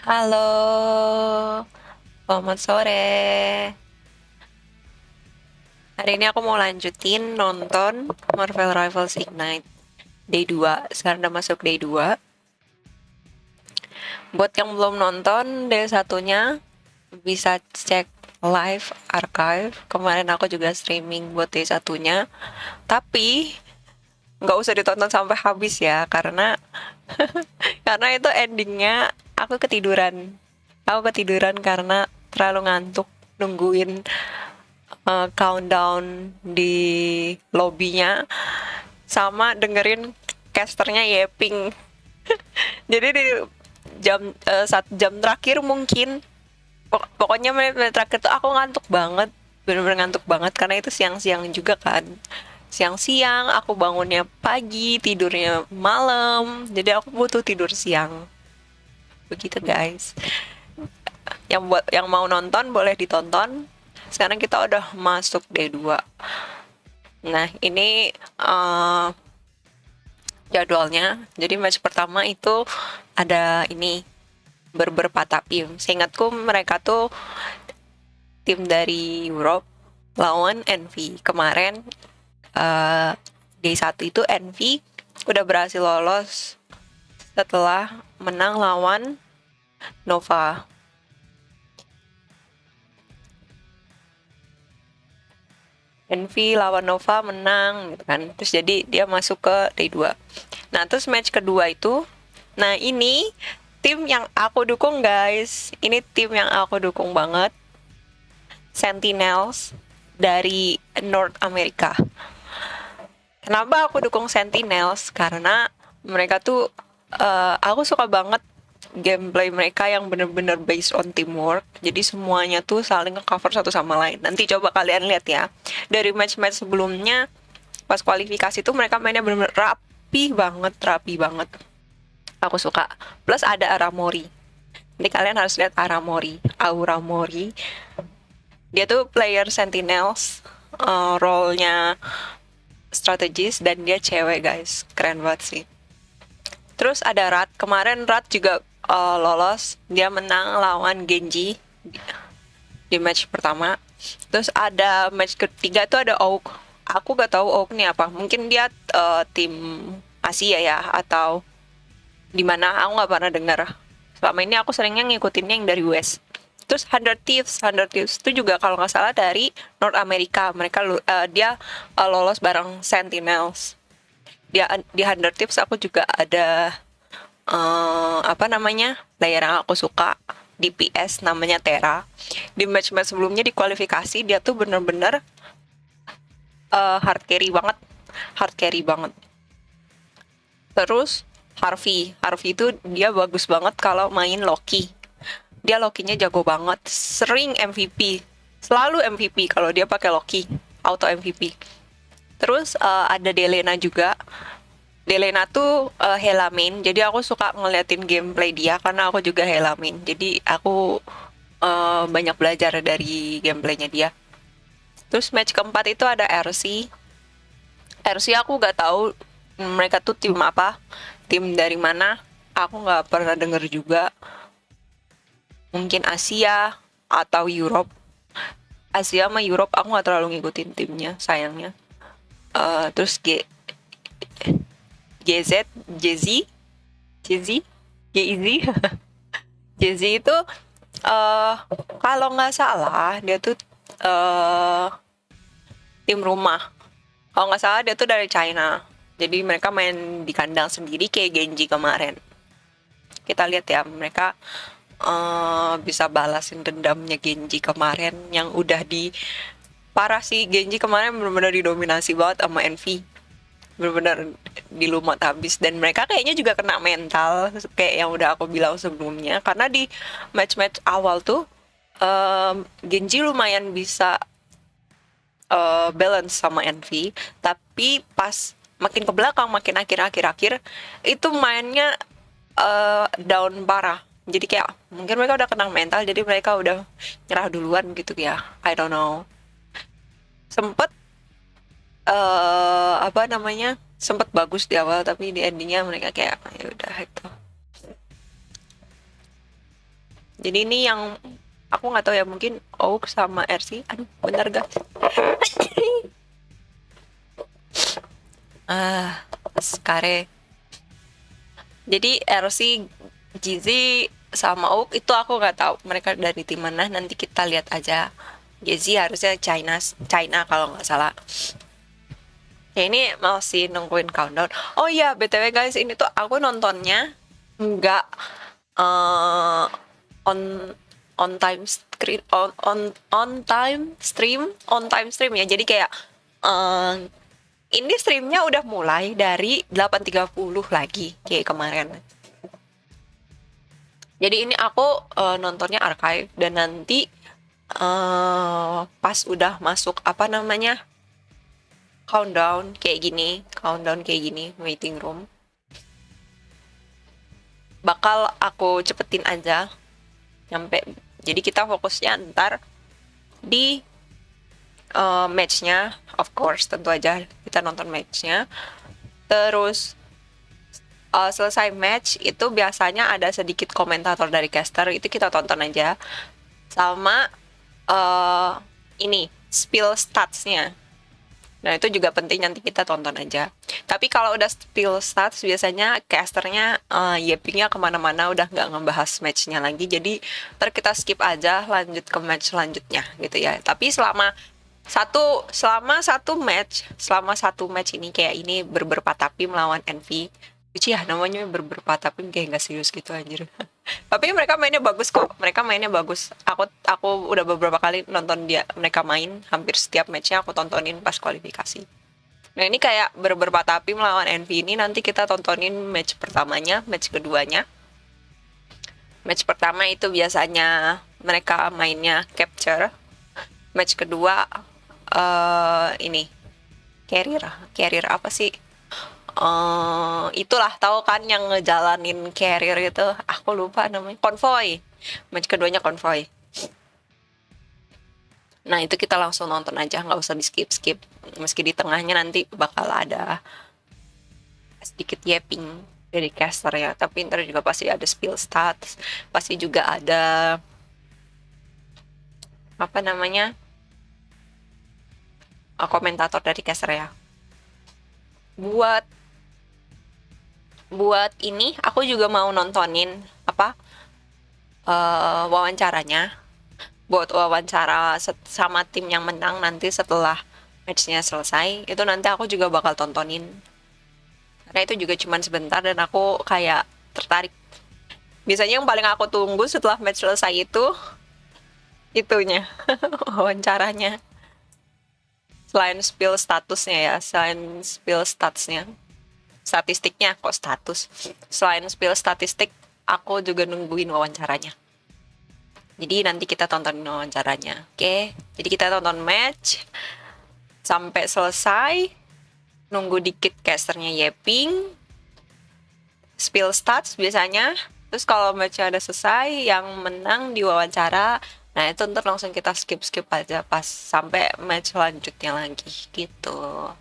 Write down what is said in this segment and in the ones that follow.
Halo, selamat sore. Hari ini aku mau lanjutin nonton Marvel Rivals Ignite Day 2. Sekarang udah masuk Day 2. Buat yang belum nonton Day satunya, bisa cek live archive. Kemarin aku juga streaming buat Day satunya. Tapi nggak usah ditonton sampai habis ya, karena karena itu endingnya aku ketiduran. Aku ketiduran karena terlalu ngantuk nungguin countdown di lobbynya sama dengerin casternya yeping. Jadi di saat jam terakhir mungkin pokoknya menit-menit terakhir tuh aku ngantuk banget, bener-bener ngantuk banget karena itu siang-siang juga kan. Siang-siang aku bangunnya pagi, tidurnya malam, jadi aku butuh tidur siang. Begitu guys. Yang mau nonton boleh ditonton. Sekarang kita udah masuk D2. Nah, ini jadwalnya. Jadi match pertama itu ada ini beberapa tim. Seingatku mereka tuh tim dari Europe lawan NV. Kemarin day 1 itu NV udah berhasil lolos setelah menang lawan Nova. NV lawan Nova menang gitu kan. Terus jadi dia masuk ke day 2. Nah, terus match kedua itu, nah ini tim yang aku dukung guys. Ini tim yang aku dukung banget. Sentinels dari North America. Kenapa aku dukung Sentinels? Karena mereka tuh aku suka banget gameplay mereka yang bener-bener based on teamwork. Jadi semuanya tuh saling nge-cover satu sama lain. Nanti coba kalian lihat ya. Dari match-match sebelumnya pas kualifikasi tuh mereka mainnya bener-bener rapi banget, rapi banget. Aku suka. Plus ada Aramori. Jadi kalian harus lihat Auramori. Dia tuh player Sentinels, role-nya strategis dan dia cewek guys, keren banget sih. Terus ada Rat, kemarin Rat juga lolos, dia menang lawan Genji di match pertama. Terus ada match ketiga tuh ada Oak. Aku gak tahu Oak nih apa, mungkin dia tim Asia ya atau di mana aku nggak pernah dengar. Selama ini aku seringnya ngikutinnya yang dari West. Terus Hundred Thieves itu juga kalau nggak salah dari North America. Dia lolos bareng Sentinels. Dia di Hundred Thieves aku juga ada apa namanya player yang aku suka DPS namanya Tera. Di match-match sebelumnya di kualifikasi dia tuh bener-bener hard carry banget, hard carry banget. Terus Harvey itu dia bagus banget kalau main Loki. Dia Loki-nya jago banget, sering MVP, selalu MVP kalau dia pakai Loki, auto MVP. Terus ada Delena juga. Delena tuh Hela main, jadi aku suka ngeliatin gameplay dia karena aku juga Hela main. Jadi aku banyak belajar dari gameplaynya dia. Terus match keempat itu ada RC. RC aku gak tahu mereka tuh tim apa, tim dari mana. Aku nggak pernah denger juga. Mungkin Asia atau Europe. Asia sama Europe aku nggak terlalu ngikutin timnya, sayangnya. Terus GZ, Jezi, Jezi, Jezi, Jezi itu kalau nggak salah dia tuh tim rumah. Kalau nggak salah dia tuh dari China. Jadi mereka main di kandang sendiri kayak Genji kemarin. Kita lihat ya mereka bisa balasin dendamnya Genji kemarin yang udah di parah sih. Genji kemarin benar-benar didominasi banget sama Envy, benar-benar dilumat habis. Dan mereka kayaknya juga kena mental kayak yang udah aku bilang sebelumnya, karena di match-match awal tuh Genji lumayan bisa balance sama Envy, tapi pas makin ke belakang, makin akhir itu mainnya down parah. Jadi kayak mungkin mereka udah kena mental, jadi mereka udah nyerah duluan gitu ya. I don't know. Sempet apa namanya? Sempet bagus di awal tapi di endingnya mereka kayak ya udah itu. Jadi ini yang aku nggak tahu ya, mungkin Oak sama RC. Aduh, bener gak? Skare. Jadi RC, Jizi sama Oak itu aku nggak tahu mereka dari tim mana. Nanti kita lihat aja. Jizi harusnya China kalau nggak salah. Ya ini masih nungguin countdown. Oh iya, BTW guys, ini tuh aku nontonnya nggak eh, on on time screen on time stream ya. Jadi kayak eh, ini streamnya udah mulai dari 8.30 lagi kayak kemarin. Jadi ini aku nontonnya archive, dan nanti pas udah masuk apa namanya countdown kayak gini, waiting room, bakal aku cepetin aja nyampe. Jadi kita fokusnya ntar di matchnya, of course, tentu aja kita nonton matchnya. Terus selesai match itu biasanya ada sedikit komentator dari caster, itu kita tonton aja. Sama ini spill statsnya. Nah itu juga penting, nanti kita tonton aja. Tapi kalau udah spill stats, biasanya casternya yappingnya kemana-mana, udah nggak ngebahas matchnya lagi. Jadi ntar kita skip aja, lanjut ke match selanjutnya gitu ya. Tapi selama satu match ini kayak ini berberpatapi melawan Envy. Lucu ya namanya berberpatapi, kayak nggak serius gitu anjir. Tapi mereka mainnya bagus kok. Aku udah beberapa kali nonton mereka main, hampir setiap matchnya aku tontonin pas kualifikasi. Nah ini kayak berberpatapi melawan Envy ini, nanti kita tontonin match pertamanya, match keduanya. Match pertama itu biasanya mereka mainnya capture. Match kedua ini carrier apa sih? Itulah, tahu kan yang ngejalanin carrier itu, aku lupa namanya, konvoy. Match keduanya konvoy. Nah itu kita langsung nonton aja, nggak usah di skip, meski di tengahnya nanti bakal ada sedikit yapping dari caster ya, tapi ntar juga pasti ada spill stats, pasti juga ada apa namanya komentator dari caster ya. Buat ini aku juga mau nontonin apa wawancaranya, buat wawancara sama tim yang menang nanti setelah matchnya selesai. Itu nanti aku juga bakal tontonin, karena itu juga cuman sebentar dan aku kayak tertarik. Biasanya yang paling aku tunggu setelah match selesai itu itunya wawancaranya, selain spill statusnya, statistiknya kok status. Selain spill statistik, aku juga nungguin wawancaranya. Jadi nanti kita tontonin wawancaranya. Oke, jadi kita tonton match sampai selesai, nunggu dikit casternya yapping, spill stats biasanya. Terus kalau match ada selesai, yang menang diwawancara. Nah itu ntar langsung kita skip aja pas sampai match selanjutnya lagi gitu.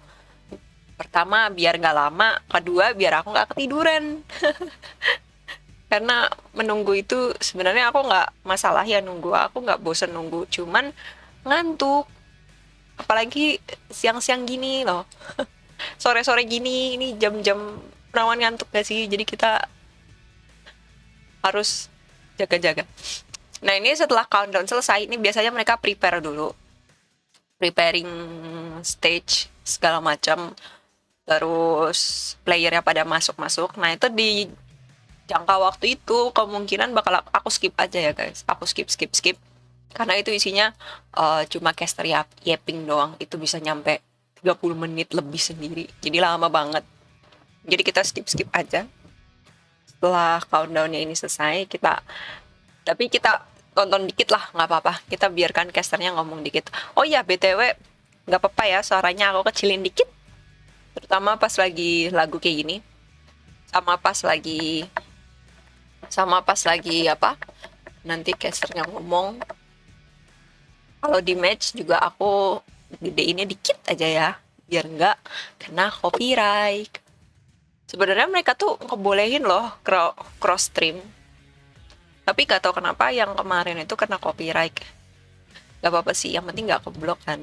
Pertama biar nggak lama, kedua biar aku nggak ketiduran. Karena menunggu itu sebenarnya aku nggak masalah ya nunggu, aku nggak bosen nunggu, cuman ngantuk. Apalagi siang-siang gini loh, sore-sore gini, ini jam-jam rawan ngantuk gak sih? Jadi kita harus jaga-jaga. Nah ini setelah countdown selesai, ini biasanya mereka prepare dulu, preparing stage segala macam. Terus playernya pada masuk. Nah itu di jangka waktu itu kemungkinan bakal aku skip aja ya guys. Aku skip. Karena itu isinya cuma caster yapping doang. Itu bisa nyampe 30 menit lebih sendiri. Jadi lama banget. Jadi kita skip aja. Setelah countdownnya ini selesai, tapi kita tonton dikit lah, nggak apa-apa. Kita biarkan casternya ngomong dikit. Oh iya, BTW, nggak apa-apa ya suaranya aku kecilin dikit. Terutama pas lagi lagu kayak gini, sama pas lagi apa nanti casternya ngomong. Kalau di match juga aku gedeinnya dikit aja ya, biar nggak kena copyright. Sebenarnya mereka tuh ngebolehin loh cross stream, Tapi gak tahu kenapa yang kemarin itu kena copyright. Gak apa-apa sih, yang penting gak keblok kan.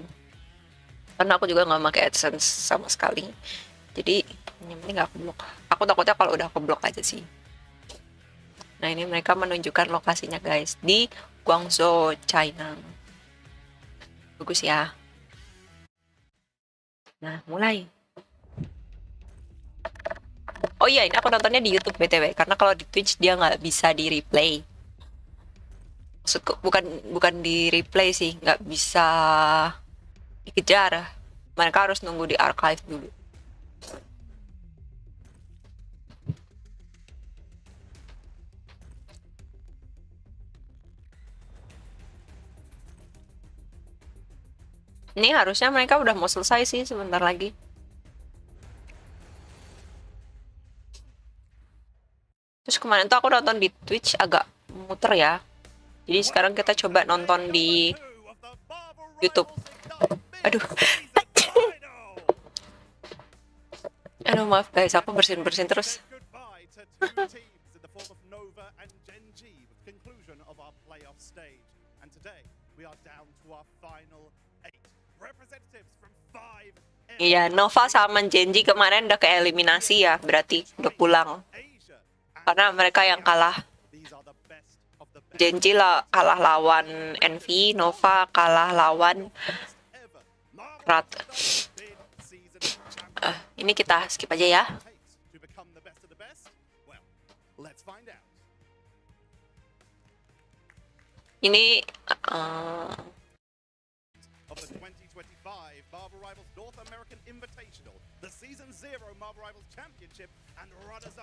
Karena aku juga gak pakai AdSense sama sekali. Jadi yang penting gak keblok. Aku takutnya kalau udah keblok aja sih. Nah ini mereka menunjukkan lokasinya guys, di Guangzhou, China. Bagus ya. Nah mulai. Oh iya, ini aku nontonnya di YouTube BTW, karena kalau di Twitch dia nggak bisa di replay. Maksudku bukan di replay sih, nggak bisa dikejar. Mereka harus nunggu di archive dulu. Ini harusnya mereka udah mau selesai sih sebentar lagi. Terus kemarin tuh aku nonton di Twitch agak muter ya. Jadi sekarang kita coba nonton di YouTube. Aduh. Aduh maaf guys, aku bersin-bersin terus. Iya, Nova sama Genji kemarin udah keeliminasi ya, berarti udah pulang. Karena mereka yang kalah. Genji kalah lawan Envy, Nova kalah lawan Rat. Ini kita skip aja ya. Ini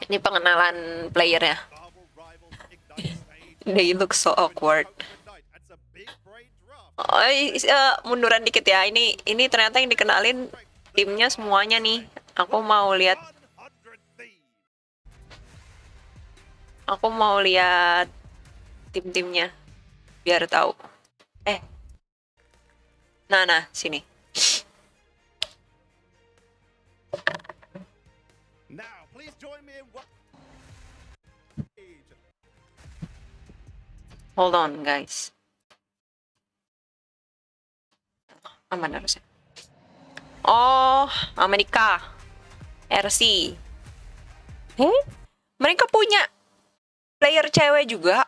ini pengenalan playernya. They look so awkward. Oh, munduran dikit ya. Ini ternyata yang dikenalin timnya semuanya nih. Aku mau lihat. Aku mau lihat tim-timnya biar tahu. Nah, sini. Hold on, guys. Aman harusnya. Oh, Amerika. RC. Mereka punya player cewek juga.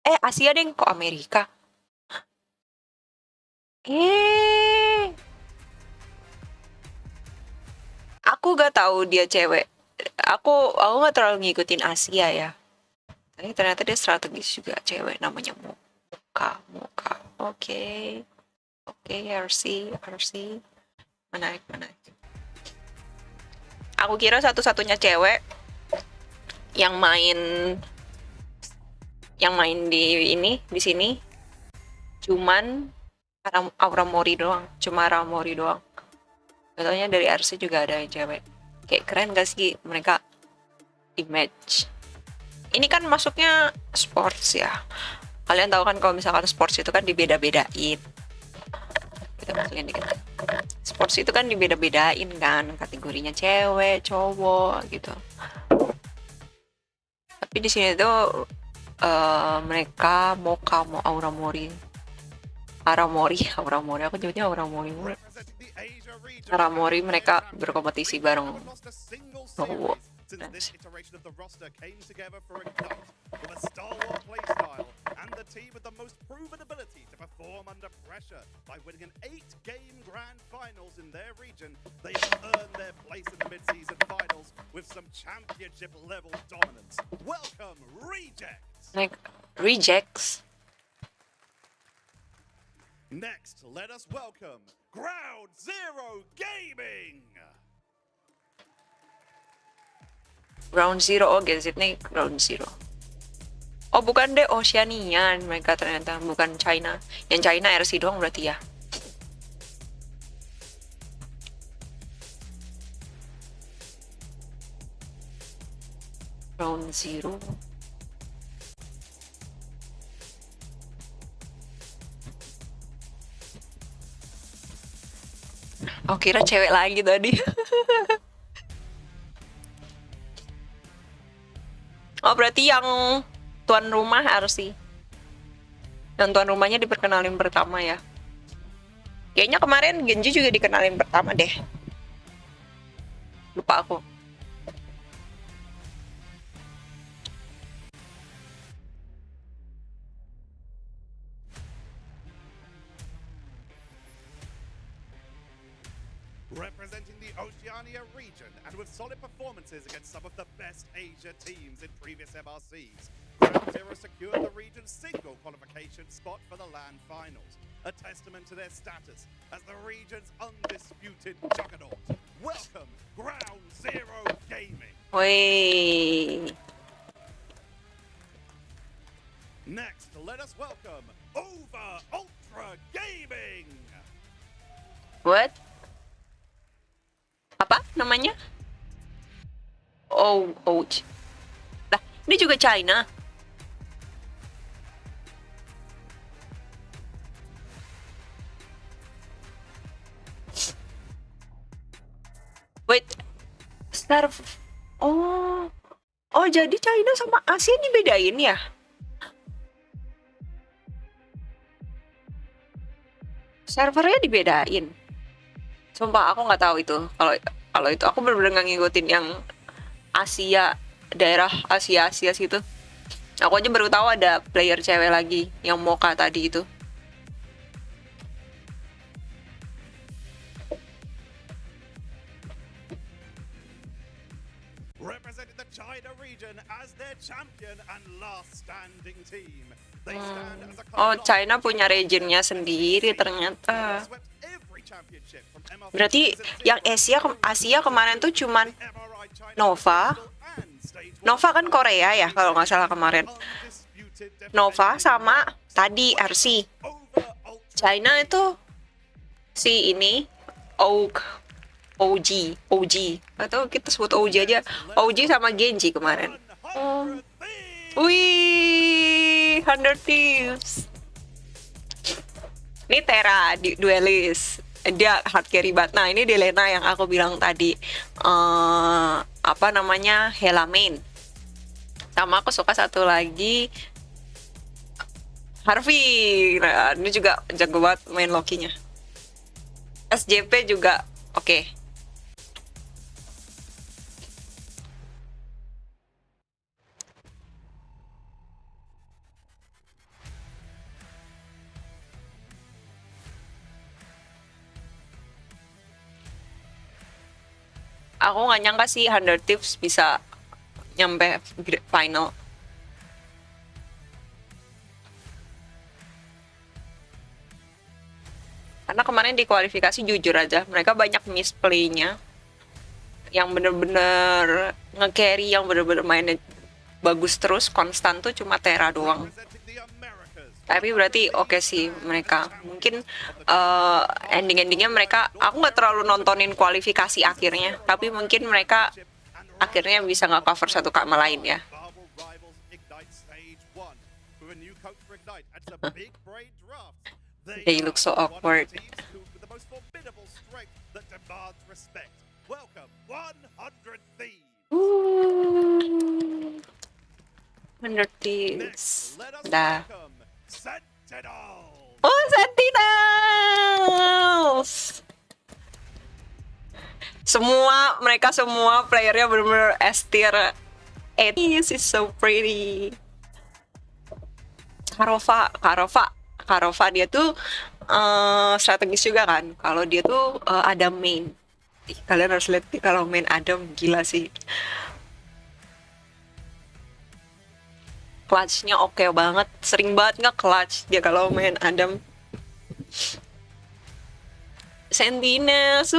Asia deh, kok Amerika? Aku gak tahu dia cewek. Aku gak terlalu ngikutin Asia ya. Tapi ternyata dia strategis juga, cewek namanya Muka. Oke, RC. Menarik. Aku kira satu-satunya cewek yang main di sini cuman Aura Mori doang. Contohnya dari RC juga ada yang cewek. Kayak keren gak sih mereka image. Ini kan masuknya sports ya. Kalian tahu kan kalau misalkan sports itu kan dibeda-bedain. Kita masukin dikit. Sports itu kan dibeda-bedain kan, kategorinya cewek, cowok gitu. Tapi di sini tuh mereka mau Aura-Mori. Aku nyebutnya Aura-Mori. Aura-Mori mereka berkompetisi bareng cowok. This iteration of the roster came together for a night with a stalwart playstyle and the team with the most proven ability to perform under pressure. By winning an 8-game grand finals in their region, they have earned their place in the mid-season finals with some championship-level dominance. Welcome, Rejects! Rejects? Next, let us welcome Ground Zero Gaming! Ground Zero, gadgetnya Ground Zero. Oh bukan deh, Oceania mereka ternyata, bukan China. Yang China RC doang berarti ya. Ground Zero. Oh kira cewek lagi tadi. Oh berarti yang tuan rumah RC. Dan tuan rumahnya diperkenalin pertama ya. Kayaknya kemarin Genji juga dikenalin pertama deh. Lupa aku. Representing the Oceania region and with solid performances against some of the best Asia teams in previous MRCs, Ground Zero secured the region's single qualification spot for the LAN finals, a testament to their status as the region's undisputed juggernaut. Welcome, Ground Zero Gaming. Wih. Next, let us welcome Over Ultra Gaming. What? Apa namanya? Oh, ouch. Lah, ini juga China. Wait, oh, oh jadi China sama Asia dibedain ya? Servernya dibedain. Sumpah aku nggak tahu itu. Kalau itu aku bener-bener nggak ngikutin yang Asia, daerah Asia situ. Aku aja baru tahu ada player cewek lagi yang Mocha tadi itu. Representing the China region as their champion and last standing team. They stand as a Oh, China punya regionnya sendiri ternyata. Berarti yang Asia kemarin tuh cuman Nova. Nova kan Korea ya kalau nggak salah kemarin. Nova sama tadi RC. China itu si ini OG atau kita sebut OG aja. OG sama Genji kemarin. Wih, 100 Thieves. Ini Tera di duelis. Dia hard carry banget. Nah, ini Delena yang aku bilang tadi. Apa namanya? Hela main. Sama aku suka satu lagi Harvey. Nah, ini juga jago banget main Loki-nya. SJP juga oke. Aku nggak nyangka sih 100 Thieves bisa nyampe final. Karena kemarin di kualifikasi jujur aja, mereka banyak misplay-nya. Yang bener-bener nge-carry, yang bener-bener mainnya bagus terus, konstan tuh cuma Tera doang. Tapi berarti oke sih mereka. Mungkin ending-endingnya mereka, aku nggak terlalu nontonin kualifikasi akhirnya, tapi mungkin mereka akhirnya bisa nggak cover satu sama lain ya. They look so awkward. Ooh. 100 Thieves. Dah. Oh, Sentinels! Mereka semua playernya bener-bener S tier. This is so pretty. Karova dia tuh strategis juga kan. Kalau dia tuh ada main. Kalian harus lihat nih kalau main Adam gila sih. Clutch-nya oke banget, sering banget nge-clutch dia kalau main Adam. Sentinels,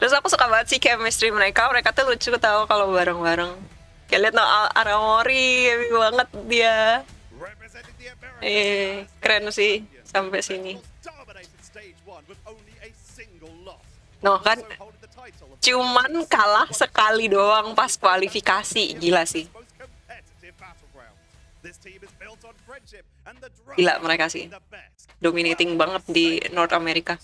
Terus aku suka banget sih chemistry mereka tuh lucu tau kalau bareng-bareng. Kayak liat no Aramori, epic banget dia. Keren sih sampai sini. No kan, cuman kalah sekali doang pas kualifikasi, gila sih. Gila mereka sih, dominating banget di North America.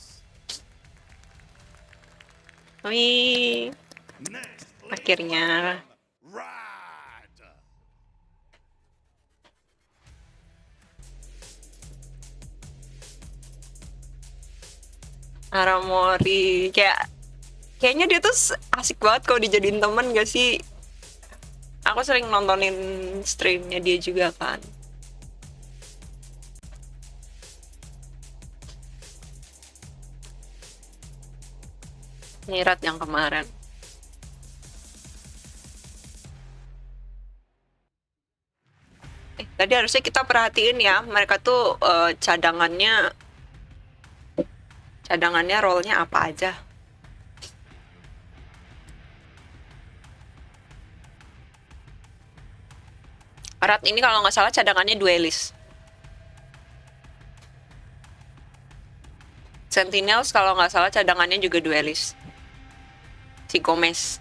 Wih, Next, please akhirnya. welcome Rad. Aramori kayaknya dia tuh asik banget kalau dijadiin temen gak sih? Aku sering nontonin streamnya dia juga kan. Nyirat yang kemarin. Tadi harusnya kita perhatiin ya, mereka tuh cadangannya role-nya apa aja. Rat ini kalau nggak salah cadangannya duelist. Sentinels kalau nggak salah cadangannya juga duelist. Si Gomez.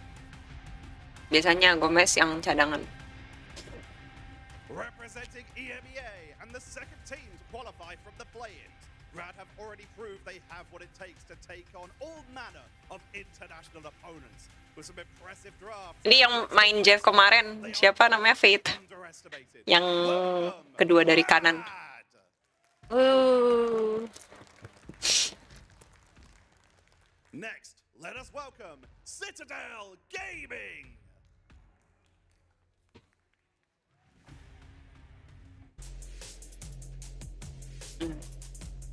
Biasanya Gomez yang cadangan. Representing EMEA and the second team to qualify from the play-ins, Rad have already proved they have what it takes to take on all manner of international opponents. With some impressive drafts. Ini yang main Jeff kemarin, siapa namanya? Faith. Yang kedua dari kanan. Next, let us welcome Citadel Gaming.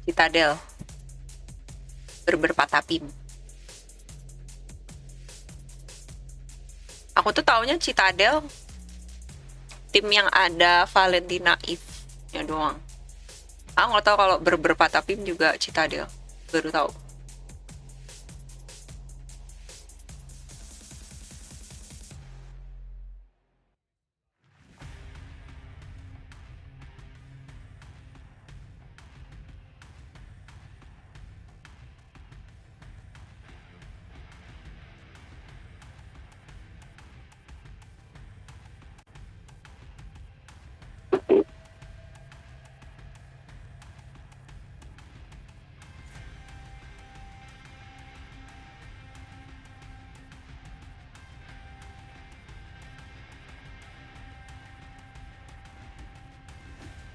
Citadel. Berpatapim. Aku tuh taunya Citadel tim yang ada Valentina Eve-nya doang. Aku nggak tahu kalau berpatapim juga Citadel. Baru tahu.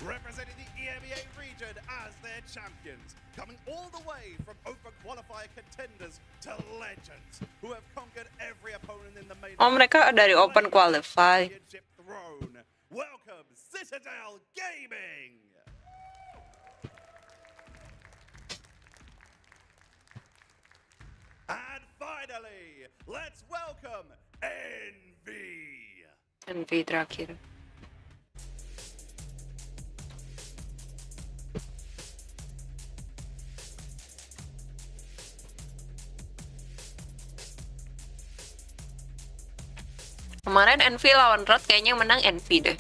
Representing the EMEA region as their champions, coming all the way from open qualifier contenders to legends who have conquered every opponent in the main. Oh, mereka dari open qualify. Throne. Welcome Citadel Gaming. And finally, let's welcome Envy. Envy terakhir. Kemarin Envy lawan Rod kayaknya menang Envy deh.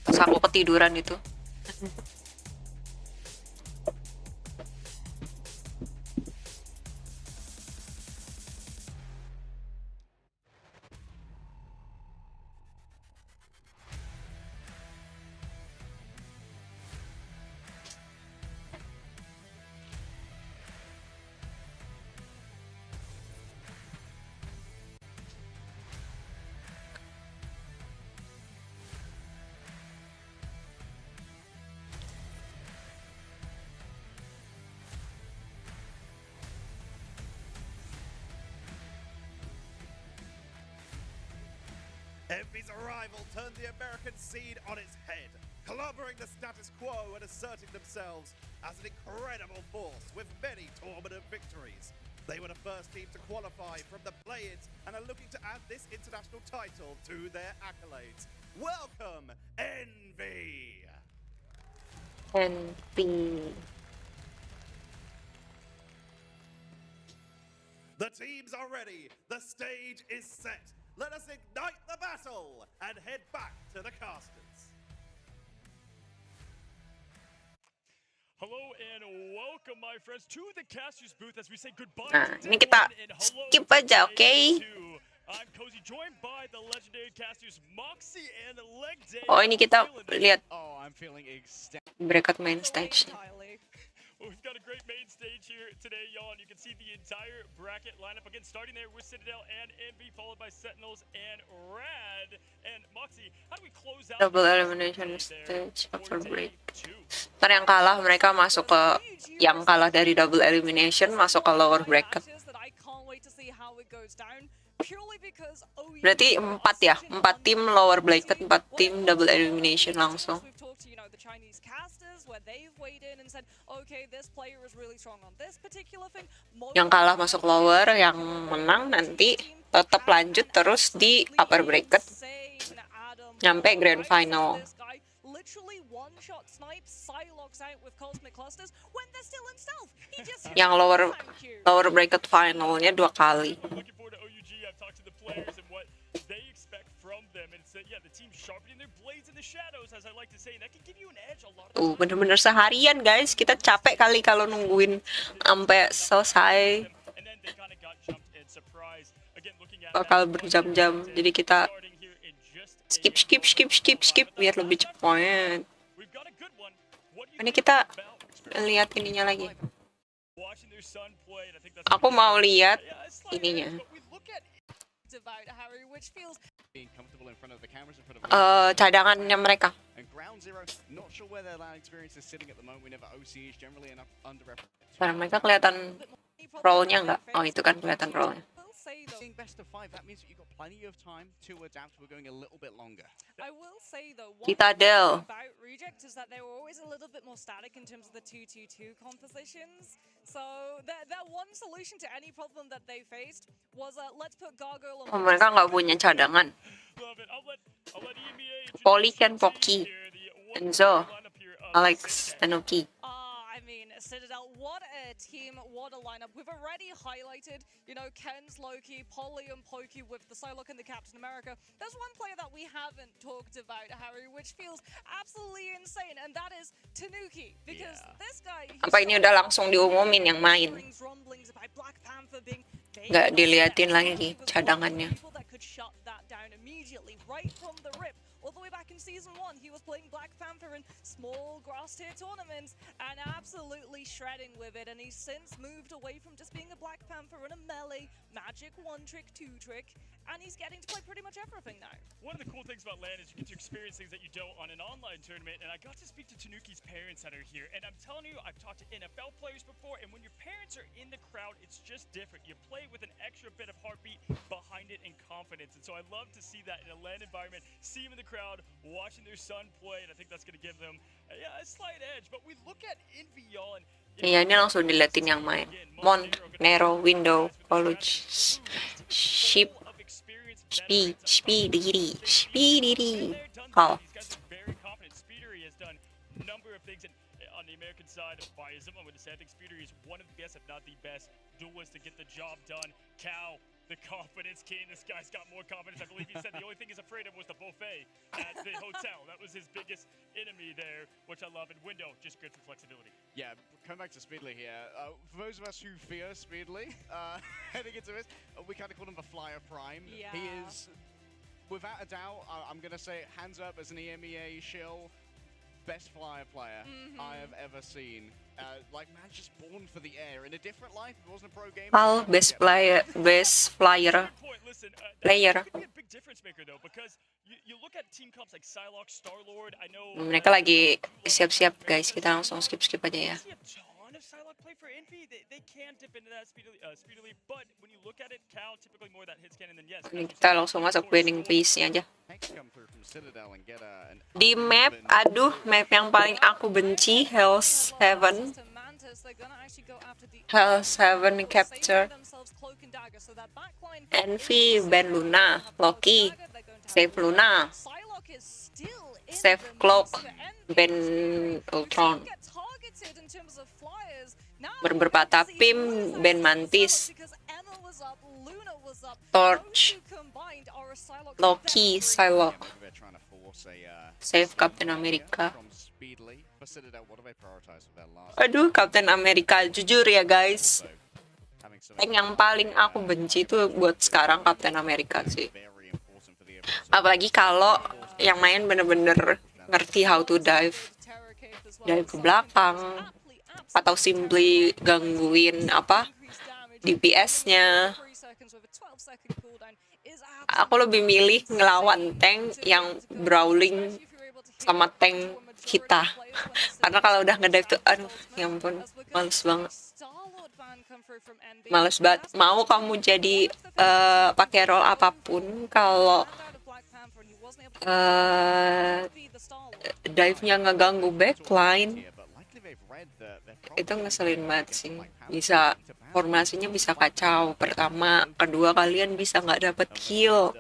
Pas aku ketiduran itu. Envy's arrival turned the American scene on its head, clobbering the status quo and asserting themselves as an incredible force with many dominant victories. They were the first team to qualify from the play-ins and are looking to add this international title to their accolades. Welcome, Envy! Envy. The teams are ready. The stage is set. Let us ignite the battle and head back to the casters. Hello and welcome, my friends, to the casters booth as we say goodbye Nah, to ini day kita one and hello skip to aja, oke? day two. I'm Cozy, joined by the legendary casters Moxie and Leg Day. Oh, ini kita lihat Oh, I'm feeling ecstatic. berkat main stage. Well, we've got a great main stage here today, y'all, and you can see the entire bracket lineup again, starting there with Citadel and Envy, followed by Sentinels and Rad. And Moxie, how do we close out Double the elimination day there stage for after day break. 2? Ntar yang kalah mereka masuk ke yang kalah dari double elimination masuk ke lower bracket. Berarti 4 ya, 4 tim lower bracket, 4 tim double elimination langsung. Yang kalah masuk lower, yang menang nanti tetap lanjut terus di upper bracket nyampe grand final. Yang lower bracket finalnya 2 kali. Looking forward to OUG. I've talked to the players and what they expect from them. And it's, yeah, the team sharpening their blades in the shadows, as I like to say. And that can give you an edge a lot of times. Bener-bener seharian guys, kita capek kali kalau nungguin sampai selesai. And then they kind of got jumped and surprised. Again, looking at Bakal berjam-jam, jadi kita starting here in just skip biar lebih cepet. we've got a good one. What do you Ini think kita about lihat ininya lagi. watching their son play? And I think that's Aku mau lihat yeah, it's like ininya. but we look at Being comfortable in front of the cameras, in front of Cadangannya mereka. and Ground Zero, not sure where their LAN experience is sitting at the moment. We never OC is generally enough underrepresented. Sekarang mereka kelihatan rollnya nggak? Oh itu kan kelihatan rollnya. Being best of 5, that means that you've got plenty of time to adapt. We're going a little bit longer. I will say though, one Citadel. thing about Reject is that they were always a little bit more static in terms of the 2-2-2 compositions. So that one solution to any problem that they faced was let's put Gargoyle on. Mereka nggak punya cadangan. love it. I'll let EMEA introduce Poli Ken the Poki, team here, the Enzo, lineup here of Alex, Citadel. Tanuki. I mean, Citadel, what a team, what a lineup. We've already highlighted, Ken's Loki, Polly and Pokey with the Psylocke and the Captain America. There's one player that we haven't talked about, Harry, which feels absolutely insane, and that is Tanuki. Because this guy... Apa ini udah langsung diumumin yang main? Nggak diliatin lagi cadangannya. All the way back in Season 1, he was playing Black Panther in small grass tier tournaments and absolutely shredding with it. And he's since moved away from just being a Black Panther and a melee, magic, 1-trick, 2-trick, and he's getting to play pretty much everything now. One of the cool things about LAN is you get to experience things that you don't on an online tournament, and I got to speak to Tanuki's parents that are here, and I'm telling you, I've talked to NFL players before, and when your parents are in the crowd, it's just different. You play with an extra bit of heartbeat behind it and confidence, and so I love to see that in a LAN environment, see them in the crowd, watching their son play, and I think that's going to give them a slight edge, but we look at Envy, y'all, and Iya, ini langsung diliatin yang main. Mont, Nero, Window, College, Ship, Speedy. Call. Very confident. Speedery has done a number of things, and on the American side of biasm, I'm going to say I think Speedery is one of the best, if not the best, duelist to get the job done. Cal, the confidence king. This guy's got more confidence. I believe he said the only thing he's afraid of was the buffet at the hotel. That was his biggest enemy there, which I love. And Window, just good for flexibility. Yeah, coming back to Speedly here. For those of us who fear Speedly, heading into this, we kind of call him the Flyer Prime. Yeah. He is, without a doubt, I'm going to say hands up as an EMEA shill, best Flyer player I have ever seen. Like, man's just born for the air. In a different life, if it wasn't a pro gamer. Pal, best flyer. Good point. Listen, Player. that could be a big difference maker though, because you look at team comps like Psylocke, Star-Lord. I know Mereka lagi siap-siap guys, kita langsung skip aja ya. I see a ton of Psylocke play for Envy. They can dip into that speedily, but when you look at it, Cal typically more that hits cannon than yes. Ini kita langsung masuk winning phase-nya aja. Hex come through from Citadel and get an Di map, aduh, map yang paling aku benci, Hell's Heaven. Hell's Heaven capture. Envy, ban Luna, Loki, save Luna, save Cloak, ban Ultron. Berpatah Pim, ban Mantis, Torch, Loki, Psylocke, they're trying to force a save Captain America. from Speedly. For Citadel, what do they prioritize for their last? Aduh, Captain America, jujur ya guys. Having some Tank yang paling aku benci tuh buat sekarang Captain America sih. very important for the Apalagi kalau yang main bener-bener ngerti how to dive. Dive ke belakang, atau simply gangguin apa DPS-nya. Aku lebih milih ngelawan tank yang brawling sama tank kita. Karena kalau udah ngedive tuh, aduh, ya ampun, males banget. Males banget. Mau kamu jadi pakai role apapun, kalau dive-nya ngeganggu backline, itu ngeselin banget sih. Bisa formasinya bisa kacau. Pertama, kedua kalian bisa nggak dapet kill,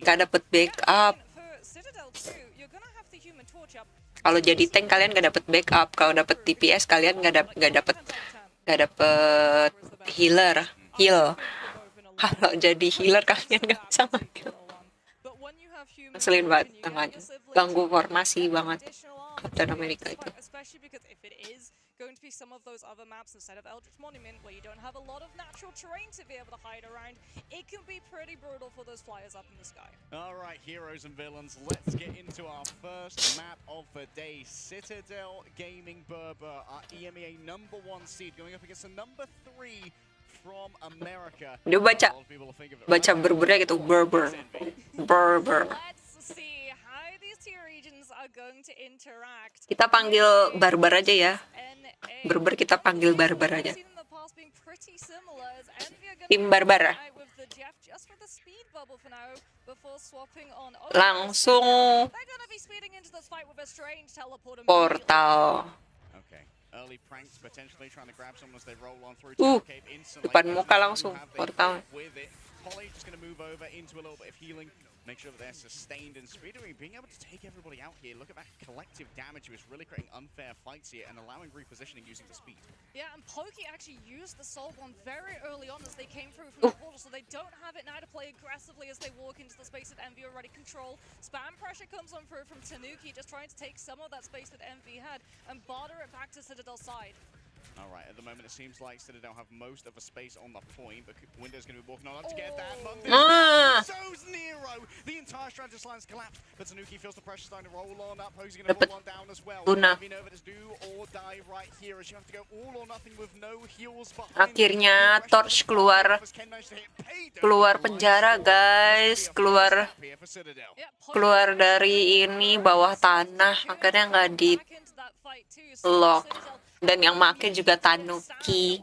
nggak dapet backup. Kalau jadi tank kalian nggak dapet backup, kalau dapet DPS kalian nggak dapet heal. Kalau jadi healer kalian nggak bisa ngambil. Ngeselin banget tengahnya, ganggu formasi banget Captain America itu. Going to be some of those other maps instead of Eldritch Monument where you don't have a lot of natural terrain to be able to hide around. It can be pretty brutal for those flyers up in the sky. All right, heroes and villains, let's get into our first map of the day. Citadel Gaming Berber, our EMEA #1 seed, going up against the #3 from America. Dia baca berbernya gitu, Berber. Let's see how these two regions are going to interact. Kita panggil Barbar aja ya. Berber kita panggil Barbar aja. Tim Barbar. Langsung portal. Depan muka langsung portal. Make sure that they're sustained and speeding, being able to take everybody out here. Look at that collective damage. He was really creating unfair fights here and allowing repositioning using the speed. Yeah, and Pokey actually used the Soul One very early on as they came through from the portal, so they don't have it now to play aggressively as they walk into the space that Envy already control. Spam pressure comes on through from Tanuki, just trying to take some of that space that Envy had and barter it back to Citadel's side. All right, at the moment it seems like Citadel have most of a space on the point, but Window's going to be walking on up to get that. So's Nero! The entire strategist line's collapsed, but Tanuki feels the pressure starting to roll on up. Posey going to roll on down as well. Nova's do or die right here as you have to go all or nothing with no heals behind. Akhirnya Torch keluar penjara, guys. Keluar dari ini bawah tanah. Akhirnya nggak di lock. Dan yang make juga Tanuki.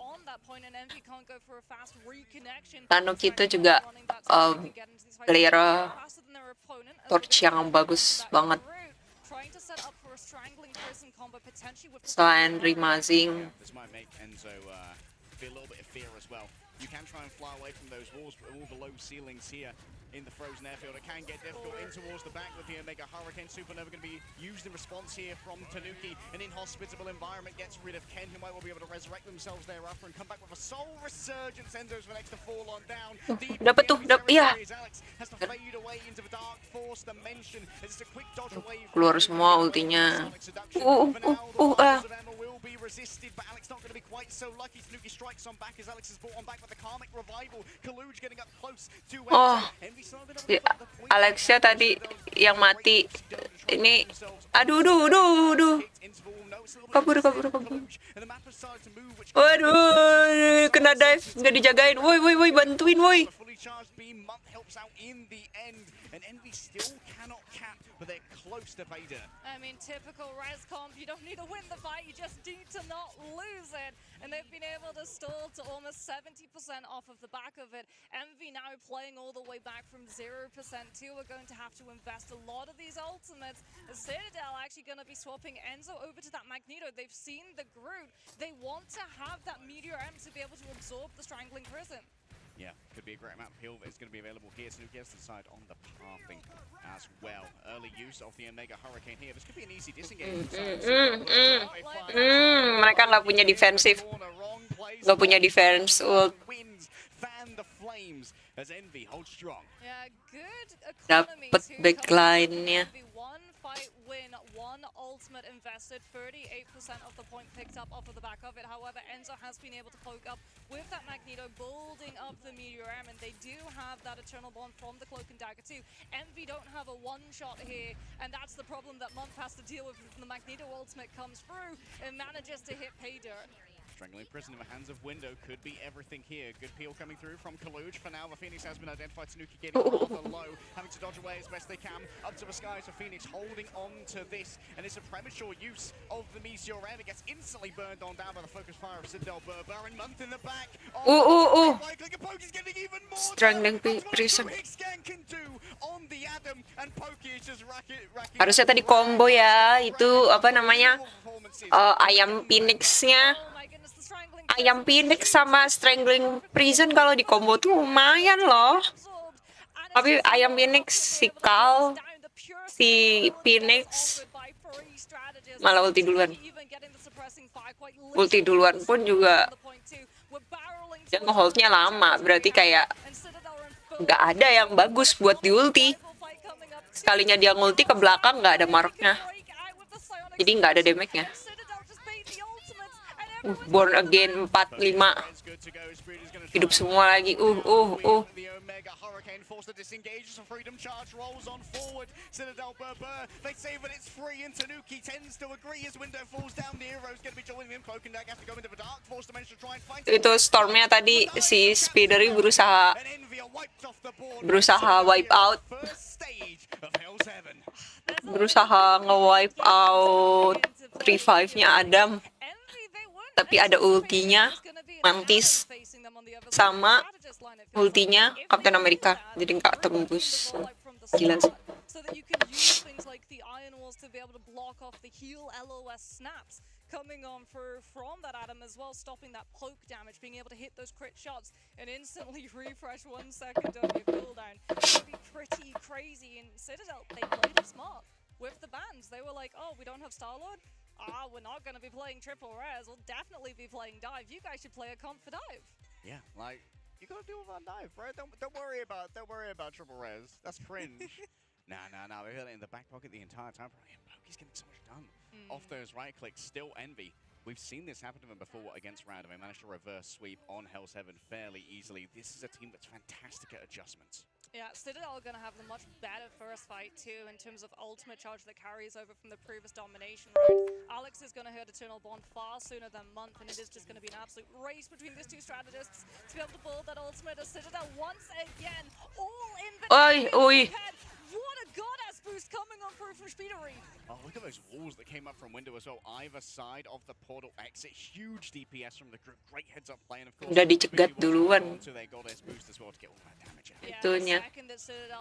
Tanuki itu juga player torch yang bagus banget. Selain Rimazing. You can try and fly away from those walls, but all the low ceilings here in the frozen airfield, it can get difficult in towards the back with the Omega Hurricane. Supernova going to be used in response here from Tanuki. An inhospitable environment gets rid of Ken, who might well be able to resurrect themselves thereafter and come back with a soul resurgence. Enzo's the next to fall on down. Dapat tuh, iya. Alex has to fade away into the dark force dimension. It's a quick dodge away. Keluar semua ultinya. Will be resisted, but Alex not going to be quite so lucky. Tanuki strikes on back as Alex is brought on back with the karmic revival. Kaluj getting up close to Alexia tadi yang mati. Ini aduh. Kabur. Waduh, kena dive, nggak dijagain. Woi, bantuin, woi. And Envy still cannot cap, but they're close to Vader. I mean, typical Res comp, you don't need to win the fight, you just need to not lose it. And they've been able to stall to almost 70% off of the back of it. Envy now playing all the way back from 0% too. We're going to have to invest a lot of these ultimates. Citadel actually going to be swapping Enzo over to that Magneto. They've seen the Groot. They want to have that Meteor M to be able to absorb the Strangling Prison. Yeah, could be a great amount of heal that is going to be available here. Tanuki has to decide on the pathing as well. Early use of the Omega Hurricane here. This could be an easy disengage. Mereka nggak punya defensif. Nggak punya defense ult. Dapat backline-nya. one ultimate invested, 38% of the point picked up off of the back of it. However, Enzo has been able to poke up with that Magneto, building up the Meteor M, and they do have that Eternal Bond from the Cloak and Dagger too. Envy don't have a one-shot here, and that's the problem that Month has to deal with when the Magneto ultimate comes through and manages to hit pay dirt. Strangling Prison in the hands of Window could be everything here. Good peel coming through from Kaluj. For now, the Phoenix has been identified. Tanuki getting rather low, having to dodge away as best they can. Up to the skies for Phoenix, holding on to this. And it's a premature use of the Meteor M. It gets instantly burned on down by the focus fire of Citadel Berber. And Month in the back. Right click, and Pokey's getting even more. Strangling Prison. Scan can do on the Adam. And Pokey is just racking. Harusnya tadi combo ya. Itu apa namanya? Ayam Phoenix-nya. Ayam Phoenix sama Strangling Prison kalau di combo tuh lumayan loh. Tapi Ayam Phoenix, si Kal, si Phoenix malah ulti duluan. Ulti duluan pun juga dia nge-holdnya lama. Berarti kayak nggak ada yang bagus buat di ulti. Sekalinya dia ngulti ke belakang nggak ada marknya. Jadi nggak ada damage-nya. Born Again 4-5 hidup semua lagi. Forced to disengage as a freedom charge rolls on forward. Citadel Berber, they say that it's free, and Tanuki tends to agree as Window falls down. The hero's going to be joining him. Cloak and Dagger has to go into the dark force to manage to try and fight. Itu stormnya tadi si Spidery berusaha wipe out. Berusaha nge-wipe out revive-nya Adam. Tapi ada ultinya Mantis sama ultinya Captain America, jadi nggak tembus. Gila sih. Coming on from that Adam as well, stopping that poke damage, being able to hit those crit shots and instantly refresh 1 second on your cooldown. It'd be pretty crazy. And Citadel, they played it smart with the bans. They were like, oh, we don't have Star-Lord? We're not going to be playing triple res. We'll definitely be playing dive. You guys should play a comp for dive. Yeah, like, you gotta deal with our dive, bro. Don't worry about triple res. That's cringe. Nah. They hit it in the back pocket the entire time. Pokey's getting so much done off those right clicks. Still Envy. We've seen this happen to them before against Random. They managed to reverse sweep on Hell's Heaven fairly easily. This is a team that's fantastic at adjustments. Yeah, Citadel are going to have the much better first fight too in terms of ultimate charge that carries over from the previous domination round. Alex is going to hit Eternal Bond far sooner than Month, and it is just going to be an absolute race between these two strategists to be able to build that ultimate as Citadel once again all in the head. What a goddess boost coming on through from Spidery. Oh, look at those walls that came up from Window as well. Either side of the portal exit. Huge DPS from the group. Great heads up play. And of course, udah dicegat duluan. Their goddess boost as well to get all that damage out. Itunya,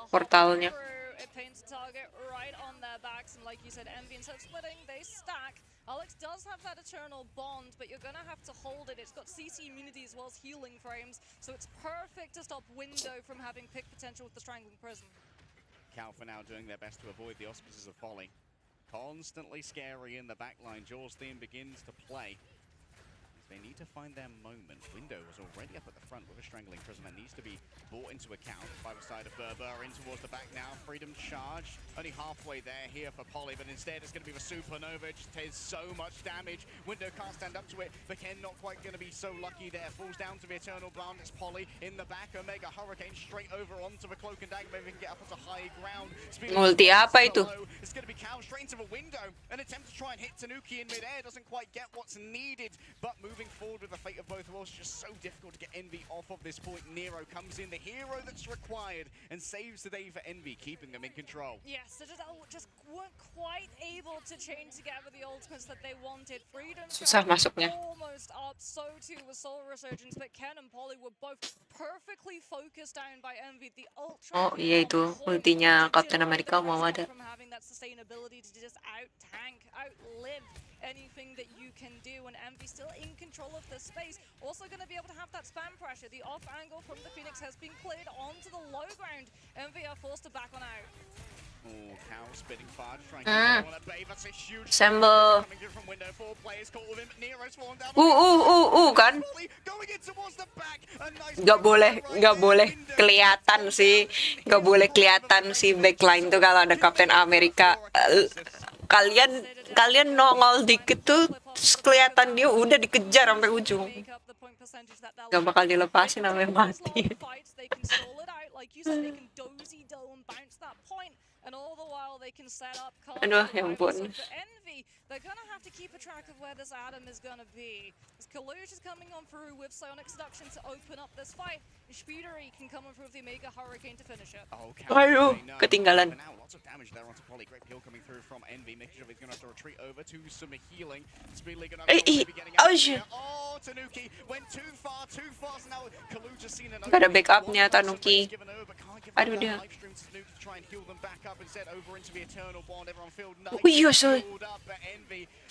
portalnya. It paints a target right on their backs, and like you said, Envy, instead of splitting, they stack. Alex does have that Eternal Bond, but you're going to have to hold it. It's got CC immunity as well as healing frames, so it's perfect to stop Window from having pick potential with the Strangling Prison. Cal for now doing their best to avoid the auspices of Folly. Constantly scary in the backline. Jaws theme begins to play. They need to find their moment. Window was already up at the front with a Strangling Prison that needs to be brought into account by the side of Berber. In towards the back now. Freedom charge. Only halfway there here for Polly, but instead it's going to be the Supernova. It takes so much damage. Window can't stand up to it. The Ken not quite going to be so lucky there. Falls down to the Eternal Bond. It's Polly in the back. Omega Hurricane straight over onto the Cloak and Dagger. Maybe we can get up onto high ground. Multi apa itu? It's going to be Cal straight into the window. An attempt to try and hit Tanuki in midair. Doesn't quite get what's needed, but moving forward with the fate of both worlds, just so difficult to get Envy off of this point. Nero comes in, the hero that's required, and saves the day for Envy, keeping them in control. Yes, Citadel just weren't quite able to chain together the ultimates that they wanted. Freedom susah masuknya. Almost up, so too was Soul Resurgence, but Ken and Polly were both perfectly focused down by Envy. The ultra. Oh iya itu ultinya Captain America mau ada. From having that sustainability to just out-tank, outlive anything that you can do, and Envy still in control of the space. Also going to be able to have that spam pressure. The off angle from the Phoenix has been cleared onto the low ground. Envy are forced to back on out. Oh, Cal spitting fire, trying to get on a bay. That's a huge Sembel. coming through from window. 4 players caught with him. Nero's fallen down. Kan? Going in towards the back. A nice Nggak boleh kelihatan sih, nggak boleh kelihatan si backline tuh kalau ada Captain America. kalian nongol dikit tuh terus kelihatan dia udah dikejar sampai ujung. Gak bakal dilepasin sampai mati. Aduh, ya ampun. They're gonna have to keep a track of where this Adam is gonna be. As Kalush is coming on through with Psionic Seduction to open up this fight, Speedery can come on through with the Mega Hurricane to finish it. Aduh, ketinggalan. Now, lots of damage there onto Polly. Great peel coming through from Envy. Making sure he's gonna have to retreat over to some healing. Speedily gonna be getting out here. Oh, Tanuki went too fast. Now Kalush has seen an Gak ada backupnya Tanuki. Aduh dia. Oh iya, sorry.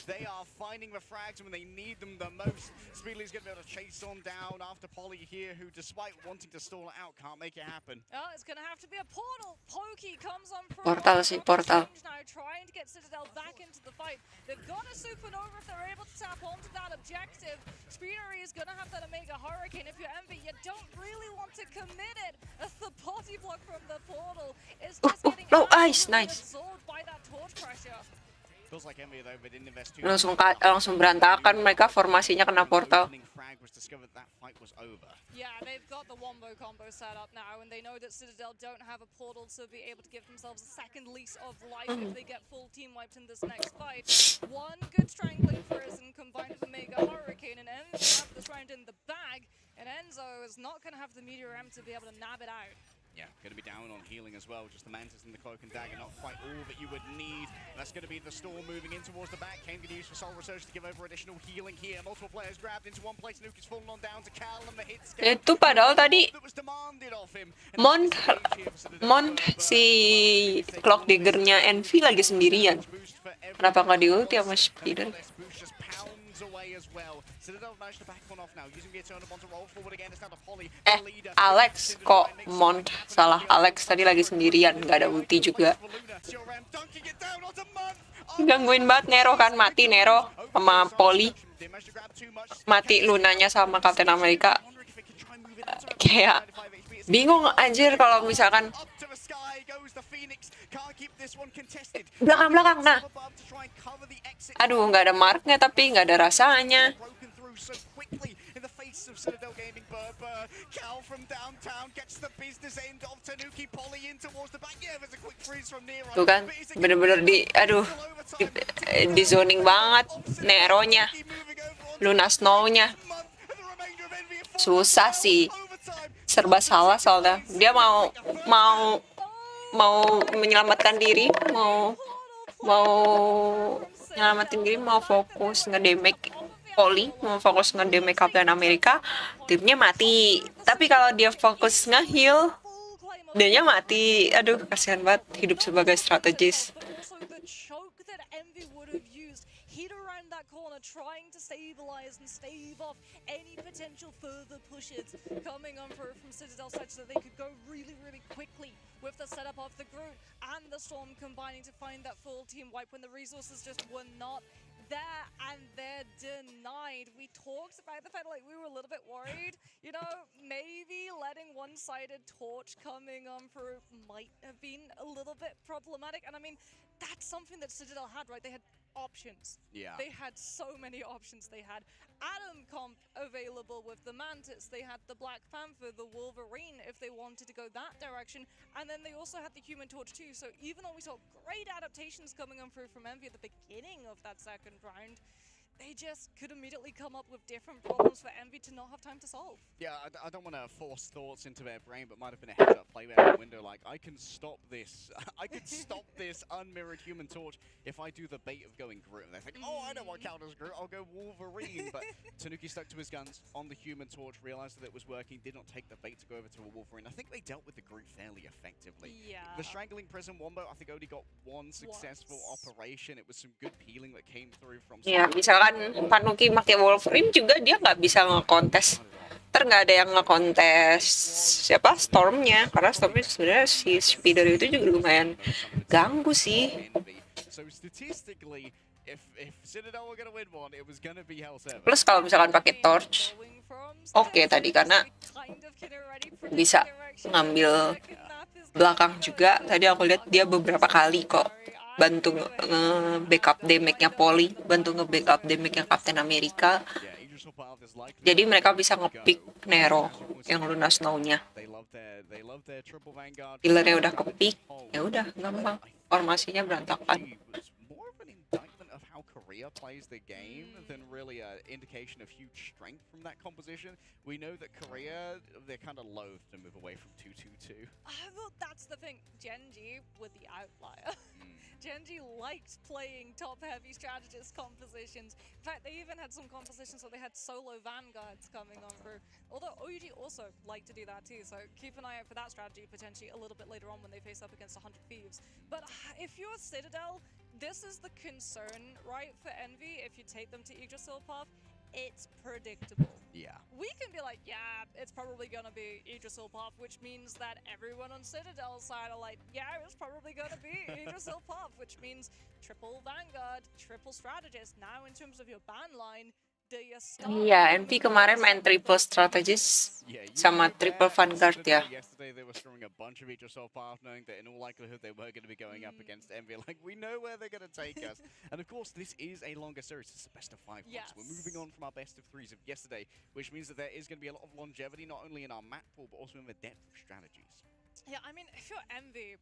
They are finding the frags when they need them the most. Speedly's going to be able to chase on down after Polly here, who, despite wanting to stall it out, can't make it happen. Oh, it's going to have to be a portal. Pokey comes on from Portal sih, portal. now, trying to get Citadel back into the fight. They've got a supernova if they're able to tap onto that objective. Speedery is going to have that Omega Hurricane. If you're Envy, you don't really want to commit it, as the body block from the portal is just getting no, nice. absorbed by that torch pressure. Feels like Envy, though, but didn't invest too langsung berantakan mereka, formasinya kena portal. Yeah, they've got the wombo combo set up now, and they know that Citadel don't have a portal to be able to give themselves a second lease of life if they get full team wiped in this next fight. One good strangling prison combined with a Mega Hurricane, and Envy have this round in the bag, and Enzo is not going to have the Meteor M to be able to nab it out. Yeah, going to be down on healing as well. Just the Mantis and the Cloak and Dagger, not quite all that you would need. That's going to be the Storm moving in towards the back. Kane going to use for Soul Research to give over additional healing here. Multiple players grabbed into one place. Nuke is falling on down to Cal, and the hits Itu padahal tadi Mont si Clock Digger-nya Envy lagi sendirian. Kenapa nggak diulti sama Speeder? Alex kok Mont salah. Alex tadi lagi sendirian, nggak ada ulti juga. Gangguin banget Nero kan, mati Nero sama Polly. Mati Lunanya sama Captain America. Kayak bingung anjir kalau misalkan belakang. Nah, aduh nggak ada marknya tapi nggak ada rasanya. Tuh kan, bener-bener di zoning banget Neronya, Luna Snow-nya. Susah sih, serba salah soalnya. Dia mau menyelamatkan diri, mau fokus ngedamage Polly, mau fokus ngedamage Captain America, timnya mati. Tapi kalau dia fokus nge-heal, dianya mati. Aduh, kasihan banget hidup sebagai strategis. Trying to stabilize and stave off any potential further pushes coming on through from Citadel, such that they could go really quickly with the setup of the Groot and the Storm combining to find that full team wipe when the resources just were not there, and they're denied. We talked about the fact like we were a little bit worried, you know, maybe letting one-sided torch coming on through might have been a little bit problematic, and I mean that's something that Citadel had, right? They had options. Yeah. They had so many options. They had Adam comp available with the Mantis. They had the Black Panther, the Wolverine, if they wanted to go that direction. And then they also had the Human Torch too. So even though we saw great adaptations coming on through from Envy at the beginning of that second round, they just could immediately come up with different problems for Envy to not have time to solve. Yeah, I don't want to force thoughts into their brain, but might have been a heads-up play there in the window. Like, I can stop this. I could stop this unmirrored Human Torch if I do the bait of going Groot. And they think, oh, I know what counters Groot. I'll go Wolverine. But Tanuki stuck to his guns on the Human Torch, realized that it was working, did not take the bait to go over to a Wolverine. I think they dealt with the Groot fairly effectively. Yeah. The Strangling Prison Wombo, I think, only got one successful operation. It was some good peeling that came through from... Ya, misalkan Tanuki pakai Wolverine juga dia nggak bisa ngekontes. Nggak ada yang ngekontes siapa Stormnya, karena Stormnya sebenarnya si Speeder itu juga lumayan ganggu sih. Plus kalau misalkan pakai Torch, oke tadi karena bisa ngambil belakang juga. Tadi aku lihat dia beberapa kali kok bantu nge-backup damage-nya Poli, bantu nge-backup damage-nya Captain America. Yeah, Idris Path is likely Jadi to mereka be bisa the nge-pick go. Nero As almost yang Luna Snow-nya. They love their triple vanguard. Healer-nya udah ke-pick, Oh, ya udah gampang. I think Formasinya berantakan. it was more of an indictment of how Korea plays the game than really an indication of huge strength from that composition. We know that Korea, they're kind of loath to move away from 2-2-2. Well, that's the thing. Genji was the outlier. Genji liked playing top-heavy strategist compositions. In fact, they even had some compositions where they had solo vanguards coming on through. Although OG also liked to do that too, so keep an eye out for that strategy potentially a little bit later on when they face up against 100 Thieves. But if you're Citadel, this is the concern, right, for Envy. If you take them to Yggdrasil path, it's predictable. Yeah. We can be like, yeah, it's probably gonna be Yggdrasil path, which means that everyone on Citadel's side are like, yeah, it's probably gonna be Yggdrasil path, which means triple Vanguard, triple strategist. Now, in terms of your ban line, do you start? Iya, NP kemarin main triple strategist Yeah, sama usually triple there, vanguard Citadel ya. Yesterday they were throwing a bunch of Idrisol path, knowing that in all likelihood they were going to be going up against Envy. Like, we know where they're going to take us. And of course, this is a longer series. This is a best of 5 Yes. We're moving on from our best of 3s of yesterday, which means that there is going to be a lot of longevity, not only in our map pool, but also in the depth of strategies. Yeah, I mean, if you're Envy,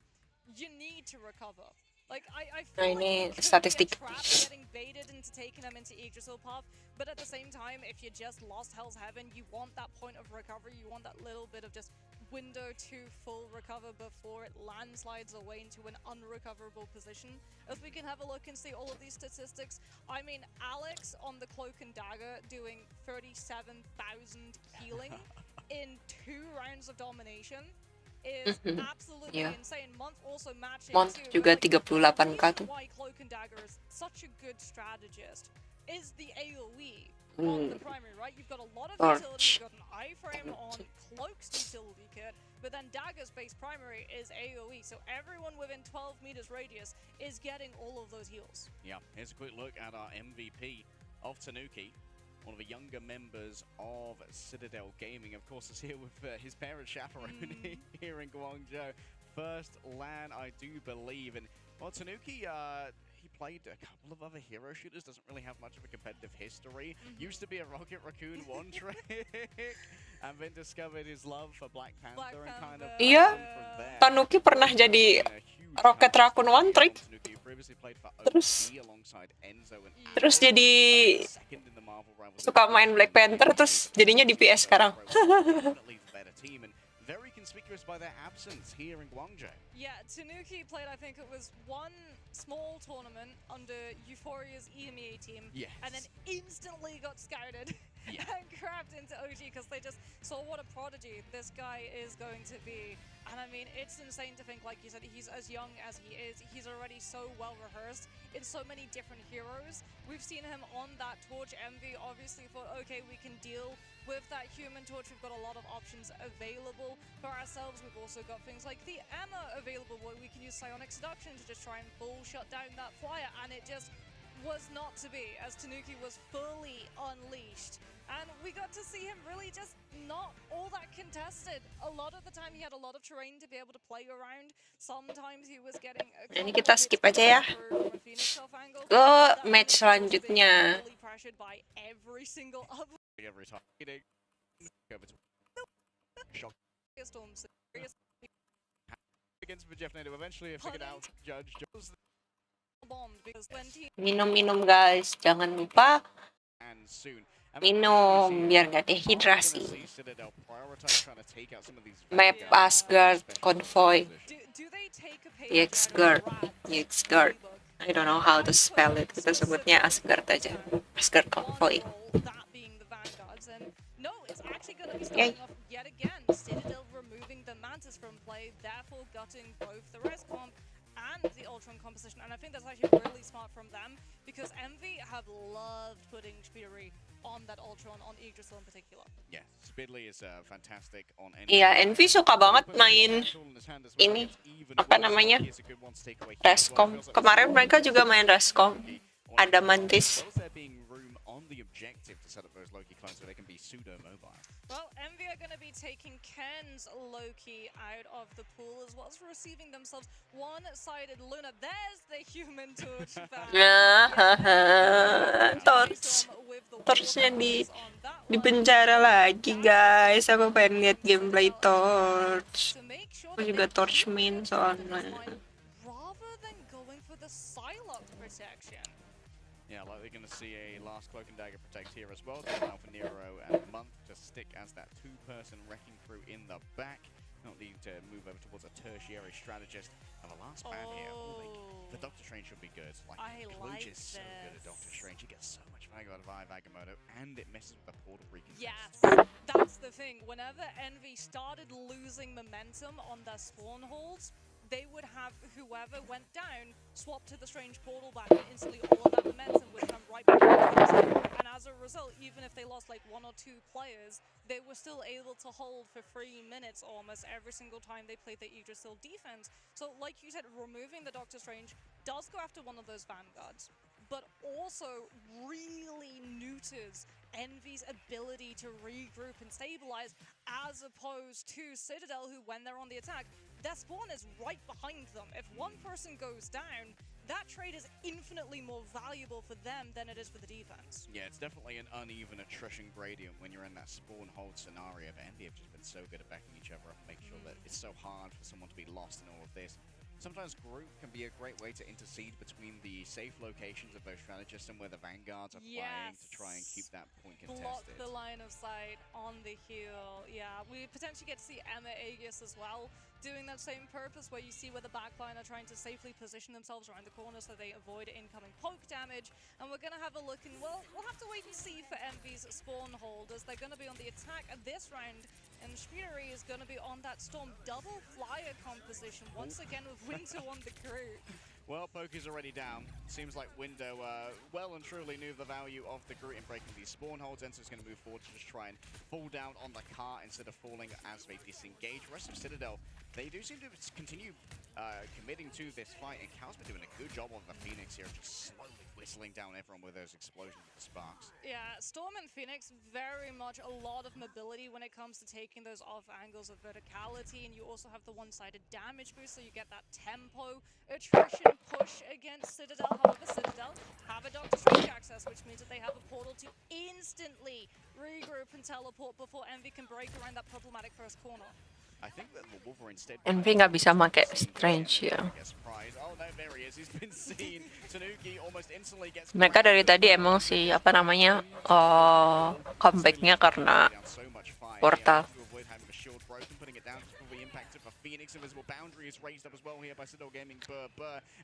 you need to recover. Like, I Nah, feel ini like it could statistik. be a trap getting baited into taking them into Yggdrasil path, but at the same time, if you just lost Hell's Heaven, you want that point of recovery, you want that little bit of just window to full recover before it landslides away into an unrecoverable position. As we can have a look and see all of these statistics, I mean, Alex on the Cloak and Dagger doing 37,000 healing in 2 rounds of domination is absolutely Yeah. insane. Month also matching Mont too, juga but, like, 38k tuh. why Cloak and Dagger is such a good strategist is the AoE on the primary, right? You've got a lot of Torch. utility, you've got an iframe on Cloak's utility kit, but then Dagger's base primary is AoE, so everyone within 12 meters radius is getting all of those heals. Yeah, here's a quick look at our MVP of Tanuki, one of the younger members of Citadel Gaming. Of course, is here with his parents chaperoning here in Guangzhou. First LAN, I do believe. And, well, Tanuki, he played a couple of other hero shooters, doesn't really have much of a competitive history. Used to be a Rocket Raccoon one trick, and then discovered his love for Black Panther and kind of Iya, went from there. Tanuki pernah jadi Rocket Raccoon one trick. Terus- Terus jadi suka main Black Panther, terus jadinya DPS sekarang. Very conspicuous by their absence here in Guangzhou. Yeah, Tanuki played, I think it was one small tournament under Euphoria's EMEA team, Yes. and then instantly got scouted Yeah. and grabbed into OG because they just saw what a prodigy this guy is going to be. And I mean, it's insane to think, like you said, he's as young as he is. He's already so well rehearsed in so many different heroes. We've seen him on that Torch. Envy obviously thought, okay, we can deal with that Human Torch. We've got a lot of options available for ourselves. We've also got things like the Emma available where we can use Psionic Seduction to just try and full shut down that flyer. And it just was not to be, as Tanuki was fully unleashed. And we got to see him really just not all that contested. A lot of the time he had a lot of terrain to be able to play around. Sometimes he was getting a Ini couple kita of skip hits aja ya. from a Phoenix self angle. Ke That match was also being selanjutnya. heavily pressured by every single other Every time. Over to shock storm. against the Jeff Nader. Eventually, I figured out Judge Jones Bombed because when team Minum-minum guys, jangan lupa and soon. minum biar nggak dehidrasi. Map Asgard Convoy. do they take a page Yxgard. out of Rad's Yxgard. playbook? I don't know how to spell it. Kita sebutnya Asgard aja. Asgard Convoy. That being the vanguards, and no, it's actually going to be Yay. starting off yet again. Citadel removing the Mantis from play, therefore gutting both the res comp and the Ultron composition. And I think that's actually really smart from them because Envy have loved putting Spiri on that Ultron, on Yggdrasil in particular. Yeah, Spidley is fantastic on any. Iya, Envy suka banget main ini, apa namanya, Rescom. Kemarin mereka juga main Rescom. ada mantis. As well as there being room on the objective to set up those Loki clones so they can be pseudo-mobile. Well, Envy are going to be taking Ken's Loki out of the pool as well as receiving themselves one-sided Luna. There's the Human Torch back. Torchnya di penjara lagi guys. Aku pengen lihat gameplay Torch. Aku juga Torch main soalnya. Rather than going for the Psylocke protection. Yeah, likely going to see a last Cloak and Dagger protect here as well. To allow for Nero and Monk to stick as that two-person wrecking crew in the back. Not needing to move over towards a tertiary strategist. And the last ban here, the Doctor Strange should be good. Kludge is so good at Doctor Strange. He gets so much value out of Agamotto, and it messes with the portal recontest. Yes, that's the thing. Whenever Envy started losing momentum on their spawn holds, they would have whoever went down swap to the Strange portal back, and instantly all of that momentum would come right back into them. And as a result, even if they lost like 1 or 2 players, they were still able to hold for 3 minutes almost every single time they played the Yggdrasil defense. So like you said, removing the Doctor Strange does go after one of those vanguards, but also really neuters Envy's ability to regroup and stabilize, as opposed to Citadel, who when they're on the attack, their spawn is right behind them. If one person goes down, that trade is infinitely more valuable for them than it is for the defense. Yeah, it's definitely an uneven attrition gradient when you're in that spawn hold scenario, but Envy have just been so good at backing each other up and making sure that it's so hard for someone to be lost in all of this. Sometimes group can be a great way to intercede between the safe locations of those strategists and where the vanguards are playing to try and keep that point contested. Block the line of sight on the heel. Yeah, we potentially get to see Emma Aegis as well doing that same purpose, where you see where the backline are trying to safely position themselves around the corner so they avoid incoming poke damage. And we're going to have a look, and well, we'll have to wait and see for Envy's spawn hold, as they're going to be on the attack this round. And Spinnery is going to be on that Storm double flyer composition once again with Winter on the crew. Well, Poke's already down. Seems like Window well and truly knew the value of the Groot in breaking these spawn holds. Enzo's going to move forward to just try and fall down on the car instead of falling as they disengage. The rest of Citadel, they do seem to continue committing to this fight, and Cal's been doing a good job on the Phoenix here, just slowly whistling down everyone with those explosions with the sparks. Yeah, Storm and Phoenix, very much a lot of mobility when it comes to taking those off angles of verticality, and you also have the one-sided damage boost, so you get that tempo attrition push against Citadel. However, Citadel have a Doctor Strange access, which means that they have a portal to instantly regroup and teleport before Envy can break around that problematic first corner. I think that the Wolverine instead Envy nggak bisa pakai Strange ya. Oh no, there he is. He's been seen. Tanuki almost instantly gets. Mereka dari tadi emang sih apa namanya comebacknya karena portal. Phoenix invisible boundary is raised up as well here by Citadel Gaming.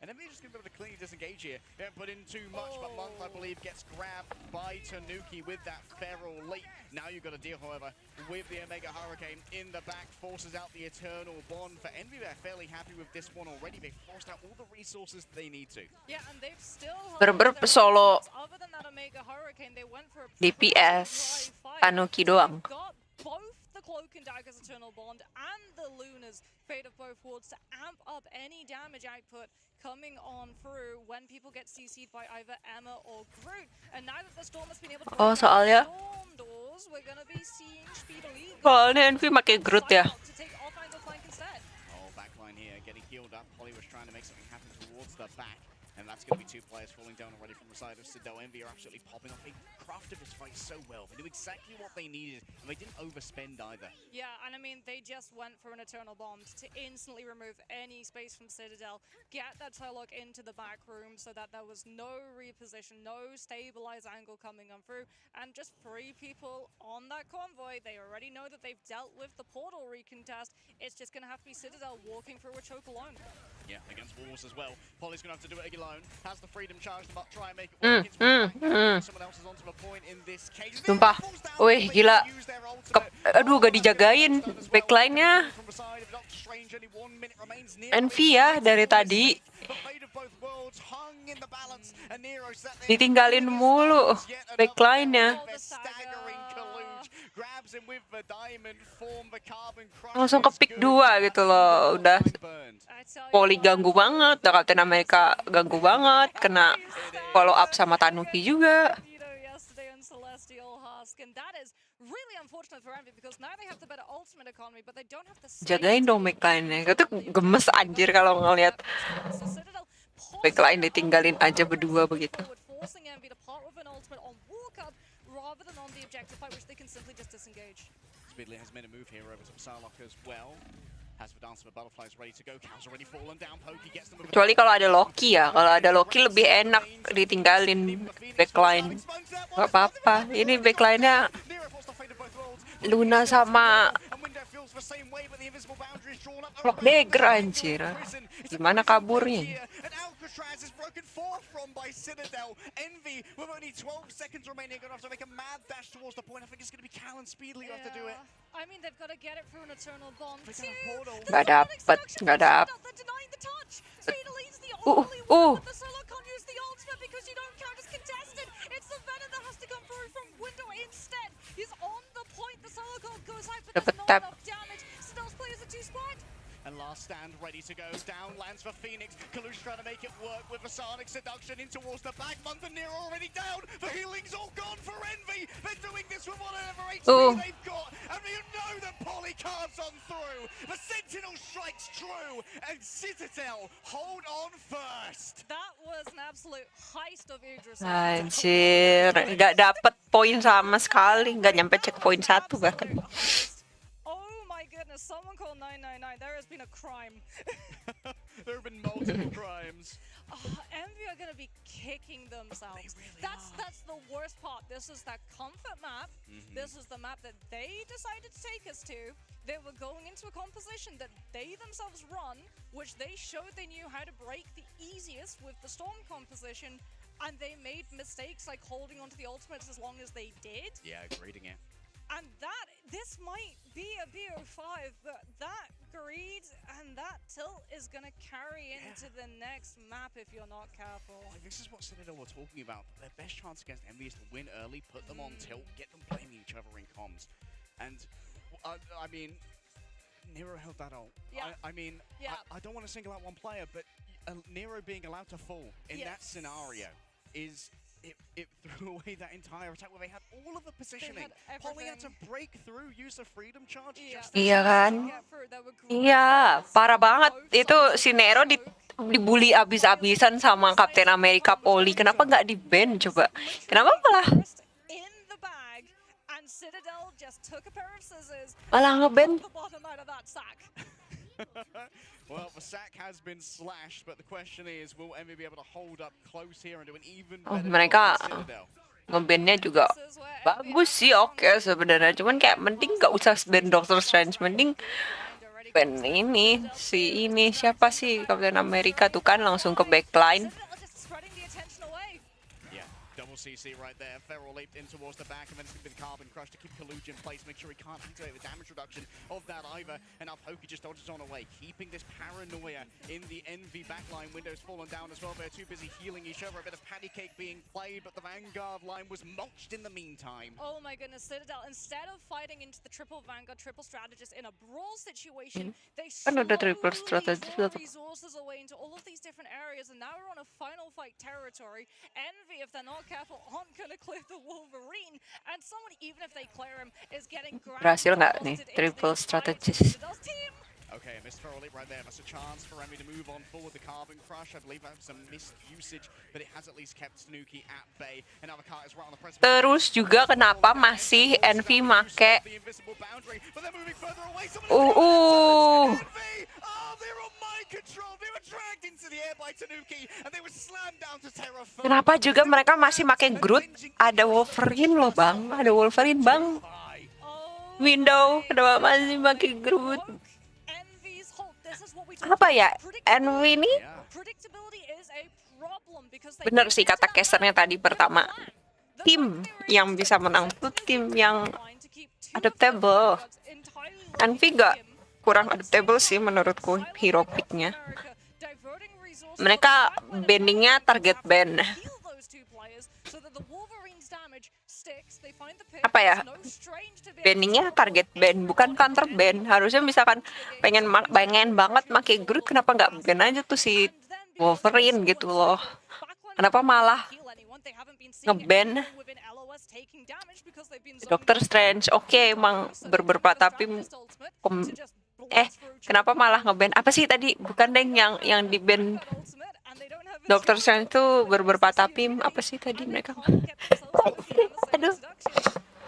And then they're just going to be able to cleanly disengage here. They don't put in too much, but Monk, I believe, gets grabbed by Tanuki with that feral leap. Now you've got to deal, however, with the Omega Hurricane in the back, forces out the Eternal Bond. For Envy, they're fairly happy with this one already. They've forced out all the resources they need to. Yeah, and they've still Bener-bener solo other than that Omega Hurricane, they went for a DPS Tanuki doang. got both the Cloak and Dagger's Eternal Bond and the Luna's Fate of Both Worlds to amp up any damage output coming on through when people get CC'd by either Emma or Groot. And now that the Storm has been able to break soalnya Storm doors, we're gonna be seeing speedily soalnya Envy pakai Groot ya. to take off angle flank instead. Oh, backline here getting healed up. Polly was trying to make something happen towards the back. And that's going to be 2 players falling down already from the side of Citadel. Envy are absolutely popping off. They crafted this fight so well. They knew exactly what they needed, and they didn't overspend either. Yeah, and I mean, they just went for an Eternal Bomb to instantly remove any space from Citadel, get that Psylocke into the back room so that there was no reposition, no stabilized angle coming on through, and just 3 people on that convoy. They already know that they've dealt with the portal recontest. It's just going to have to be Citadel walking through a choke alone. Yeah, against walls as well. Polly's going to have to do it alone. Has the freedom charge to try and make it work. Someone else is onto the point in this case. Sumpah, wih gila. Aduh gak dijagain backline-nya. Envy ya dari tadi. Ditinggalin mulu backline-nya. grabs him with the diamond form, the carbon crush. Langsung is kepick good. 2 gitu loh. Udah Time burned. I tell you Poli what, ganggu banget, udah Captain America ganggu banget, kena follow up sama Tanuki juga. You know, yesterday on Celestial Husk, and that is really unfortunate for Envy because now they have the better ultimate economy, but they don't have the stakes Jagain to dong be backline-nya. Gue tuh on the gemes objective. anjir kalau ngeliat So Citadel pausing backline their ditinggalin ultimate aja and berdua pressing begitu. forward, forcing Envy to part with an ultimate on walk up rather than on the objective fight, which they can simply just disengage. Speedly has made a move here over to Psylocke as well. Has the dance of the butterflies ready to go. Cow's already fallen down. Pokey gets them with Kecuali kalau ada Loki ya, kalau ada Loki lebih enak ditinggalin backline. Gak apa-apa, ini backline-nya Luna sama Vlog Dagger anjir. Gimana kaburnya? Alcatraz is broken forth from by Citadel. Envy with only 12 seconds remaining, gonna have to make a mad dash towards the point. I think it's gonna be Cal and Speedly who have to do it. I mean, they've got to get it through an eternal bond. They got a portal. Gak dapet, gak dapet. They're denying the touch. Speedly's the only one, but the solo can't use the ultimate because you don't count as contested. It's the Venom that has to come through from window instead. He's on the point. The solo card goes out, but Dapet there's tap. not enough damage. Stiddle's players are too squad. And last stand ready to go. Down lands for Phoenix. Kalush trying to make it work with a Sonic seduction in towards the back. Month and Nero already down. The healing's all gone for Envy. They're doing this with whatever HP they've got. And you know that Poly carves on through. The Sentinel strikes true. And Citadel hold on first. That was an absolute heist of Idris. Anjir, gak dapet poin sama sekali, gak nyampe checkpoint 1 bahkan. Oh my goodness, someone called 999. There has been a crime. There have been multiple crimes. Envy are going to be kicking themselves. Really That's the worst part. This is that comfort map. This is the map that they decided to take us to. They were going into a composition that they themselves run, which they showed they knew how to break the easiest with the Storm composition, and they made mistakes like holding onto the ultimates as long as they did. Yeah, greeting it. And this might be a BO5, but that greed and that tilt is going to carry into the next map if you're not careful. Like, this is what Citadel were talking about. Their best chance against Envy is to win early, put them on tilt, get them playing each other in comms. And, I mean, Nero held that ult. Yeah. I mean, I don't want to single out one player, but Nero being allowed to fall in that scenario is... It threw away that entire attack where they had all of the positioning. Poly had to break through, use the freedom charge. Iya kan? Iya, parah banget. Itu si Nero dibully abis-abisan sama Captain America Poly. Kenapa nggak di-ban coba? Kenapa malah nge-ban? Well, the sack has been slashed, but the question is, will Envy be able to hold up close here and do an even better Mereka job than Citadel? nge-ban-nya juga bagus sih, oke sebenarnya. Cuman kayak mending nggak usah ban Doctor Strange, mending ban ini siapa sih Captain America tuh kan langsung ke backline. CC right there. Feral leaped in towards the back, and then it's going to be the Carbon Crush to keep Kaluj in place, make sure he can't activate the damage reduction of that either. And now Pokey just dodges on away, keeping this paranoia in the Envy backline. Window's fallen down as well. They're too busy healing each other. A bit of patty cake being played, but the Vanguard line was mulched in the meantime. Oh my goodness, Citadel, instead of fighting into the triple Vanguard, triple strategist in a brawl situation, they slowly draw resources away into all of these different areas, and now we're on a final fight territory. Envy, if they're not careful, aren't going to clear the Wolverine, and someone, even if they clear him, is getting Berhasil nggak nih triple strategist? Okay, missed Feral Leap right there. That's a chance for Envy to move on forward. The Carbon Crush, I believe that's some missed usage, but it has at least kept Snooki at bay. And now the car is right on the precipice. Terus juga kenapa masih Envy make they're moving further away. They're on mind control. They were dragged into the air by Tanuki, and they were slammed down to terra firma. Kenapa juga mereka masih pakai Groot? Ada Wolverine loh bang, ada Wolverine bang. Window, kenapa masih pakai Groot? Apa ya, Envy ini? Bener sih kata casternya tadi pertama. Tim yang bisa menang tuh tim yang adaptable. Envy gak kurang adaptable sih menurutku hero picknya. Mereka bandingnya target ban. find the pit. Apa ya, It's no strange to be able to banningnya teleport target ban, in bukan from counter any ban. Harusnya misalkan pengen banget make Groot, kenapa nggak ban aja tuh si and then be able to Wolverine score gitu and loh. cycle. Backline Kenapa haven't been able malah to heal anyone. They haven't been seeing nge-ban anyone within LOS taking damage because they've been zoned Doctor out Strange? Oke, emang so they didn't beberapa, get a tapi strategist ultimate to just eh blast through kenapa choke malah point. nge-ban? Apa sih tadi? Bukan deng yang di ban That ultimate, and they don't have a Doctor choke Strange point tuh when it comes beberapa, to tapi CUV, apa sih tadi and they mereka? can't get themselves both the Emerson Aduh. introduction,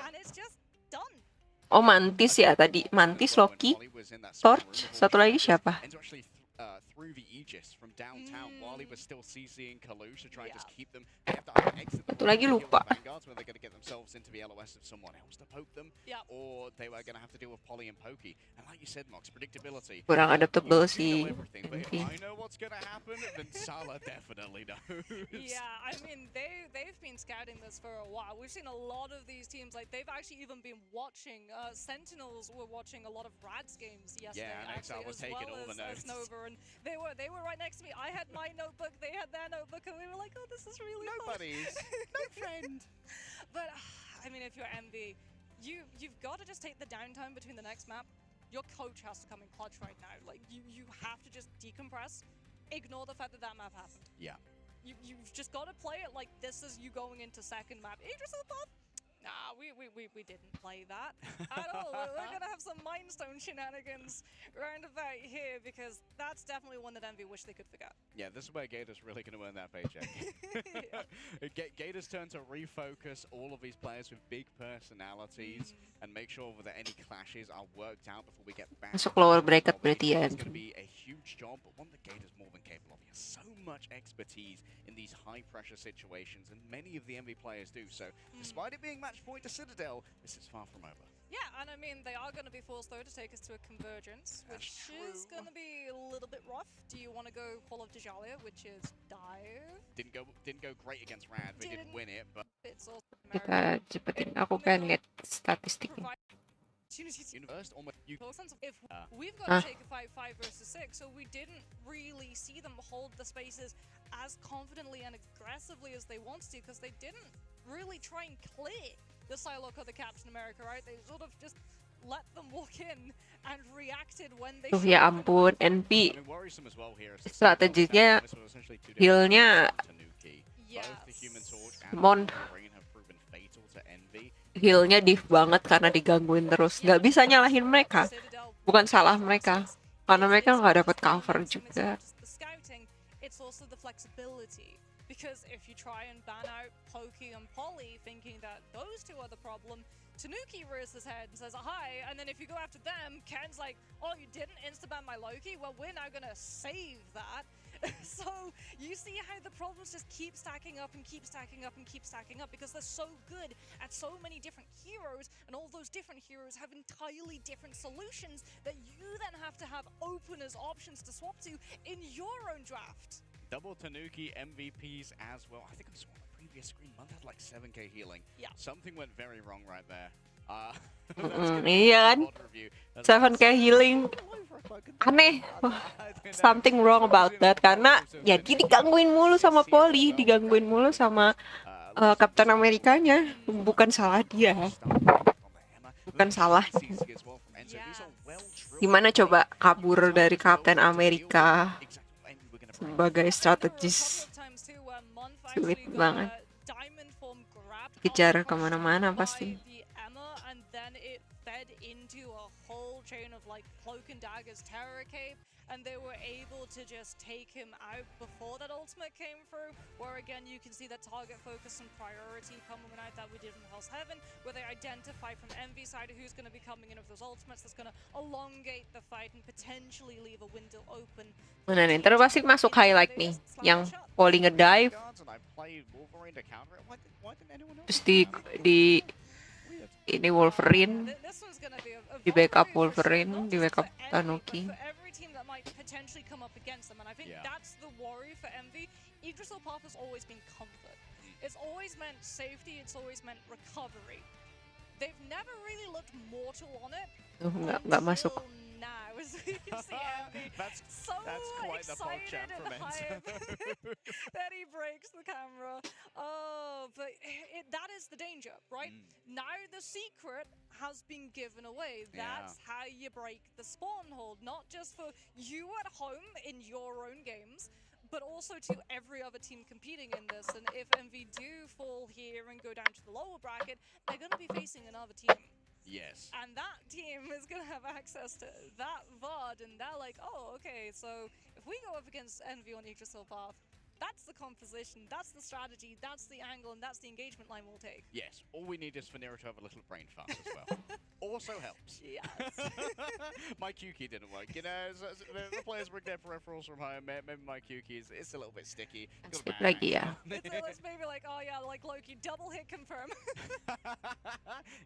and it's just done. Oh, Mantis ya tadi. Mantis, Loki, Torch, satu lagi siapa? Through the Aegis from downtown while he was still CCing Kalush to try and just Yeah. keep them. They have to either exit the Satu lagi deal with lupa. Vanguards where they're going to get themselves into the LOS of someone else to poke them, Yeah. or they were going to have to deal with Polly and Pokey. And like you said, Mox, predictability. Kurang adaptable You sih. know everything, but if Envy. I know what's going to happen, then Salah definitely knows. Yeah, I mean they've been scouting this for a while. We've seen a lot of these teams, like they've actually even been watching. Sentinels were watching a lot of Rads games yesterday, Yeah, and actually, Exile was as taking well all the as notes. Nova, and they were right next to me. I had my notebook, they had their notebook, and we were like, oh, this is really No fun. buddies, no friend. But I mean, if you're MV, you've got to just take the downtime between the next map. Your coach has to come in clutch right now. Like you have to just decompress, ignore the fact that map happened. Yeah. You've just got to play it like this is you going into second map. Idris of the Path? Nah, we didn't play that at all. We're gonna have some Mind Stone shenanigans round about here because that's definitely one that Envy wish they could forget. Yeah, this is where Gator's really going to earn that paycheck. Gator's turn to refocus all of these players with big personalities and make sure that any clashes are worked out before we get back. Masuk lower bracket berarti ya. It's going to be a huge job, but one that Gator's more than capable of. He has so much expertise in these high-pressure situations, and many of the Envy players do. So, despite it being match point to Citadel, this is far from over. Yeah, and I mean, they are going to be forced, though, to take us to a convergence, which is going to be a little bit rough. Do you want to go Call of Dejalia, which is dive? Didn't go great against Rad. They didn't win it, but It's also Kita cepetin. Aku pengen lihat statistiknya. first, almost you. If we've got to take a 5-5 versus 6, so we didn't really see them hold the spaces as confidently and aggressively as they wanted to, because they didn't really try and clear the Psylocke or the Captain America, right? They sort of just let them walk in and reacted when they Tuh ya ampun, NP I mean, worrisome as well here. Is the strateginya this was essentially two healnya Tanuki. Yes. Both the Human Torch and Mon. Wolverine have proven fatal to Envy. healnya div banget karena digangguin terus. Nggak bisa nyalahin mereka. Bukan salah mereka. Karena mereka nggak dapat cover juga. It's also the flexibility. Because if you try and ban out Pokey and Polly, thinking that those two are the problem, Tanuki rears his head and says, hi, and then if you go after them, Ken's like, oh, you didn't insta-ban my Loki? Well, we're now gonna save that. So, you see how the problems just keep stacking up and keep stacking up and keep stacking up because they're so good at so many different heroes, and all those different heroes have entirely different solutions that you then have to have open as options to swap to in your own draft. Double Tanuki MVPs as well. I think I saw on the previous screen, Month had like 7k healing. Yeah. Something went very wrong right there. Iya kan? 7k healing. Aneh. Something wrong about that. Karena ya dia digangguin mulu sama Polly, digangguin mulu sama Captain Amerikanya. Bukan salah dia. Bukan salah. Gimana coba kabur dari Captain Amerika sebagai strategis? Sulit banget. Kejar kemana-mana pasti. Into a whole chain of like cloak and daggers, terror cape, and they were able to just take him out before that ultimate came through, where again you can see that target focus and priority coming out that we did from Hell's Heaven, where they identify from Envy side who's going to be coming in with those ultimates that's going to elongate the fight and potentially leave a window open. Mana nih, ntar pasti masuk highlight nih, yang Polly ngedive, terus di ini Wolverine, di backup Wolverine, di backup Tanuki. Every team that might potentially come up against them, and I think that's the worry for Envy. Idris Path has always been comfort. It's always meant safety. It's always meant recovery. They've never really looked mortal on it. Nggak masuk. Now, You can see Envy That's so quite the excited PogChamp from and hype Enzo. that he breaks the camera. Oh, but that is the danger, right? Now the secret has been given away. That's how you break the spawn hold, not just for you at home in your own games, but also to every other team competing in this. And if MV do fall here and go down to the lower bracket, they're going to be facing another team. Yes. And that team is going to have access to that VOD, and they're like, oh, okay, so if we go up against Envy on Yggdrasil path, that's the composition, that's the strategy, that's the angle, and that's the engagement line we'll take. Yes. All we need is for Nero to have a little brain fart as well. Also helps. Yes. My Q key didn't work. You know, the players bring their peripherals from home. Maybe my Q key is a little bit sticky. Skip lagi ya. It's maybe like, oh yeah, like Loki, double hit confirm.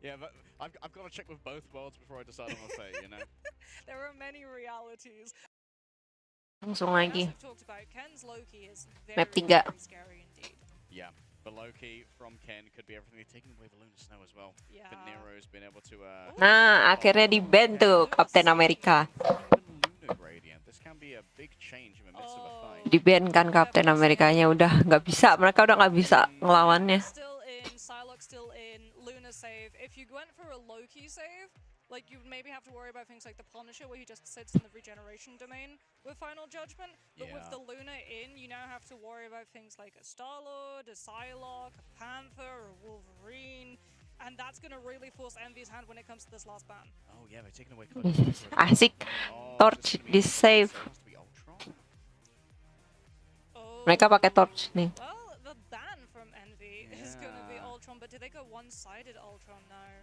Yeah, but I've got to check with both worlds before I decide on my fate, you know? There are many realities. Langsung As lagi. we've talked about, Ken's Loki is very, Map 3. very scary indeed. Yeah. But Loki from Ken could be everything. Taking away the Lunar Snow as well. Yeah. But Nero's been able to... Nah, akhirnya di-ban tuh Captain America. Even Lunar Gradient. This can be a big change in the midst of a fight. Di-ban kan Captain Amerikanya, udah nggak bisa. Mereka udah nggak bisa ngelawannya. Still in, Psylocke still in, Luna save. If you went for a Loki save, like you would maybe have to worry about things like the Punisher, where he just sits in the regeneration domain with Final Judgment. But with the Luna in, you now have to worry about things like a Star-Lord, a Psylocke, a Panther, a Wolverine. And that's going to really force Envy's hand when it comes to this last ban. Oh yeah, they're taking away... Asik. Torch di save. Mereka pakai torch nih. Well, the ban from Envy is going to be Ultron, but do they go one-sided Ultron now?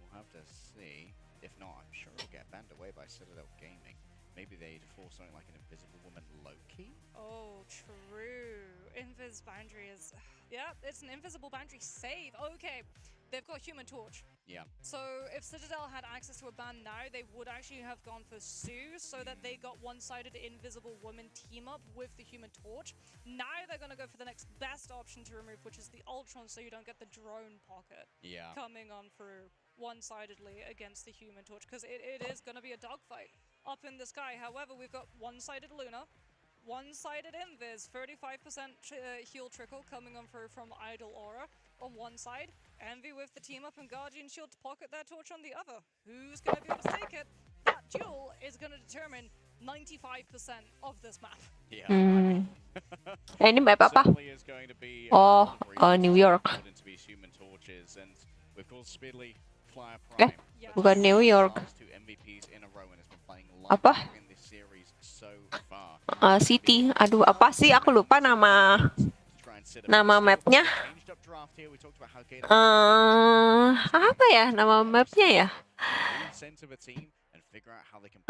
We'll have to see. If not, I'm sure it'll get banned away by Citadel Gaming. Maybe they'd force something like an Invisible Woman Loki? Oh, true. Invis boundary is... Yeah, it's an invisible boundary save. Okay, they've got Human Torch. Yeah. So if Citadel had access to a ban now, they would actually have gone for Sue so that they got one-sided Invisible Woman team up with the Human Torch. Now they're going to go for the next best option to remove, which is the Ultron, so you don't get the drone pocket coming on through one-sidedly against the Human Torch, because it is going to be a dogfight up in the sky. However, we've got one-sided Luna, one-sided Invis, 35% heal trickle coming on through from Idle Aura on one side, Envy with the team up and Guardian Shield to pocket their torch on the other. Who's going to be able to take it? That duel is going to determine 95% of this map. Yeah. Ini map apa? Certainly is going to be, New York. into these Human Torches, and we've called Speedly Flyer Prime. Bukan New York. Two MVPs in a row and has been playing Apa? in this series so far. City. Aduh, apa sih? Aku lupa nama mapnya. Changed up draft here. We talked about how Gator Apa ya nama mapnya ya? center the team and figure out how they can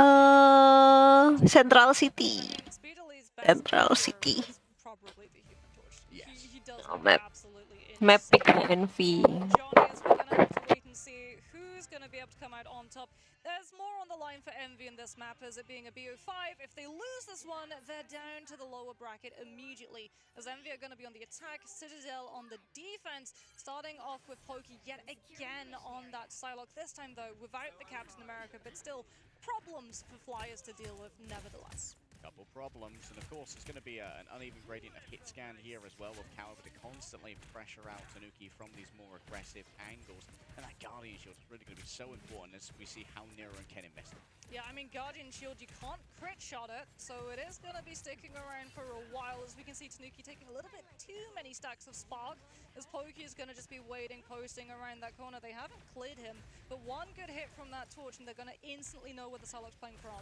Central City. Speedily best Central player City. is probably the Human Torch. Yes. He does Oh, look map. absolutely Map insane. pick Envy. Johnny, as we're gonna have to wait and see who's gonna be able to come out on top. There's more on the line for Envy in this map, as it being a BO5. If they lose this one, they're down to the lower bracket immediately, as Envy are gonna be on the attack, Citadel on the defense, starting off with Pokey yet again on that Psylocke. This time though, without the Captain America, but still problems for Flyers to deal with nevertheless. couple problems, and of course it's going to be an uneven gradient of hit scan here as well, with Caliber to constantly pressure out Tanuki from these more aggressive angles, and that Guardian Shield is really going to be so important as we see how Nero and Ken invest it. Yeah, I mean, Guardian Shield, you can't crit shot it, so it is going to be sticking around for a while, as we can see Tanuki taking a little bit too many stacks of Spark, as Pokey is going to just be waiting, posting around that corner. They haven't cleared him, but one good hit from that torch, and they're going to instantly know where the Psylocke's playing from.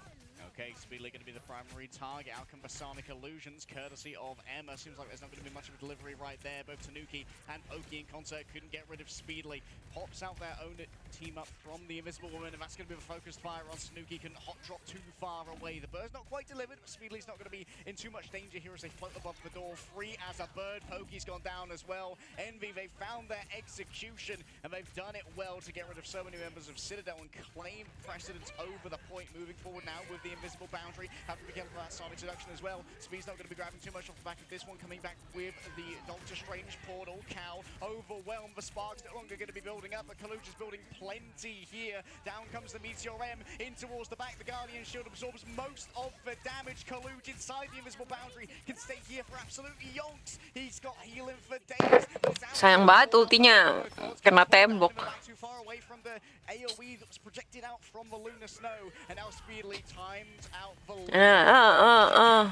Okay, Speedly going to be the primary target. Out come Basonic Illusions, courtesy of Emma. Seems like there's not going to be much of a delivery right there. Both Tanuki and Pokey in concert couldn't get rid of Speedly. Pops out their own team up from the Invisible Woman, and that's going to be a focused fire on Tanuki. Can hot drop too far away. The bird's not quite delivered, but Speedly's not going to be in too much danger here as they float above the door. Free as a bird. Pokey's gone down as well. Envy, they found their execution, and they've done it well to get rid of so many members of Citadel and claim precedence over the point. Moving forward now with the invisible boundary. Have to be careful about Sonic Seduction as well. Speed's not going to be grabbing too much off the back of this one. Coming back with the Doctor Strange portal. Cal overwhelmed. The Spark's no longer going to be building up, but Kaluj is building plenty here. Down comes the Meteor M in towards the back. The Guardian Shield absorbs most of the damage. Kaluj inside the invisible boundary can stay here for absolutely yonks. He's got healing for days. Sayang banget ultinya kena tembok. Too far away from the AoE that was projected out from the lunar snow, and now speedily timed out the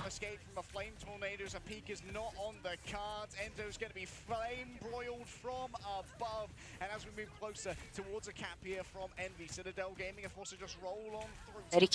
escape from a flame tornado. A peak is not on the cards. Enzo's going to be flame broiled from above, and as we move closer towards a cap here from Envy, Citadel Gaming are forced to just roll on through. Dari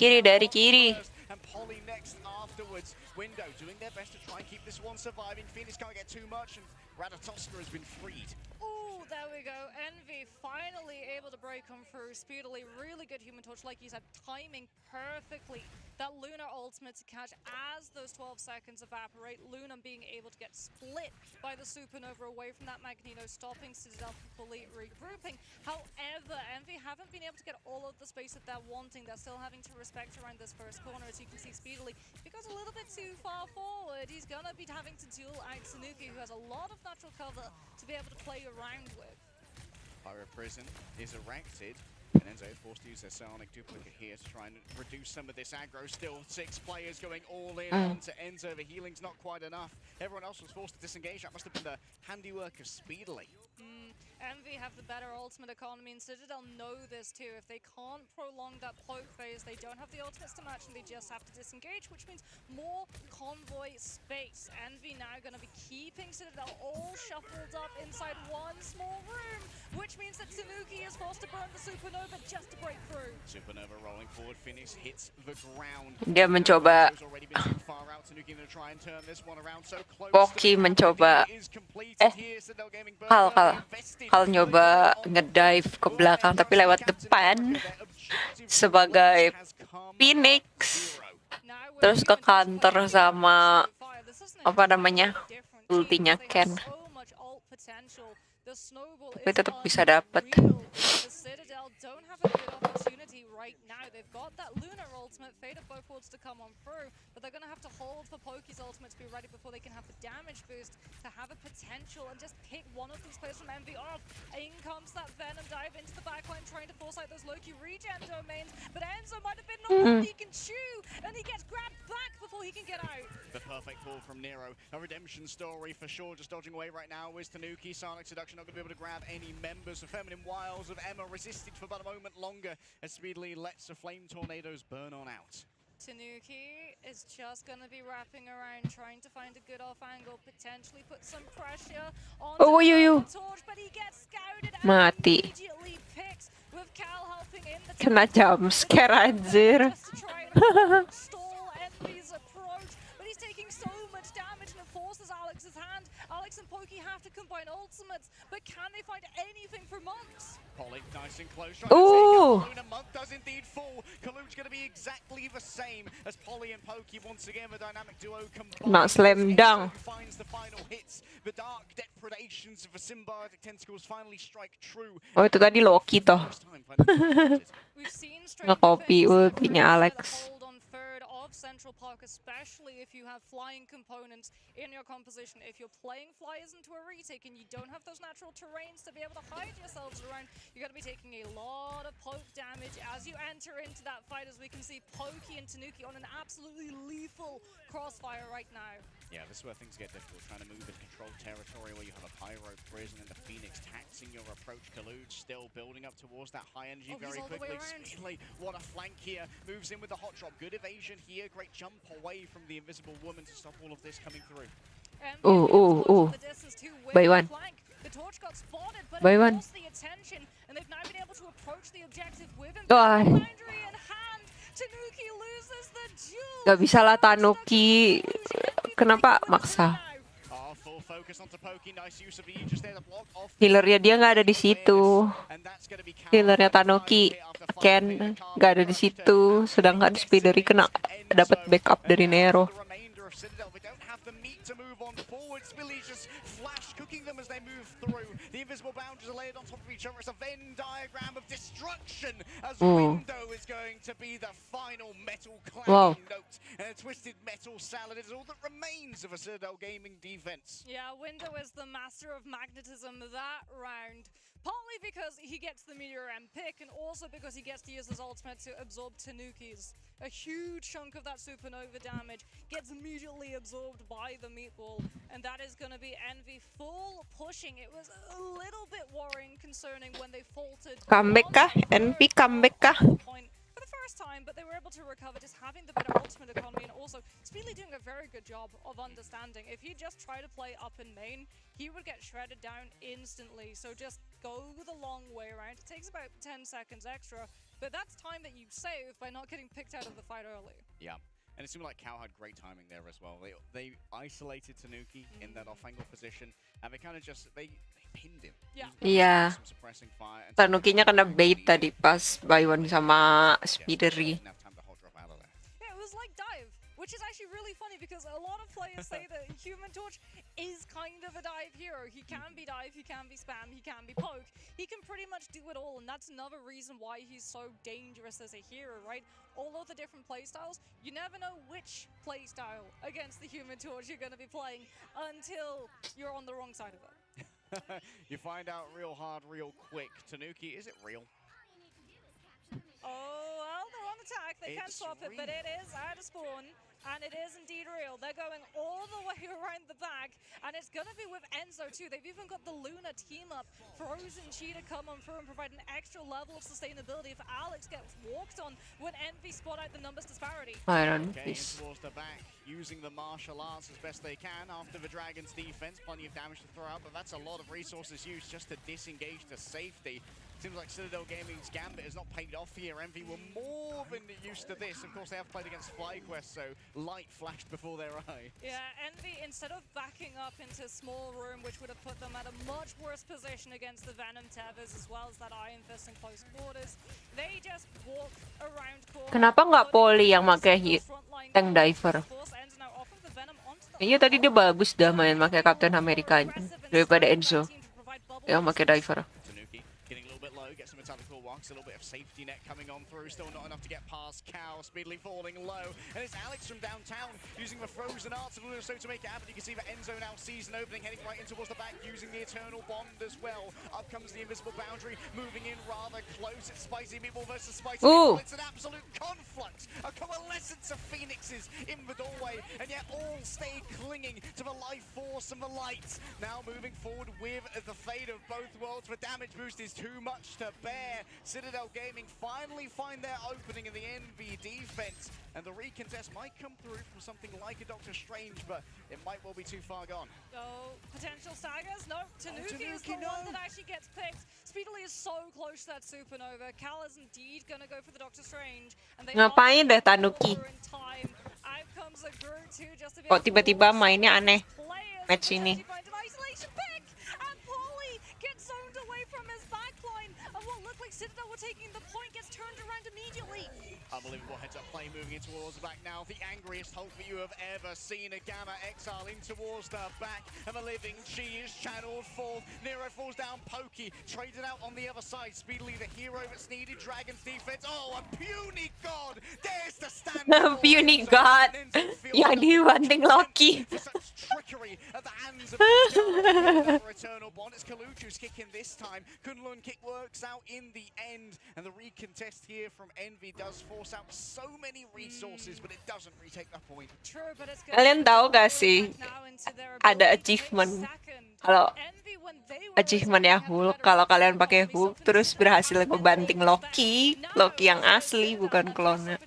kiri. And Polly next afterwards. Window doing their best to try and keep this one surviving. Phoenix can't get too much, and Ratatoska has been freed. Oh, there we go. Envy finally able to break come through speedily. Really good human torch, like you said, timing perfectly. That Luna ultimate to catch as those 12 seconds evaporate. Luna being able to get split by the Supernova away from that Magneto, stopping Citadel from fully regrouping. However, Envy haven't been able to get all of the space that they're wanting. They're still having to respect around this first corner, as you can see speedily. If he goes a little bit too far forward, he's gonna be having to duel out Tanuki, who has a lot of natural cover to be able to play around with. Pyro Prison is erected, and Enzo forced to use their Psionic Duplicate here to try and reduce some of this aggro. Still 6 players going all in onto Enzo. The healing's not quite enough. Everyone else was forced to disengage. That must have been the handiwork of Speedily. Envy have the better ultimate economy, and Citadel know this too. If they can't prolong that poke phase, they don't have the ultimates to match, and they just have to disengage, which means more convoy space. Envy now going to be keeping Citadel all shuffled up inside one small room, which means that Tanuki is forced to burn the Supernova just to break through. Supernova rolling forward, Phoenix hits the ground. Dia mencoba Poki mencoba Kal nyoba ngedive ke belakang tapi lewat depan sebagai Phoenix, terus ke counter sama apa namanya ultinya Ken, tapi tetap bisa dapet. Don't have a good opportunity right now. They've got that lunar ultimate, fate of both worlds to come on through, but they're going to have to hold for Poki's ultimate to be ready before they can have the damage boost to have a potential and just pick one of these players from Envy off. In comes that Venom dive into the backline, trying to force out those Loki regen domains, but Enzo might have been all he can chew, and he gets grabbed back before he can get out. The perfect pull from Nero. A redemption story for sure. Just dodging away right now is Tanuki. Sonic Seduction not going to be able to grab any members. The Feminine Wiles of Emma resisted for about a moment longer as Speedily lets the Flame Tornadoes burn on out. Tanuki is just going to be wrapping around, trying to find a good off angle, potentially put some pressure on the torch, but he gets scouted and immediately picks with Cal helping in the Kena jump scare anjir. just to try and stall Envy's approach, but he's taking so much damage and it forces Alex's hand. Alex and Poki have to combine ultimates, but can they find anything for Monks? Polly nice and close, trying to take out Monk does indeed fall. Kalu's going to be exactly the same as Polly and Poki once again. The dynamic duo combined. Not slam dunk. Finds the final hits. The dark depredations of the symbiotic tentacles finally strike true. Oh, itu tadi Loki toh. We've seen Nge-copy ultinya Alex. Central Park, especially if you have flying components in your composition. If you're playing flyers into a retake and you don't have those natural terrains to be able to hide yourselves around, you're going to be taking a lot of poke damage as you enter into that fight, as we can see Poki and Tanuki on an absolutely lethal crossfire right now. Yeah, this is where things get difficult, trying to move in controlled territory where you have a Pyro Prison and the Phoenix taxing your approach. Kaluj still building up towards that high energy very quickly. Speedily, what a flank here. Moves in with the hot drop. Good evasion here. Great jump away from the invisible woman to stop all of this coming through. By one. The torch got spotted, but By it one. lost the attention, and they've now been able to approach the objective with him. Boundary in hand. Tanuki loses the duel. Gak bisa lah Tanuki. Kenapa maksa? Healernya dia nggak ada di situ. Healernya Tanuki, Ken nggak ada di situ. Sedangkan Speedery kena dapat backup dari Nero. Spilly's just flash cooking them as they move through. The invisible boundaries are layered on top of each other. It's a Venn diagram of destruction as Window is going to be the final metal clanging note. And a twisted metal salad is all that remains of a Citadel Gaming defense. Yeah, Window is the master of magnetism that round. Partly because he gets the Meteor M pick, and also because he gets to use his ultimate to absorb Tanuki's. A huge chunk of that supernova damage gets immediately absorbed by the meatball, and that is going to be Envy full pushing. It was a little bit worrying concerning when they faltered. Comeback kah? Envy comeback kah? Point for the first time, but they were able to recover, just having the better ultimate economy, and also Speedly doing a very good job of understanding. If he just tried to play up in main, he would get shredded down instantly. So just go the long way around. It takes about 10 seconds extra, but that's time that you save by not getting picked out of the fight early. Yeah. And it seemed like Cal had great timing there as well. They isolated Tanuki in that off-angle position, and they kind of just, they pinned him. Yeah. Iya. Some suppressing fire. And Tanukinya kena bait tadi pas Baywan sama Speedery. didn't have time to hot drop out of there. Yeah, it was like dive, which is actually really funny because a lot of players say that Human Torch is kind of a dive hero. He can be dive, he can be spam, he can be poke. He can pretty much do it all, and that's another reason why he's so dangerous as a hero, right? All of the different playstyles, you never know which playstyle against the Human Torch you're going to be playing until you're on the wrong side of it. You find out real hard, real quick. Tanuki, is it real? Oh, well, they're on attack. They can't It's swap it, but real. it is out of spawn. And it is indeed real. They're going all the way around the back. And it's going to be with Enzo, too. They've even got the Luna team up. Frozen Cheetah come on through and provide an extra level of sustainability if Alex gets walked on when Envy spot out the numbers disparity. Iron Okay, in Fist. towards the back, using the martial arts as best they can after the Dragon's defense. Plenty of damage to throw out, but that's a lot of resources used just to disengage to safety. Seems like Citadel Gaming's gambit has not paid off here. Envy were more than used to this. Of course, they have played against FlyQuest, so light flashed before their eyes. Yeah, Envy, instead of backing up into small room, which would have put them at a much worse position against the Venom Tethers, as well as that Iron Fist in close quarters, they just walk around corner. Kenapa nggak Poli yang pakai tank diver? Iya tadi dia bagus dah main pakai Captain America daripada Enzo yang pakai diver. Tanuki getting a little bit low, gets some metallical walks, a little bit of safety net coming on through, still not enough to get past Cal, speedily falling low, and it's Alex from downtown using the frozen arts of Luna so to make it happen. You can see that Enzo now sees an opening, heading right in towards the back, using the Eternal Bond as well. Up comes the invisible boundary, moving in rather close. It's Spicy Meatball versus Spicy Ooh. Meatball. It's an absolute conflux, a coalescence of phoenixes in the doorway, and yet all stay clinging to the life force and the lights. Now moving forward with the fate of both worlds. The damage boost is too much to bear. Citadel Gaming finally find their opening in the NV defense, and the recontest might come through from something like a Doctor Strange, but it might well be too far gone. So, potential sagas? No, Tanuki is the Tanuki, no. one that actually gets picked. Speedily is so close to that supernova. Cal is indeed going to go for the Doctor Strange. And they Ngapain deh Tanuki? in time. Out comes a Groot too, just to be Kok able to tiba-tiba force mainnya those aneh players match to ini. potentially find an isolation pick. And Paulie gets zoned away from his backline. And what looked like Citadel were taking the point gets turned around immediately. Unbelievable heads-up play moving in towards the back now. The angriest Hulk that you have ever seen. A Gamma Exile in towards the back. And the Living Chi is channeled forth. Nero falls down. Pokey traded out on the other side. Speedily the hero that's needed. Dragon's defense. Oh, a puny god dares to stand. Puny god yang dibanting Loki. For such trickery at the hands of the Eternal Bond. It's Kaluchu's kicking this time. Kunlun kick works out in the end. And the recontest here from Envy does force out so many resources, but it doesn't retake the point. True, but it's Kalian tahu gak sih ada achievement kalau achievementnya Hulk kalau kalian pakai Hulk terus berhasil ngebanting Loki yang asli bukan klonnya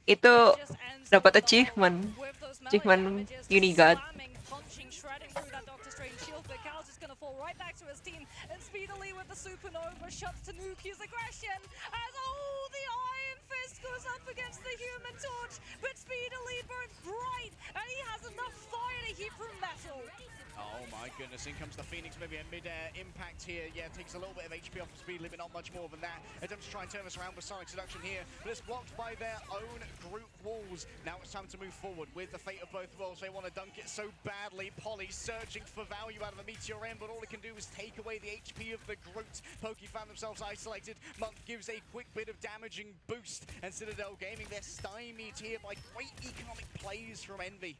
itu dapat achievement Unigod. Speedily with the supernova shuts Tanuki's aggression as the Iron Fist goes up against the Human Torch, but speedily burns bright and he has enough fire to heat through metal. Oh my goodness, in comes the Phoenix, maybe a mid-air impact here. Yeah, takes a little bit of HP off of Speedly, but not much more than that. Attempts to try and turn us around with Sonic Seduction here, but it's blocked by their own group walls. Now it's time to move forward with the fate of both worlds. They want to dunk it so badly. Polly searching for value out of a Meteor M, but all it can do is take away the HP of the Groot. Poke found themselves isolated. Monk gives a quick bit of damaging boost, and Citadel Gaming, they're stymied here by great economic plays from Envy.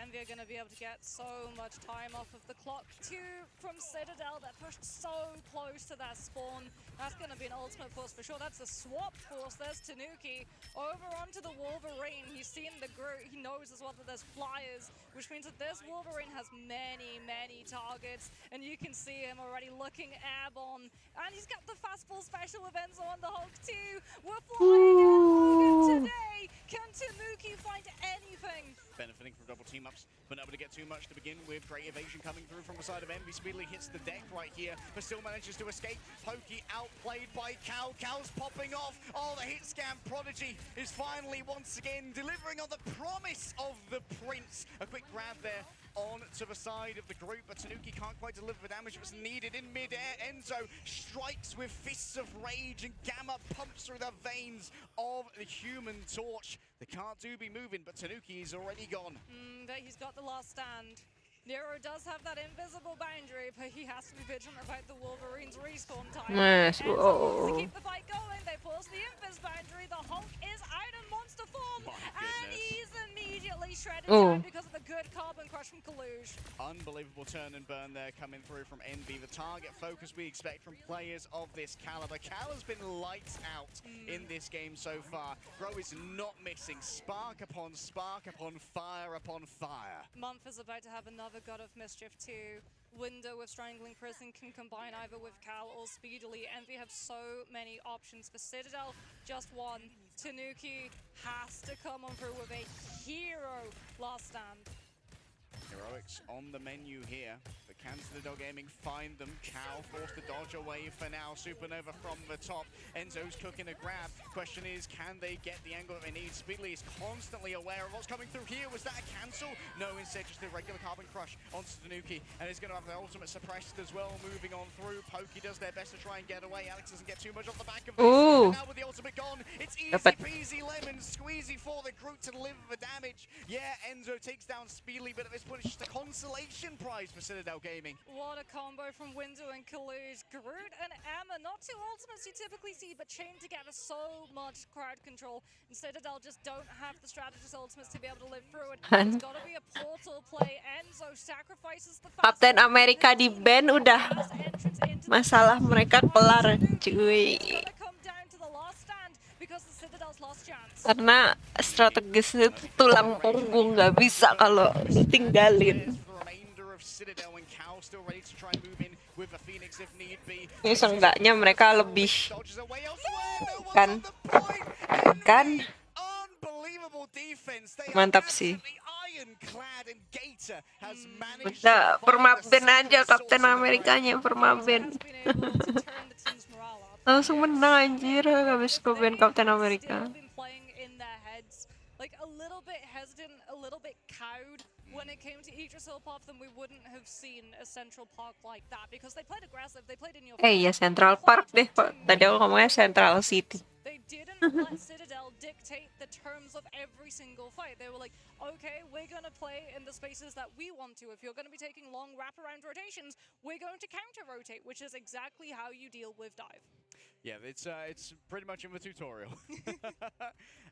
Envy are going to be able to get so much time off of the clock. Two from Citadel, they're pushed so close to that spawn. That's going to be an ultimate force for sure. That's a swap force. There's Tanuki over onto the Wolverine. He's seen the Groot. He knows as well that there's flyers, which means that this Wolverine has many, many targets. And you can see him already looking airborne. And he's got the fastball special with Enzo on the Hulk too. We're flying in today. Can Tanuki find anything? Benefiting from double team-ups, but not able to get too much to begin with. Great evasion coming through from the side of Envy. Speedily hits the deck right here, but still manages to escape. Pokey outplayed by Cal. Cal's popping off. Oh, the hit scan prodigy is finally once again delivering on the promise of the Prince. A quick grab there on to the side of the group, but Tanuki can't quite deliver the damage that's needed in mid-air. Enzo strikes with fists of rage, and Gamma pumps through the veins of the Human Torch. They can't be moving, but Tanuki is already gone. But he's got the last stand. Nero does have that invisible boundary, but he has to be vigilant about the Wolverine's respawn time. Yes, And so oh. to keep the fight going, they force the invis boundary. The Hulk is out in monster form, My and goodness. he's immediately shredded Oh. down because of the good carbon crush from Kaluge. Unbelievable turn and burn there coming through from Envy. The target focus we expect from players of this caliber. Cal has been lights out in this game so far. Bro is not missing. Spark upon fire upon fire. Month is about to have another God of Mischief too. Window with Strangling Prison can combine either with Cal or Speedily. Envy have so many options. For Citadel, just one. Tanuki has to come on through with a hero last stand. Heroics on the menu here, but can Citadel Gaming find them? Cal forced to dodge away for now. Supernova from the top. Enzo's cooking a grab. Question is, can they get the angle that they need? Speedly is constantly aware of what's coming through here. Was that a cancel? No, instead just a regular carbon crush onto Tanuki, and he's going to have the ultimate suppressed as well. Moving on through, Pokey does their best to try and get away. Alex doesn't get too much off the back of this. Ooh. And now with the ultimate gone, it's easy Dapat. peasy lemon squeezy for the Groot to deliver the damage. Yeah, Enzo takes down Speedly, but at this point it's just a consolation prize for Citadel Gaming. What a combo from Window and Kaluge. Groot and Emma, not two ultimates you typically see, but chained together so much crowd control. And Citadel just don't have the strategist ultimates to be able to live through it. It's gotta be a portal play. Enzo sacrifices the Captain America di ban udah masalah mereka kelar, cuy. Karena strategis itu tulang punggung, nggak bisa kalau ditinggalin. Ya seenggaknya mereka lebih kan mantap sih. Udah permaben aja Kapten Amerikanya, permaben. Langsung menang anjir habis koben Kapten Amerika. Like a little bit hesitant, a little bit cowed when it came to Yggdrasil Pop, then we wouldn't have seen a Central Park like that because they played aggressive, they played in your Ya Central Park deh, Pak. Tadi aku ngomongnya Central City. They didn't let Citadel dictate the terms of every single fight. They were like, okay, we're going to play in the spaces that we want to. If you're going to be taking long wraparound rotations, we're going to counter-rotate, which is exactly how you deal with dive. Yeah, it's pretty much in the tutorial.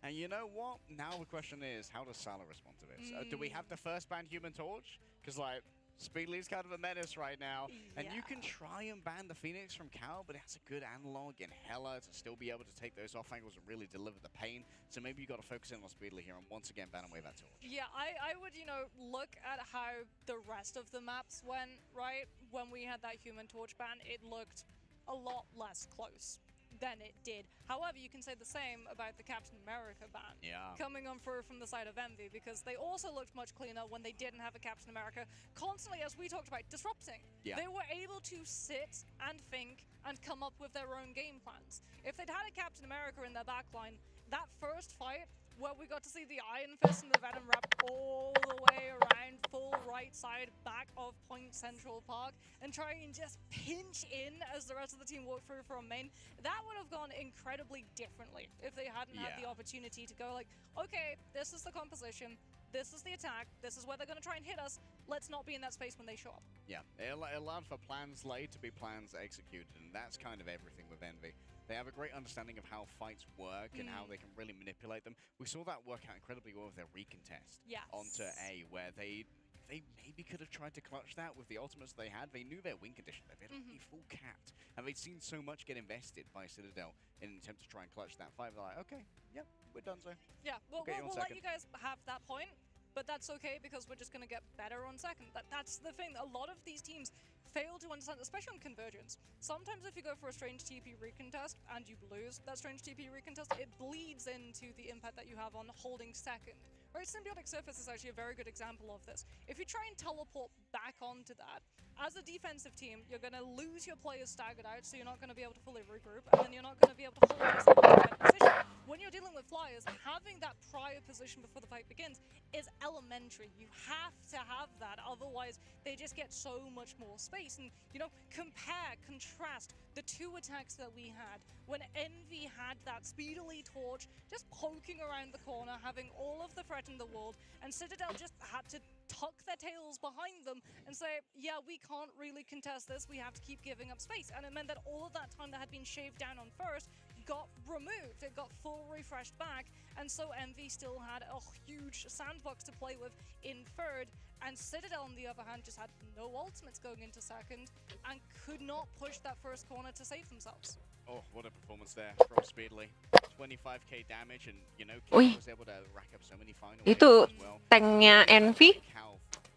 And you know what? Now the question is, how does Salah respond to this? Do we have the first ban Human Torch? Because, like, Speedly's kind of a menace right now. Yeah. And you can try and ban the Phoenix from Cal, but it has a good analog in Hela to still be able to take those off angles and really deliver the pain. So maybe you got to focus in on Speedly here and once again ban away that torch. Yeah, I would, you know, look at how the rest of the maps went, right? When we had that Human Torch ban, it looked a lot less close than it did. However, you can say the same about the Captain America ban coming on through from the side of Envy, because they also looked much cleaner when they didn't have a Captain America constantly, as we talked about, disrupting. They were able to sit and think and come up with their own game plans. If they'd had a Captain America in their backline, that first fight where we got to see the Iron Fist and the Venom wrap all the way around full right side back of Point Central Park and try and just pinch in as the rest of the team walked through from main. That would have gone incredibly differently if they hadn't had the opportunity to go like, okay, this is the composition, this is the attack, this is where they're going to try and hit us, let's not be in that space when they show up. Yeah, it allowed for plans laid to be plans executed, and that's kind of everything with Envy. They have a great understanding of how fights work and how they can really manipulate them. We saw that work out incredibly well with their recontest onto A, where they maybe could have tried to clutch that with the ultimates they had. They knew their win condition. They've been full capped, and they'd seen so much get invested by Citadel in an attempt to try and clutch that fight. They're like, okay, yep, we're done, so. Yeah, well, we'll let you guys have that point, but that's okay because we're just going to get better on second. That's the thing. A lot of these teams fail to understand, especially on Convergence. Sometimes if you go for a strange TP recontest and you lose that strange TP recontest, it bleeds into the impact that you have on holding second. Right, Symbiotic Surface is actually a very good example of this. If you try and teleport back onto that, as a defensive team, you're going to lose your players staggered out, so you're not going to be able to fully regroup, and then you're not going to be able to hold yourself in that position. When you're dealing with Flyers, having that prior position before the fight begins is elementary. You have to have that, otherwise they just get so much more space. And, you know, contrast the two attacks that we had. When Envy had that speedily torch, just poking around the corner, having all of the threat in the world, and Citadel just had to tuck their tails behind them and say, yeah, we can't really contest this, we have to keep giving up space. And it meant that all of that time that had been shaved down on first got removed, it got full refreshed back, and so Envy still had a huge sandbox to play with in third, and Citadel on the other hand just had no ultimates going into second and could not push that first corner to save themselves. Oh, what a performance there from Speedly. 25k damage, and you know, Cal was able to rack up so many final Itu hits as well. tanknya Envy,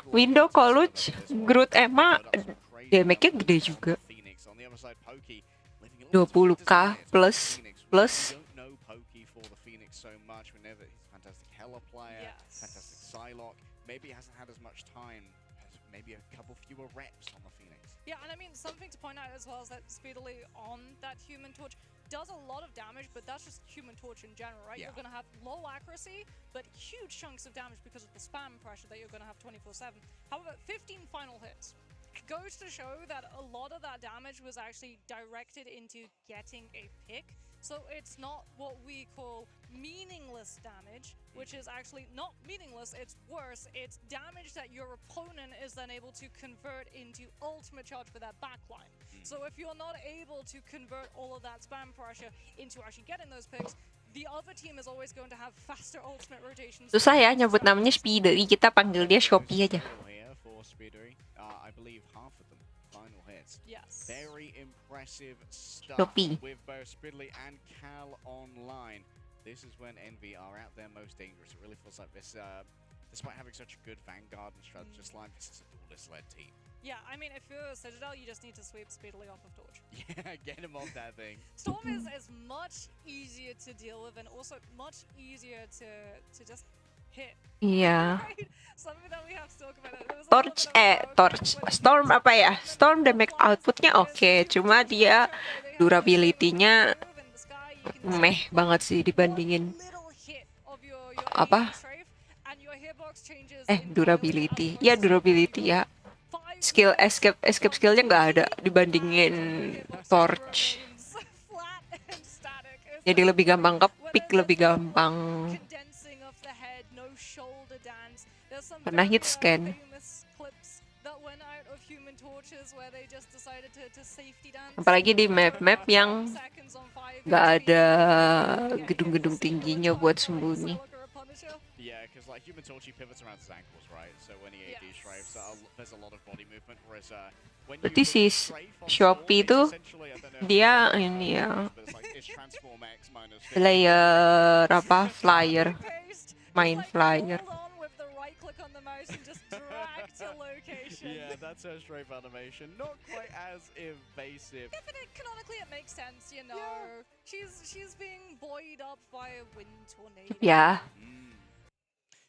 Window, College, Groot, Emma, damage-nya gede juga. 20k plus. Don't know Pokey for the Phoenix so much. We know that he's a fantastic Hela player, fantastic Psylocke. Maybe he hasn't had as much time as maybe a couple fewer reps on the Phoenix. Yeah, and I mean, something to point out as well is that Speedily on that Human Torch does a lot of damage, but that's just Human Torch in general, right? Yeah. You're going to have low accuracy, but huge chunks of damage because of the spam pressure that you're going to have 24/7. However, 15 final hits goes to show that a lot of that damage was actually directed into getting a pick. So it's not what we call meaningless damage, which is actually not meaningless, it's worse. It's damage that your opponent is then able to convert into ultimate charge for that backline. So if you're not able to convert all of that spam pressure into actually getting those picks, the other team is always going to have faster ultimate rotations. Susah ya nyebut namanya Speedy, kita panggil dia Shopee aja. For Speedery, I believe half of them final hits. Yes. Very impressive stuff Shopee. with both Speedly and Cal online. This is when Envy are at their most dangerous. It really feels like this, despite having such a good Vanguard and strategist line, this is a duelist-led team. Yeah, I mean, if you're Citadel, you just need to sweep Speedily off of Torch. Yeah, get him off that thing. Storm is much easier to deal with and also much easier to just hit. Iya. Right? Something that we have to talk about. Torch. Storm apa ya? Storm damage outputnya oke, cuma dia durability-nya meh banget sih dibandingin apa? Durability. Ya durability ya. Skill escape skillnya nggak ada dibandingin Torch. Jadi lebih gampang kepick, lebih gampang pernah hit scan. Apalagi di map-map yang nggak ada gedung-gedung tingginya buat sembunyi. Yeah, because like Human Torch, he pivots around his ankles, right? So when he AD strafes, there's a lot of body movement. Whereas when Berarti si Shopee itu dia ini ya player apa flyer, main flyer. Yeah, that's her strafe animation. Not quite as invasive. Yeah, but canonically it makes sense, you know. Yeah. She's being buoyed up by a wind tornado. Ya.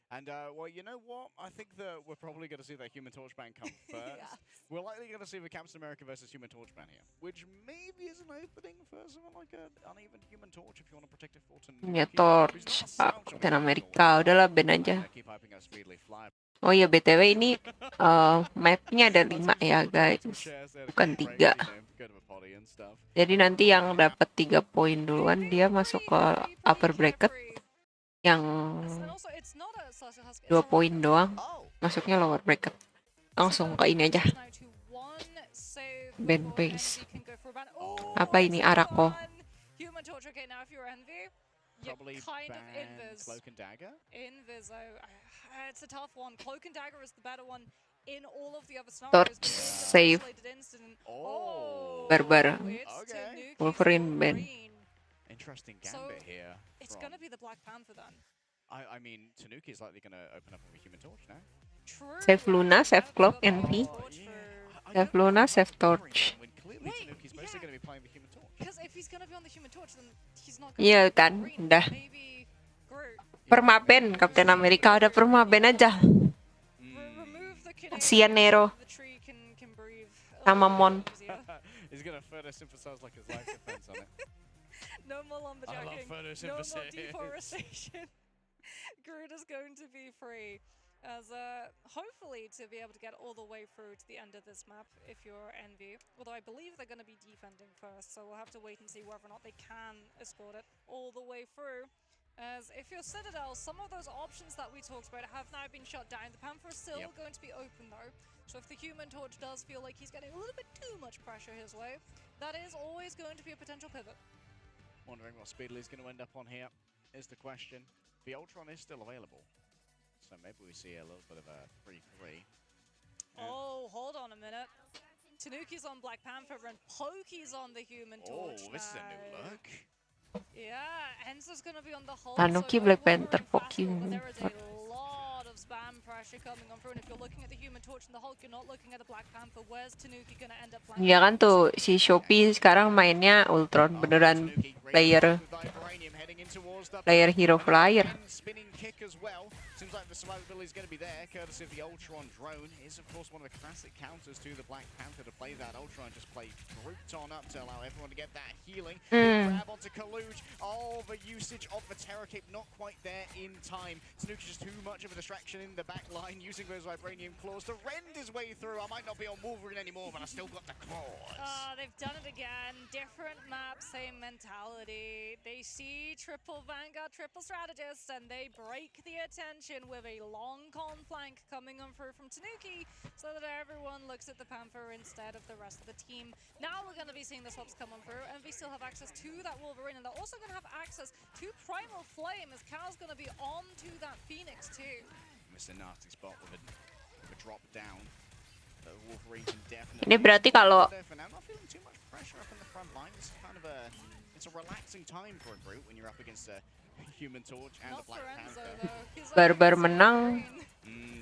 And, well, you know what? I think that we're probably going to see that Human Torch ban come first. Yes. We're likely going to see the Captain America versus Human Torch ban here, which maybe is an opening for someone like an uneven Human Torch if you want to protect it for Punya Tanuki. torch, Pak. Captain Amerika. Udahlah, ban aja. Keep hyping up Speedly Fly. Oh iya, BTW ini mapnya ada 5 ya, guys. Bukan 3. Jadi nanti yang dapat 3 poin duluan, dia masuk ke upper bracket. Yang 2 poin doang, masuknya lower bracket. Langsung ke ini aja. Ban base. Apa ini? Arako. Human Torch, okay, now if you're Envy, you Probably kind of ban invis. Cloak and Dagger. Invis, it's a tough one. Cloak and Dagger is the better one in all of the other Torch scenarios. but in the save. isolated incident- Barbar. It's Okay. Tanuki's Wolverine ban. Wolverine. Interesting So, gambit here. It's from- gonna be the Black Panther then. I mean, Tanuki is likely going to open up with a Human Torch now. True. Save Luna, save I've Cloak, got the Envy. Torch for- Save Luna, save Torch. When clearly Wait, Tanuki's mostly yeah. going to be playing the Human Torch. Because if he's gonna be on the Human Torch, then he's not Iya gonna be kan, Wolverine. udah. Maybe Groot. Permapen, Captain Amerika udah permapen aja. Remove the Canadian Kasian Nero. so the tree can breathe a Sama little Mon. bit easier. He's going to photosynthesize like his life defense on it. No more I love lumberjacking. No more photosynthesis. deforestation. Groot is going to be free. As hopefully to be able to get all the way through to the end of this map if you're Envy. Although I believe they're going to be defending first, so we'll have to wait and see whether or not they can escort it all the way through. As if you're Citadel, some of those options that we talked about have now been shut down. The Panther is still going to be open though. So if the Human Torch does feel like he's getting a little bit too much pressure his way, that is always going to be a potential pivot. Wondering what Speedly's going to end up on here is the question. The Ultron is still available. So maybe we see a little bit of a 3-3. Oh, hold on a minute. Tanuki's on Black Panther and Pokey's on the Human Oh, Torch. this is a new now. look. Yeah, Enzo's gonna be on the whole. Tanuki, Black Panther, Pokey. But there is a lot of spam pressure coming on through. And if you're looking at the Human Torch and the Hulk, you're not looking at the Black Panther. Where's Tanuki gonna end up playing? Iya kan tuh, si Shopee sekarang mainnya Ultron, beneran player hero flyer. Spinning kick as well. Seems like the survivability is going to be there, courtesy of the Ultron drone. Is of course one of the classic counters to the Black Panther to play that. Ultron just played grouped on up to allow everyone to get that healing. Grab onto Kaluj. Oh, the usage of the Terror Cape not quite there in time. Tanuki just too much of a distraction in the back line, using those Vibranium claws to rend his way through. I might not be on Wolverine anymore, but I still got the claws. They've done it again. Different map, same mentality. They see triple Vanguard, triple strategist, and they break the attention with a long con flank coming on through from Tanuki, so that everyone looks at the Panther instead of the rest of the team. Now we're going to be seeing the swaps come on through, and we still have access to that Wolverine, and they're also going to have access to Primal Flame, as Cal's going to be on to that Phoenix too. Missed a nasty spot with a drop down. But Wolverine can definitely. Ini berarti kalau For now, not feeling too much pressure up in the front line. This is kind of it's a relaxing time for a group when you're up against a Human Torch and Not the Black for Enzo Panther. though. He's Barbar like, menang.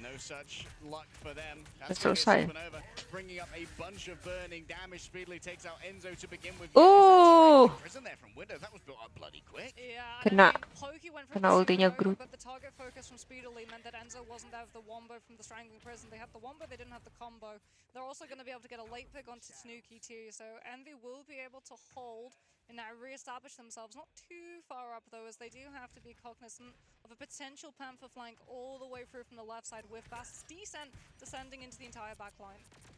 No such luck for them. That's Selesai. over, bringing up a bunch of burning damage. Speedily takes out Enzo to begin with. Oh. Prison there from Window. That was built up bloody quick. Yeah, Kena- and I mean, Pokey went for kena the ultinya super Groot. but the target focus from Speedily meant that Enzo wasn't out of the wombo from the Strangling Prison. They had the wombo, they didn't have the combo. They're also going to be able to get a late pick onto Tanuki too, so Envy will be able to hold and now re-establish themselves. Not too far up though, as they do have to be cognizant of a potential Panther flank all the way through from the left side with Bast's descent descending into the entire back line.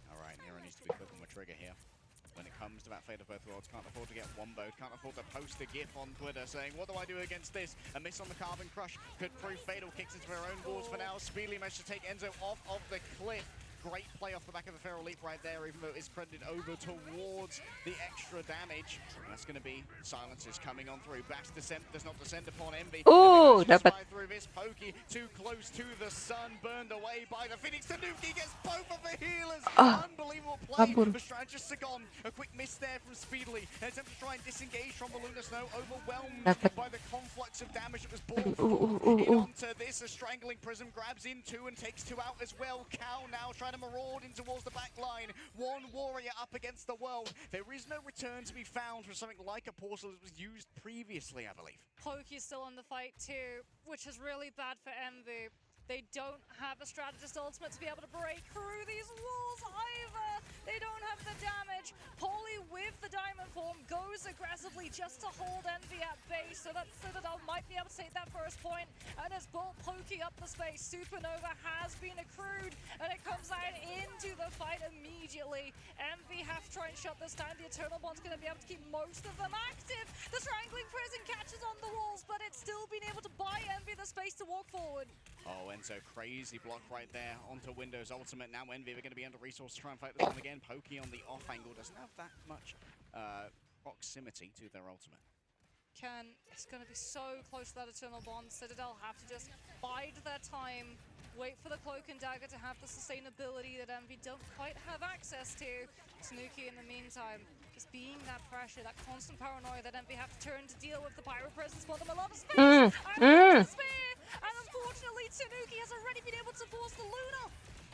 Alright, Nero needs to be quick on the trigger here. When it comes to that Fate of Both Worlds, can't afford to get womboed, can't afford to post a gif on Twitter saying, what do I do against this? A miss on the Carbon Crush could prove fatal, kicks into their own walls for now. Speedily managed to take Enzo off of the cliff. Great play off the back of the Feral Leap right there, even though it's credited over towards the extra damage. And that's going to be silences coming on through. Bash descent does not descend upon Envy. Oh, dapat. Through this Pokey, too close to the sun, burned away by the Phoenix. Tanuki gets both of the healers. Unbelievable play. kabur. The strategists are gone. A quick miss there from Speedily. An attempt to try and disengage from the Lunar Snow, overwhelmed Dapat. by the conflux of damage that was brought onto this. A strangling prism grabs in two and takes two out as well. Cal now trying to maraud in towards the back line. One warrior up against the world. There is no return to be found for something like a portal that was used previously, I believe. Pokey's still on the fight too, which is really bad for Envy. They don't have a strategist ultimate to be able to break through these walls either. They don't have the damage. Poly with the diamond form goes aggressively just to hold Envy at base so that Citadel might be able to take that first point. And as Bolt poking up the space, Supernova has been accrued and it comes out into the fight immediately. Envy have to try and shut this down. The Eternal Bond's going to be able to keep most of them active. The Strangling Prison catches on the walls, but it's still been able to buy Envy the space to walk forward. Oh, Enzo, crazy block right there onto Windows ultimate. Now Envy are going to be under resource to try and fight this one again. Pokey on the off angle doesn't have that much proximity to their ultimate. Ken is going to be so close to that Eternal Bond. Citadel have to just bide their time, wait for the Cloak and Dagger to have the sustainability that Envy don't quite have access to. Tanuki in the meantime, just being that pressure, that constant paranoia that Envy have to turn to deal with the Pyro Presence for them. A lot of space! And unfortunately, Tanuki has already been able to force the Luna.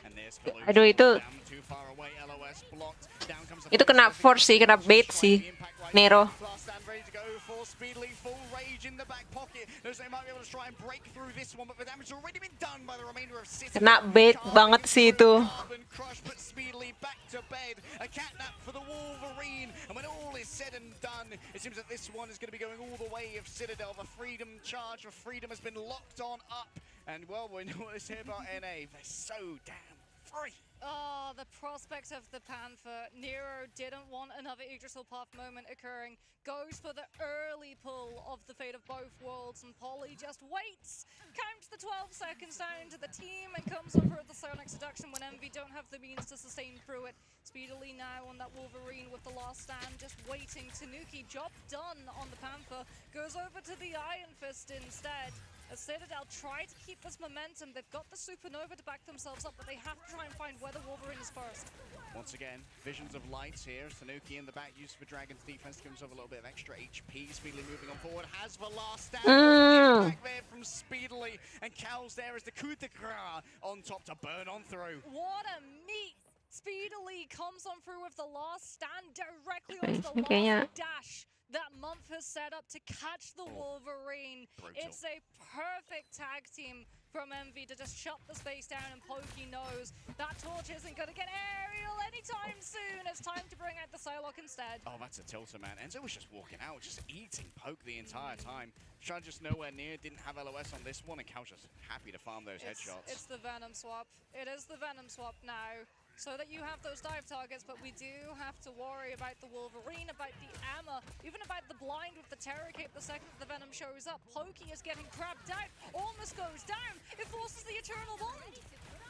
And there's Aduh, itu too far away. LOS blocked. Down comes itu kena force sih, kena bait sih. Nero. Last stand ready to go for Speedily, full rage in the back pocket. Knows they might be able to try and break through this one, but the damage has already been done by the remainder of City. Kena bait banget sih itu. Carbon Crush, but Speedily back to bed. A catnap for the Wolverine. And when all is said and done, it seems that this one is going to be going all the way of Citadel. The Freedom charge of Freedom has been locked on up. And well, we know what they say about NA. They're so damn free. Oh, the prospect of the Panther. Nero didn't want another Yggdrasil Path moment occurring. Goes for the early pull of the fate of both worlds, and Polly just waits. Counts the 12 seconds down to the team and comes over at the Sonic Seduction when Envy don't have the means to sustain through it. Speedily now on that Wolverine with the last stand, just waiting. Tanuki, job done on the Panther. Goes over to the Iron Fist instead. As Citadel try to keep this momentum, they've got the Supernova to back themselves up, but they have to try and find where the Wolverine is first. Once again, visions of lights here. Tanuki in the back, used for Dragon's defense, gives himself a little bit of extra HP. Speedily moving on forward, has the last stand. Back there from Speedily, and Cal's there as the coup de grace on top to burn on through. What a meat! Speedily comes on through with the last stand directly onto the Kayaknya last dash that Month has set up to catch the Wolverine. Brutal. It's a perfect tag team from Envy to just shut the space down, and Pokey knows that torch isn't going to get aerial anytime soon. It's time to bring out the Psylocke instead. Oh, that's a tilter, man. Enzo was just walking out, just eating Poke the entire time. Shad just nowhere near, didn't have LOS on this one, and Cal's just happy to farm those headshots. It's the Venom swap. It is the Venom swap now, so that you have those dive targets, but we do have to worry about the Wolverine, about the Amma, even about the blind with the Terror Cape the second that the Venom shows up. Pokey is getting crabbed out, almost goes down. It forces the Eternal Bond.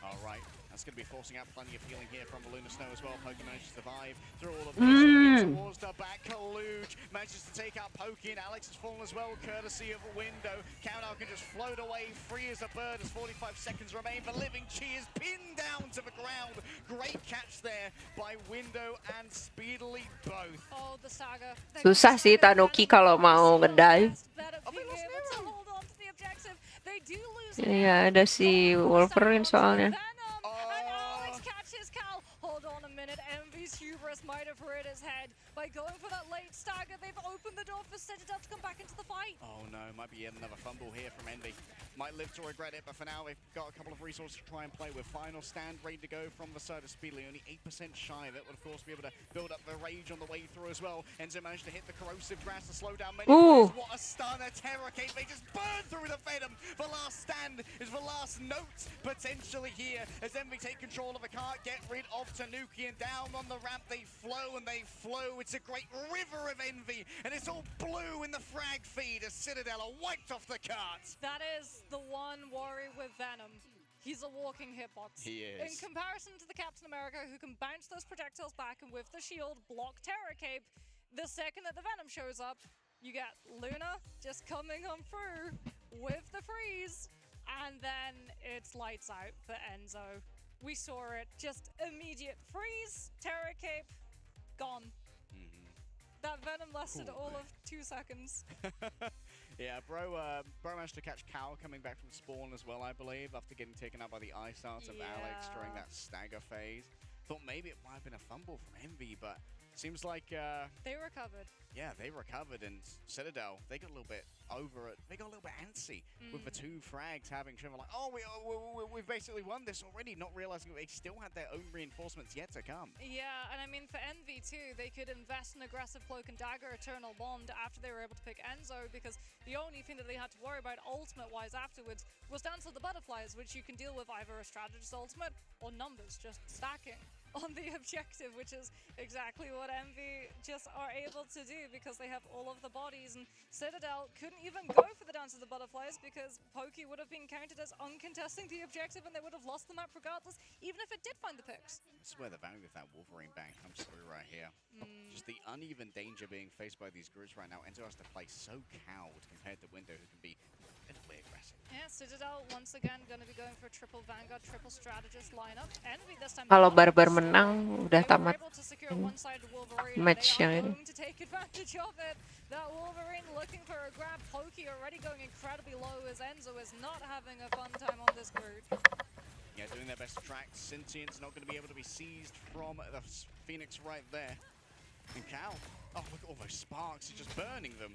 All right, that's going to be forcing out plenty of healing here from the Lunar Snow as well. Pokey manages to survive through all of this. Towards the back, Kaluge manages to take out Pokey, and Alex has fallen as well, courtesy of a window. Countdown can just float away, free as a bird, as 45 seconds remain. The Living Chi is pinned down to the ground. Great catch there by Window and Speedily both. Oh, the Saga. susah sih Tanuki kalau mau ngedive. Iya, ada si Wolverine soalnya. Hold on a minute, Envy's hubris might have hurt his head. By going for that late stagger, they've opened the door for Citadel to come back into the fight. Oh no, might be yet another fumble here from Envy. Might live to regret it, but for now they've got a couple of resources to try and play with. Final stand ready to go from the side of Speedily, only 8% shy of it. Would of course be able to build up the rage on the way through as well. Enzo managed to hit the corrosive grass to slow down many players. What a stunner, Terror Cape, they just burn through the Venom. The last stand is the last note potentially here as Envy take control of the cart, get rid of Tanuki, and down on the ramp they flow and they flow. It's a great river of Envy, and it's all blue in the frag feed as Citadel are wiped off the cart. That is the one worry with Venom. He's a walking hitbox. He is. In comparison to the Captain America, who can bounce those projectiles back and with the shield block Terror Cape, the second that the Venom shows up, you get Luna just coming on through with the freeze, and then it's lights out for Enzo. We saw it, just immediate freeze, Terror Cape, gone. That Venom lasted all of 2 seconds. Yeah, bro managed to catch Cal coming back from spawn as well, I believe, after getting taken out by the ice darts of Alex during that stagger phase. Thought maybe it might have been a fumble from Envy, but Seems like They recovered. yeah, they recovered, and Citadel, they got a little bit over it. They got a little bit antsy with the 2 frags having Trevor like, oh, we've basically won this already, not realizing that they still had their own reinforcements yet to come. Yeah, and I mean, for Envy too, they could invest in aggressive Cloak and Dagger Eternal Bond after they were able to pick Enzo, because the only thing that they had to worry about ultimate-wise afterwards was down to the butterflies, which you can deal with either a strategist ultimate or numbers just stacking on the objective, which is exactly what Envy just are able to do because they have all of the bodies, and Citadel couldn't even go for the dance of the butterflies because Pokey would have been counted as uncontesting the objective and they would have lost the map regardless, even if it did find the picks. This is where the value of that Wolverine bang comes through right here. Just the uneven danger being faced by these groups right now. Enzo has to play so cowed compared to Window, who can be a little bit aggressive. Yeah, Citadel once again going to be going for a triple Vanguard, triple strategist lineup. Envy this time. Kalau Barbar menang udah They were tamat able to secure one-sided Wolverine. match They yang are ini. going to take advantage of it. That Wolverine looking for a grab. Pokey already going incredibly low as Enzo is not having a fun time on this group. Yeah, doing their best to track. Sentient's not going to be able to be seized from the Phoenix right there. And Cal, oh look at all those sparks, he's just burning them.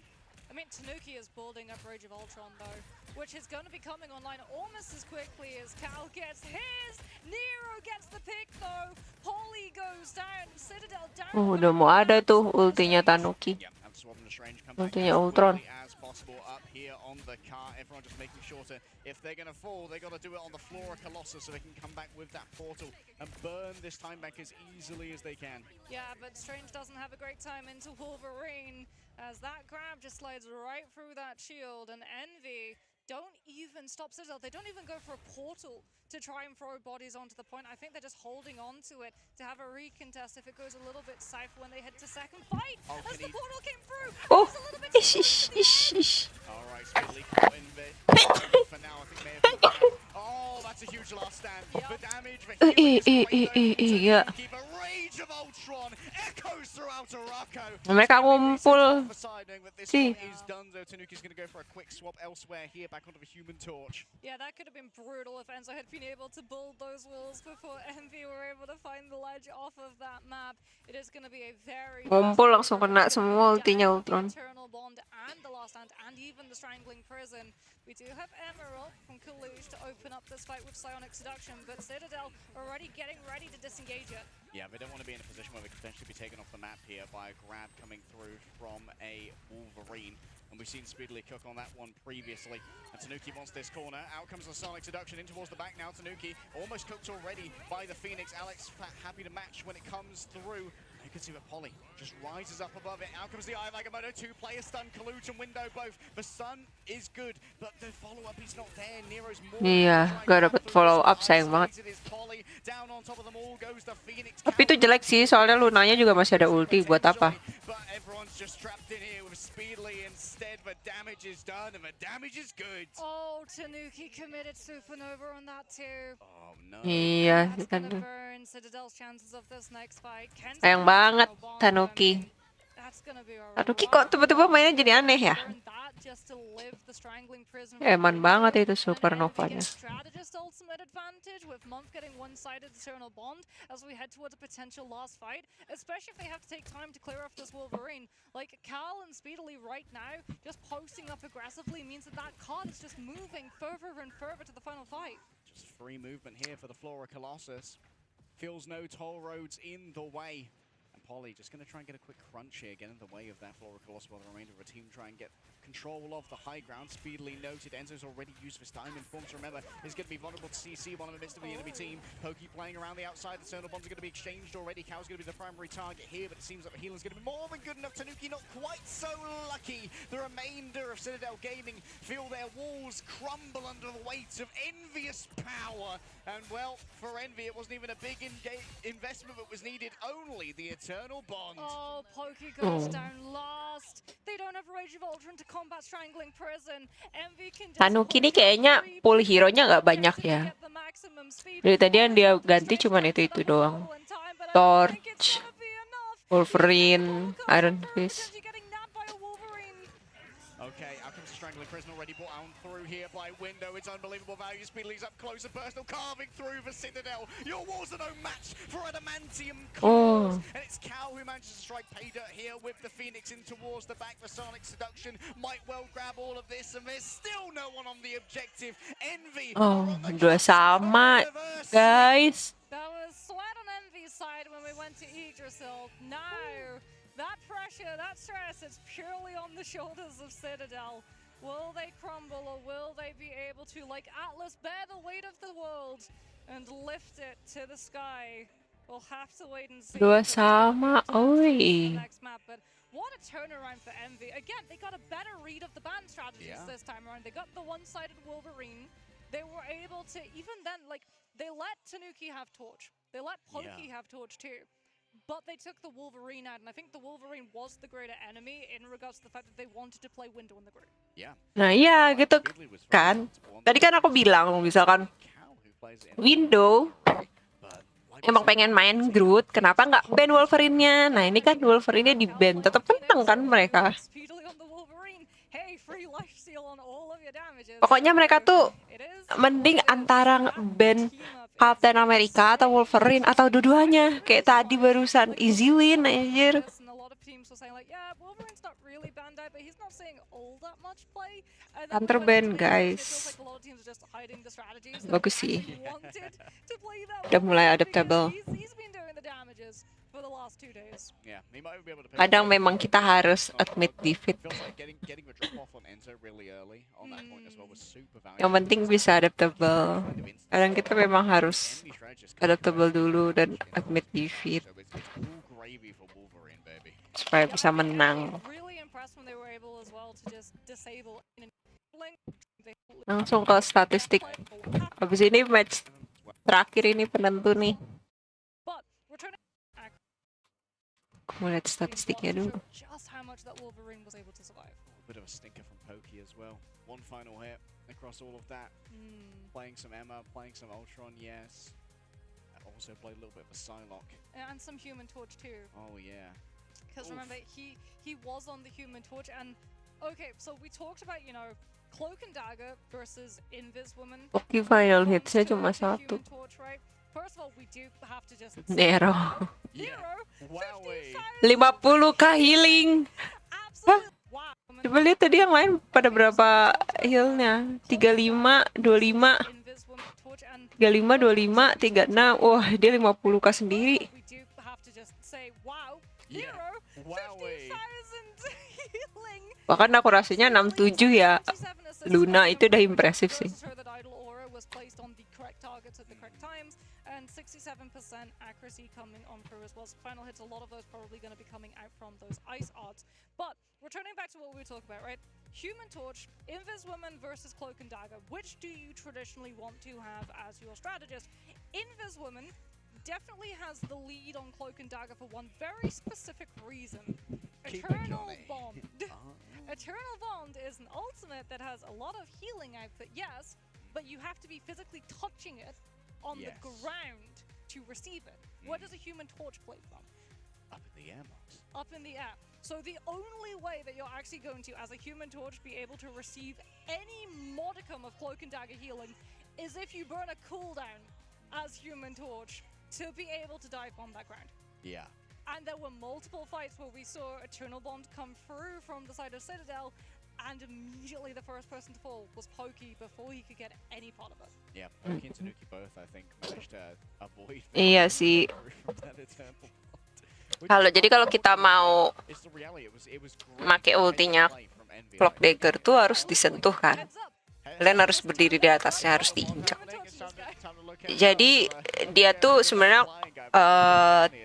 I mean, Tanuki is building up Rage of Ultron though, which is going to be coming online almost as quickly as Cal gets his. Nero gets the pick though. Polly goes down. Citadel down. Udah mau ada tuh ultinya Tanuki. Yeah, and Swab and the Strange come back Ultinya as Ultron. quickly as possible up here on the car. Everyone just making sure to, if they're going to fall, they got to do it on the floor of Colossus so they can come back with that portal and burn this time back as easily as they can. Yeah, but Strange doesn't have a great time into Wolverine as that grab just slides right through that shield, and Envy don't even stop Citadel. They don't even go for a portal to try and throw bodies onto the point. I think they're just holding on to it to have a recontest if it goes a little bit south when they head to second fight. Oh, As the portal came through, Oh, it was a little bit ish, too ish, late. ish, ish. All right, Speedly caught in bit. For now, I think may have been oh, that's a huge last stand. Yep. The damage, the healing is great though. Yeah. Keep a Rage of Ultron echoes throughout Araco. Mereka ngumpul. This Si. one is done, though. Tanuki's going to go for a quick swap elsewhere here, back onto the Human Torch. Yeah, that could have been brutal if Enzo had been able to build those walls before Envy were able to find the ledge off of that map. It is going to be a very Ngumpul langsung kena semua ultinya Ultron. Eternal Bond and the Last Stand and even the Strangling Prison. We do have Emerald from Kalush to open up this fight with Psionic Seduction, but Citadel already getting ready to disengage it. Yeah, they don't want to be in a position where they could potentially be taken off the map here by a grab coming through from a Wolverine. And we've seen Speedily cook on that one previously. And Tanuki wants this corner. Out comes the Sonic Seduction in towards the back now. Tanuki almost cooked already by the Phoenix. Alex happy to match when it comes through. You can see that Polly just rises up above it. Out comes the Eye of Agamotto. 2-player stun, Kaluch and Window both. The stun is good, but the follow-up is not there. Nero's more Iya, gak dapet follow up, sayang banget. Polly down on top of them all goes the Phoenix. Tapi itu jelek sih, soalnya Lunanya juga masih ada ulti, buat apa? But everyone's just trapped in here with Speedily instead. The damage is done and the damage is good. Oh, Tanuki committed Supernova on that too. Oh no. Iya, That's kan. gonna burn Citadel's chances of this next fight. Ken's Sayang gonna banget, Eternal Bond, Tanuki. I mean, that's gonna be a Tanuki rough kok tiba-tiba mainnya jadi aneh ya? burn that just to live the Strangling Prison Eman for banget itu And Supernovanya. Envy gets strategist ultimate advantage with Month getting one-sided Eternal Bond as we head towards a potential last fight, especially if they have to take time to clear off this Wolverine. Like Cal and Speedily right now, just posting up aggressively means that that card is just moving further and further to the final fight. Just free movement here for the Flora Colossus. Feels no toll roads in the way. And Polly just going to try and get a quick crunch here, get in the way of that Flora Colossus while the remainder of the team try and get control of the high ground. Speedily noted. Enzo's already used this diamond form to remember is going to be vulnerable to CC, one in the midst of the enemy team. Pokey playing around the outside. The Eternal Bonds are going to be exchanged already. Cal's going to be the primary target here, but it seems like the healer's going to be more than good enough. Tanuki not quite so lucky. The remainder of Citadel Gaming feel their walls crumble under the weight of envious power. And well, for Envy, it wasn't even a big investment that was needed, only the Eternal Bond. Oh, Pokey goes down last. They don't have Rage of Ultron to combat Strangling Prison. Envy can just Tanuki ini push kayaknya three full players hero-nya nggak to banyak ya. get the maximum speed. Dari tadi yang dia ganti cuman itu doang. Torch, Wolverine, Iron Fist. Okay, out comes the Strangling Prison already brought on through here by Window. It's unbelievable value. Speed leads up closer. Personal carving through for Citadel. Your walls are no match for Adamantium Claws. And it's Cal who manages to strike pay dirt here with the Phoenix in towards the back for Sonic Seduction. Might well grab all of this, and there's still no one on the objective. Envy. Oh, dua sama, guys. That was sweat on Envy's side when we went to Yggdrasil. Now, that pressure, that stress, it's purely on the shoulders of Citadel. Will they crumble, or will they be able to, like Atlas, bear the weight of the world and lift it to the sky? We'll have to wait and see. Dua sama, oi. Next map, but what a turnaround for Envy. Again, they got a better read of the ban strategies this time around. They got the one-sided Wolverine. They were able to, even then, like, they let Tanuki have Torch. They let Pokey have Torch too. But they took the Wolverine out, and I think the Wolverine was the greater enemy in regards to the fact that they wanted to play Window in the group. Nah iya gitu kan. Tadi kan aku bilang misalkan Window emang pengen main Groot, kenapa nggak ban Wolverine-nya? Nah ini kan Wolverine-nya di ban, tetap menang kan mereka. Pokoknya mereka tuh mending antara ban Captain America atau Wolverine atau dua-duanya. Kayak tadi barusan easy win anjir. Hunter ban guys. Bagus sih. Udah mulai adaptable. Kadang memang kita harus admit defeat. Yang penting bisa adaptable. Kadang kita memang harus adaptable dulu dan admit defeat supaya bisa menang. Langsung ke statistik. Habis ini match terakhir ini penentu nih. Mau lihat statistiknya dulu. Bit of a stinker from Pokey as well. One final hit across all of that. Playing some Emma, playing some Ultron, yes. Also played a little bit of a Psylocke. And some Human Torch too. Oh yeah. Because remember, he was on the Human Torch, and okay, so we talked about, you know, Cloak and Dagger versus Invis Woman. Pokey final hitsnya cuma satu. First of all, we do have to just Nero. Nero. 50k healing. Hah? Coba lihat tadi yang lain pada berapa healnya? 35, 25, 35, 25, 36. Wah, dia 50k sendiri. Bahkan akurasinya 67 ya. Luna itu udah impresif sih. And 67% accuracy coming on through as well. So final hits, a lot of those probably going to be coming out from those ice odds. But returning back to what we were talking about, right? Human Torch, Invis Woman versus Cloak and Dagger. Which do you traditionally want to have as your strategist? Invis Woman definitely has the lead on Cloak and Dagger for one very specific reason. Eternal Bond. Eternal Bond is an ultimate that has a lot of healing output, yes, but you have to be physically touching it on the ground to receive it. Where does a Human Torch play from? Up in the air, Mox. Up in the air. So the only way that you're actually going to, as a Human Torch, be able to receive any modicum of Cloak and Dagger healing is if you burn a cooldown as Human Torch to be able to dive on that ground. Yeah. And there were multiple fights where we saw Eternal Bond come through from the side of Citadel, and immediately the first person to fall was Pokey before he could get any part of it. Yeah, Pokey and Tanuki both, I think, managed to avoid. Iya sih. Kalau kita mau make ultinya Cloak Dagger tuh harus disentuh kan. Kalian harus berdiri di atasnya, harus diinjak. Jadi dia tuh sebenarnya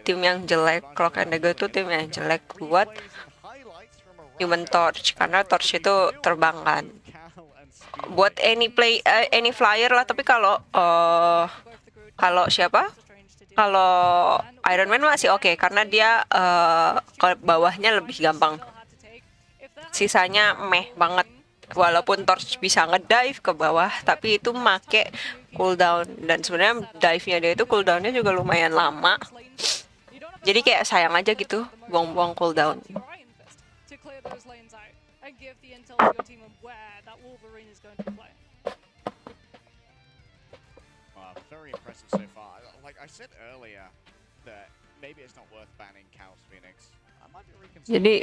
tim yang jelek, Cloak and Dagger tuh tim yang jelek buat Human Torch, karena Torch itu terbang kan. Buat any flyer lah, tapi kalau siapa? Kalau Iron Man masih oke, karena dia ke bawahnya lebih gampang. Sisanya meh banget. Walaupun Torch bisa ngedive ke bawah, tapi itu make cooldown, dan sebenarnya dive-nya dia itu cooldownnya juga lumayan lama. Jadi kayak sayang aja gitu, buang-buang cooldown. and give the intel to your team on where that Wolverine is going to play. Very impressive so far. Like I said earlier, that maybe it's not worth banning Chaos Phoenix. I might be reconsidering. Jadi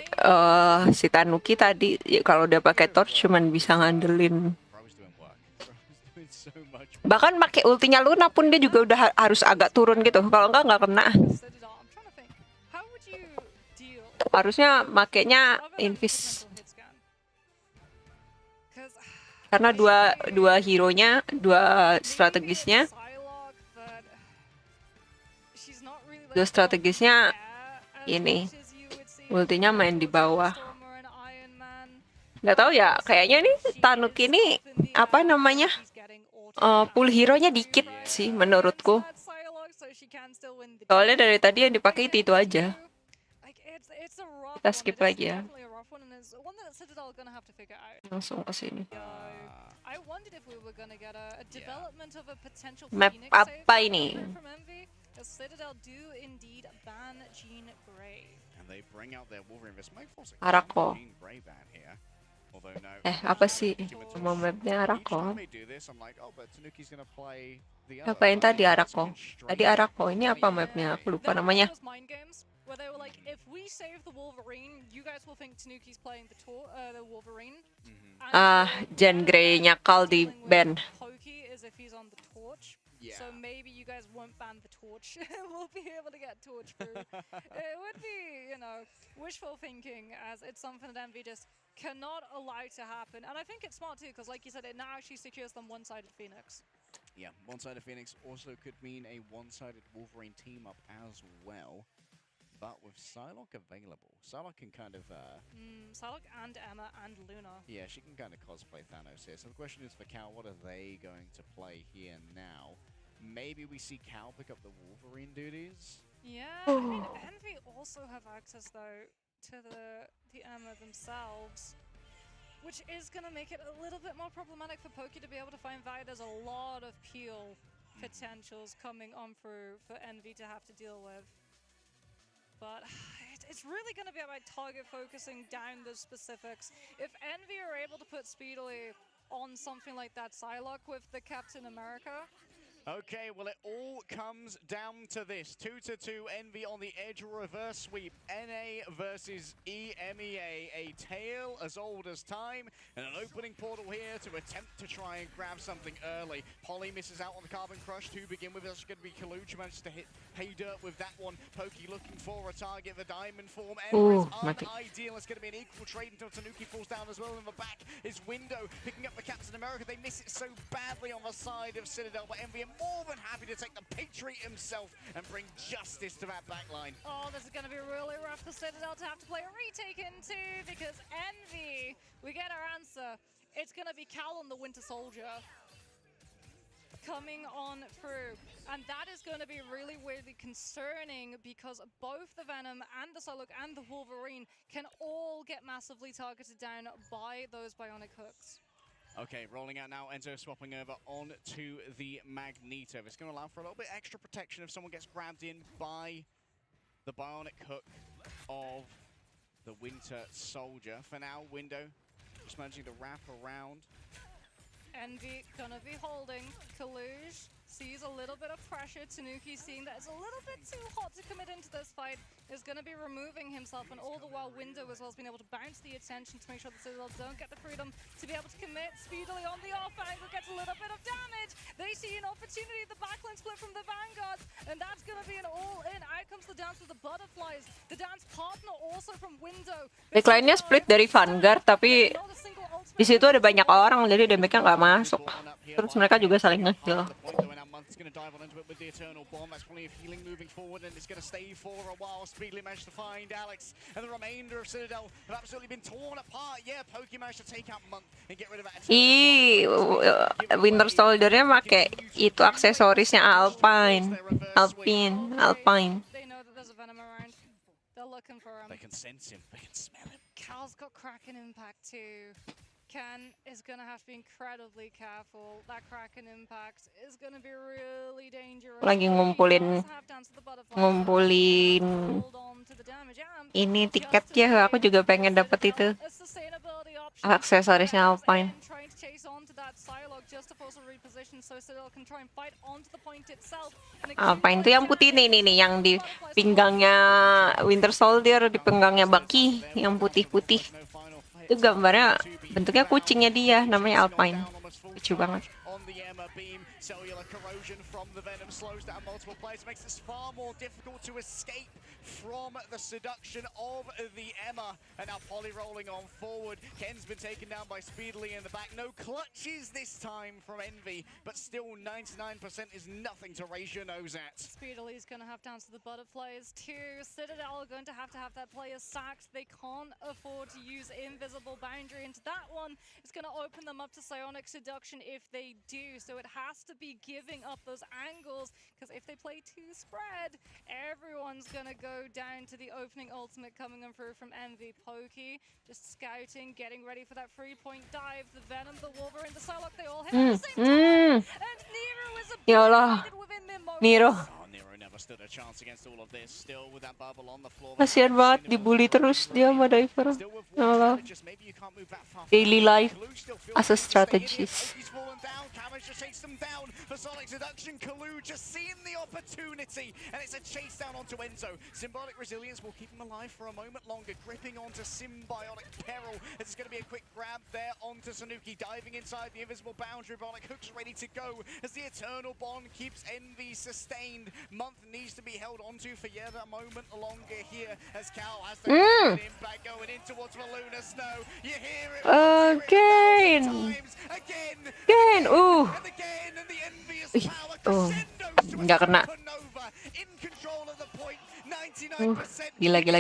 si Tanuki tadi kalau udah pakai torch cuman bisa ngandelin. Bro's doing work. Bro's doing so much work. Bahkan pakai ultinya Luna pun dia juga udah harus agak turun gitu. Kalau enggak kena. Citadel, I'm trying to think, how would you deal Harusnya makainya other than invis. potential hit scan? 'Cause Karena dua hero-nya, dua strategisnya, Psylocke, but she's not really, like, dua strategisnya there as ini. much as you would see Ultinya main di bawah. Stormer and Iron Man. Nggak tahu ya, kayaknya nih Tanuki ini apa namanya? Pool hero-nya dikit sih menurutku. Soalnya dari tadi yang dipakai itu aja. Kita skip lagi ya. Langsung ke sini. Map apa ini? And they bring out their Wolverine. This might force a Arako. Jean Grey ban here. Although no. Apa sih? Mau mapnya Each Arako? time they do this, I'm like, oh, but Tanuki's gonna play the Apa yang tadi Arako? Tadi Arako, ini apa mapnya? Aku lupa namanya. Where they were like, if we save the Wolverine, you guys will think Tanuki's playing the Wolverine. Jean Grey nyakal di band. Pokey is if he's on the torch. Yeah. So maybe you guys won't ban the torch. We'll be able to get torch through. It would be, wishful thinking, as it's something that Envy just cannot allow to happen. And I think it's smart too, because like you said, it now actually secures them one-sided Phoenix. Yeah, one-sided Phoenix also could mean a one-sided Wolverine team up as well. But with Psylocke available, Psylocke can kind of Psylocke and Emma and Luna. yeah, she can kind of cosplay Thanos here. So the question is for Cal, what are they going to play here now? Maybe we see Cal pick up the Wolverine duties. Yeah, I mean, Envy also have access though to the Emma themselves, which is gonna make it a little bit more problematic for Pokey to be able to find value. There's a lot of peel potentials coming on through for Envy to have to deal with. But it's really going to be about target focusing down the specifics. If Envy are able to put speedily on something like that Psylocke with the Captain America. Okay, well, it all comes down to this. 2-2, Envy on the edge, reverse sweep. NA versus EMEA, a tale as old as time, and an opening portal here to attempt to try and grab something early. Polly misses out on the Carbon Crush to begin with. That's going to be Kaluch, manages to hit Haydirt with that one. Pokey looking for a target, the diamond form. Emma is unideal. It's going to be an equal trade until Tanuki falls down as well. In the back is Window picking up the Captain America. They miss it so badly on the side of Citadel, but Envy more than happy to take the Patriot himself and bring justice to that backline. Oh, this is going to be really rough for Citadel to have to play a retake into, because Envy, we get our answer. It's going to be Cal on the Winter Soldier coming on through. And that is going to be really, really concerning, because both the Venom and the Psylocke and the Wolverine can all get massively targeted down by those bionic hooks. Okay, rolling out now, Enzo swapping over on to the Magneto. It's going to allow for a little bit extra protection if someone gets grabbed in by the bionic hook of the Winter Soldier. For now, Window just managing to wrap around. Envy gonna be holding. Kaluj sees a little bit of pressure. Tanuki seeing that it's a little bit too hot to commit into this fight is gonna be removing himself, and all the while Window as well has been able to bounce the attention to make sure that Citadel don't get the freedom to be able to commit speedily on the off angle, gets a little bit of damage. They see an opportunity, the backline split from the Vanguards, and that's gonna be an all-in. Out comes the dance with the butterflies. The dance partner also from Window. Backline-nya split dari Vanguard, tapi di situ ada banyak orang, jadi damage-nya nggak masuk. Terus mereka juga saling nge-kill. It's going to dive on into it with the Eternal Bomb. That's plenty of healing moving forward, and it's going to stay for a while. Speedily managed to find Alex, and the remainder of Citadel have absolutely been torn apart. Yeah, Pokey managed to take out Monk and get rid of that. Winter Soldier-nya pakai itu aksesorisnya Alpine. They know that there's a Venom around. They're looking for him. They can sense him. They can smell him. Cal's got Kraken impact too. Ken is going to have to be incredibly careful. That Kraken impact is going to be really dangerous. Lagi He ngumpulin does have Dance of the Butterflies, but he ngumpulin can hold on to the damage. And ini just to tiketnya. Aku say, juga pengen dapet itu a sustainability option aksesorisnya as Alpine. N trying to chase onto that Psylocke just to force a reposition so Citadel can try and fight onto the point itself. And Alpine tuh yang putih nih yang di pinggangnya Winter Soldier, di pinggangnya Bucky, yang putih-putih. Itu gambarnya bentuknya kucingnya dia, namanya Alpine. Lucu banget. On the Emma beam, cellular corrosion from the Venom slows down multiple players, makes this far more difficult to escape from the seduction of the Emma. And now Polly rolling on forward. Ken's been taken down by Speedily in the back. No clutches this time from Envy, but still 99% is nothing to raise your nose at. Speedily is going to have Dance of the Butterflies too. Citadel are going to have that player sacked. They can't afford to use Invisible Boundary into that one. It's going to open them up to Psionic Seduction if they do. So it has to be giving up those angles, because if they play too spread, everyone's going to go down to the opening ultimate coming on through from Envy. Pokey just scouting, getting ready for that 3-point dive. The Venom, the Wolverine, the Psylocke, they all hit at the same time. And Nero is Ya Allah, obliterated within their moments. Nero. Oh, Nero never stood a chance against all of this. Still with that bubble on the floor. Kasian banget, dibully terus dia sama Diver. Ya Allah. Daily life as a strategist. Just chase them down for Sonic Seduction. Kalu just seeing the opportunity, and it's a chase down onto Enzo. Symbiotic Resilience will keep him alive for a moment longer, gripping onto Symbiotic Peril. It's going to be a quick grab there onto Sanuki, diving inside the invisible boundary. Bionic Hook's ready to go as the Eternal Bond keeps Envy sustained. Month needs to be held onto for yet a moment longer here as Cal has the impact going in towards Maluna Snow. You hear it Again. again. And again, and the envious power crescendos to nggak kena. Supernova in control of the point. 99%. Gila. The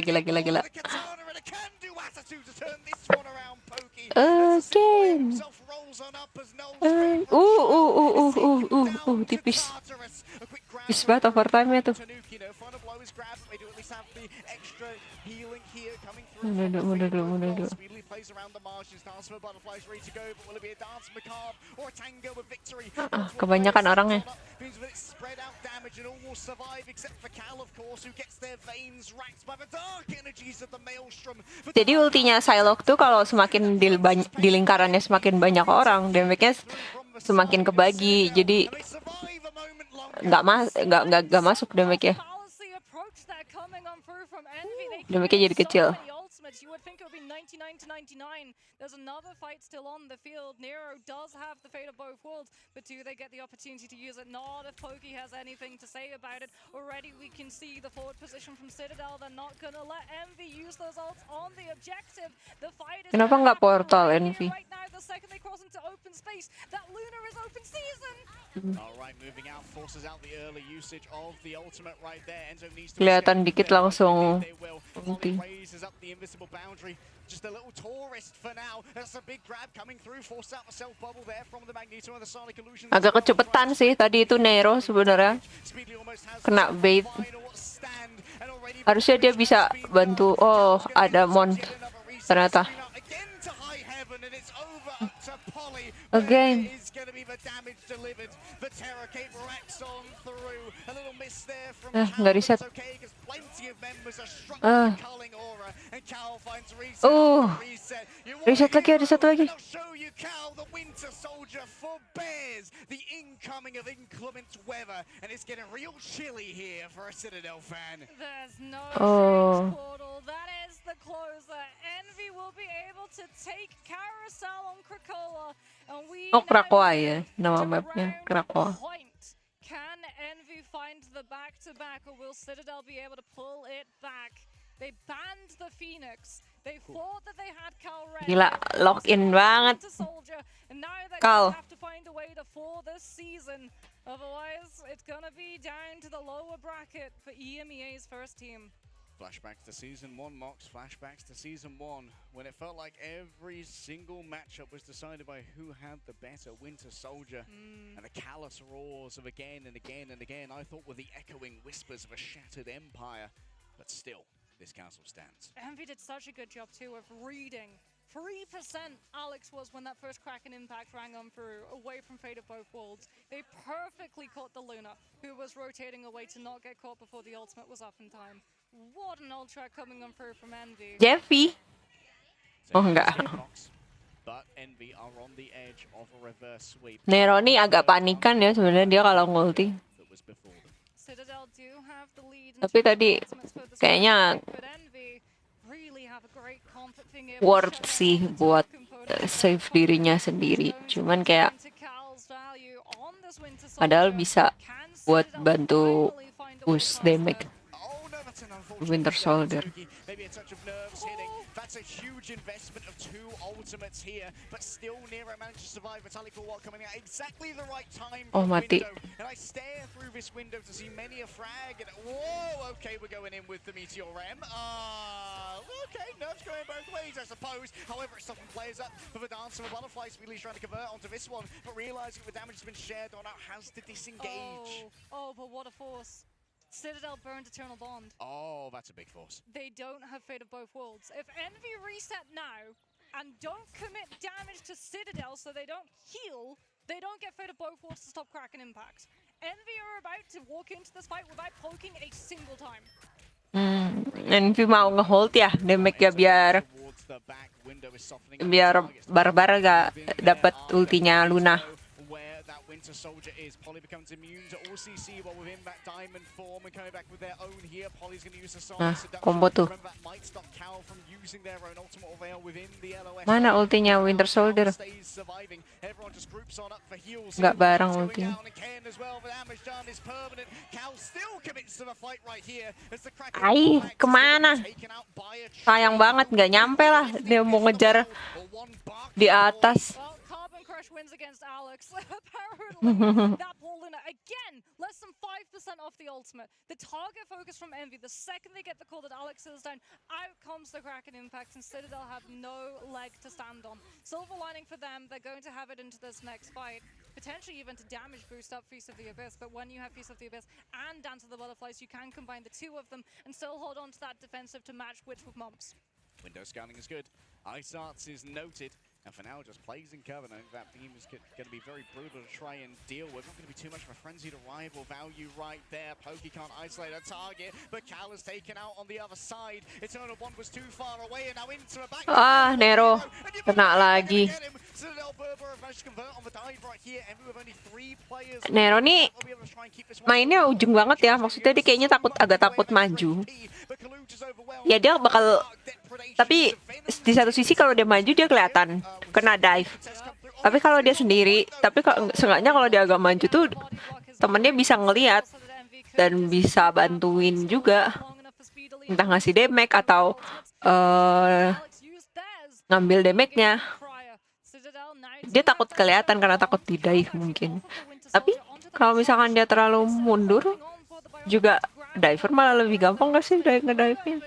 Katana and a can-do attitude to turn this one around. Pokey. Again. Himself rolls on up as Knowles Tipis. Tipis banget overtime-nya tuh. Final blow is grabbed. They do at least have the extra healing here coming through. Mundur. Speedily plays around the margins. Dance for Butterflies ready to go, but will it be a dance macabre or a tango with victory? Kebanyakan orangnya. Spread out damage and all will survive except for Cal, of course, who gets their veins racked by the dark energies of the Maelstrom. Jadi ultinya Psylocke tuh kalau semakin di lingkarannya semakin banyak orang, damage-nya semakin kebagi. Jadi nggak masuk damage-nya. Damage-nya jadi kecil. You would think it would be 99 to 99. There's another fight still on the field. Nero does have the fate of both worlds, but do they get the opportunity to use it? Not if Pokey has anything to say about it. Already we can see the forward position from Citadel. They're not going to let Envy use those ults on the objective. The fight is Kenapa nggak portal Envy? right now. The second they cross into open space, that Luna is open season. All right, moving out forces out the early usage of the ultimate right there. Enzo needs to Kelihatan dikit langsung ulti. raises up the invisible boundary. Just a little tourist for now. That's a big grab coming through. Force out the self bubble there from the Magneto and the Sonic Illusion. Agak kecepatan sih tadi itu Nero sebenarnya. Kena bait. Harusnya dia bisa bantu. Oh, ada Mon. Ternyata. Again. Nggak reset. Reset lagi, ada satu lagi. The incoming of inclement weather, and it's getting real chilly here for a Citadel fan. There's no change portal. That is the closer. Envy will be able to take Carousel on Krakoa, and we Krakoa ya, nama mapnya Krakoa. Can Envy find the back-to-back, or will Citadel be able to pull it back? They banned the Phoenix. They thought that they had Cal ready. Gila, lock in banget. And now they're Cal. going to have to find a way to fall this season. Otherwise, it's going to be down to the lower bracket for EMEA's first team. Flashbacks to Season 1, Mox. Flashbacks to Season 1, when it felt like every single matchup was decided by who had the better Winter Soldier. And the callous roars of again and again and again, I thought were the echoing whispers of a shattered empire. But still, this castle stands. Envy did such a good job, too, of reading 3% Alex was when that first Kraken impact rang on through, away from Fate of Both Worlds. They perfectly caught the Luna, who was rotating away to not get caught before the ultimate was up in time. What an ultra coming on through from Envy. Jeffy. Oh, So enggak. Skybox, but Envy are on the edge of a reverse sweep. Nero nih agak panikan ya sebenarnya dia kalau ngulti. That was before them. Citadel do have the lead in Tapi terms of tadi ultimates for the kayaknya Skybox, but Envy really have a great comp at being able to worth shut down sih all the buat tower components. save dirinya sendiri. Going to Cuman be kayak into Cal's value on this Winter padahal Soldier. bisa Can buat Citadel bantu finally find a way push past damage it? Oh no, that's an unfortunate Winter mistake, Soldier. Tanuki. Maybe a touch of nerves hitting. That's a huge investment of 2 ultimates here, but still Nero managed to survive. Metallic for what coming out exactly the right time Oh, from mati. window. And I stare through this window to see many a frag and whoa, okay, we're going in with the Meteor M. Okay, nerves going both ways, I suppose. However, it's stopping players up for the dance of a butterfly. Speedly's trying to convert onto this one, but realizing the damage has been shared on out, has to disengage. Oh, but what a force. Citadel burned Eternal Bond. Oh, that's a big force. They don't have Fate of Both Worlds. If Envy reset now and don't commit damage to Citadel so they don't heal, they don't get Fate of Both Worlds to stop Kraken impact. Envy are about to walk into this fight without poking a single time. Envy mau ngehold ya damage ya biar barbar gak dapat ultinya Luna. Where that Winter Soldier is. Polly becomes immune to all CC while within that diamond form and coming back with their own here. Polly's going to use the Sonic Seduction. Combo tuh. Remember, that might stop Cal from using their own ultimate veil within the LOS. Mana ultinya Winter Soldier? Stays surviving. Everyone just groups on up for heals. Nggak bareng Going ultinya. down, and Ken as well. The damage done is permanent. Cal still commits to the fight right here as the Kraken Ai, is kemana? taken out by a Sayang banget nggak nyampe lah dia mau ngejar di atas. Well, Carbon Crush wins against Alex. Apparently, that poor Luna, again, less than 5% off the ultimate. The target focus from Envy, the second they get the call that Alex is down, out comes the Kraken impact, and Citadel have no leg to stand on. Silver lining for them, they're going to have it into this next fight. Potentially even to damage boost up Feast of the Abyss, but when you have Feast of the Abyss and Dance of the Butterflies, you can combine the two of them and still hold on to that defensive to match Witch with Mumps. Window scanning is good. Ice Arts is noted. And for now, just plays in cover. I think that beam is going to be very brutal to try and deal with. Not going to be too much of a frenzied arrival value right there. Pokey can't isolate a target, but Cal is taken out on the other side. Eternal Bond was too far away, and now into a back. Nero kena lagi. Nero nih mainnya ujung banget ya. Maksudnya dia kayaknya agak takut maju. Ya dia bakal, tapi di satu sisi kalau dia maju dia kelihatan kena dive. Tapi kalau dia sendiri, tapi seenggaknya kalau dia agak maju tuh temennya bisa ngelihat dan bisa bantuin juga, entah ngasih damage atau ngambil damage-nya. Dia takut kelihatan karena takut di dive mungkin. Tapi kalau misalkan dia terlalu mundur juga, diver malah lebih gampang gak sih ngedive-nya?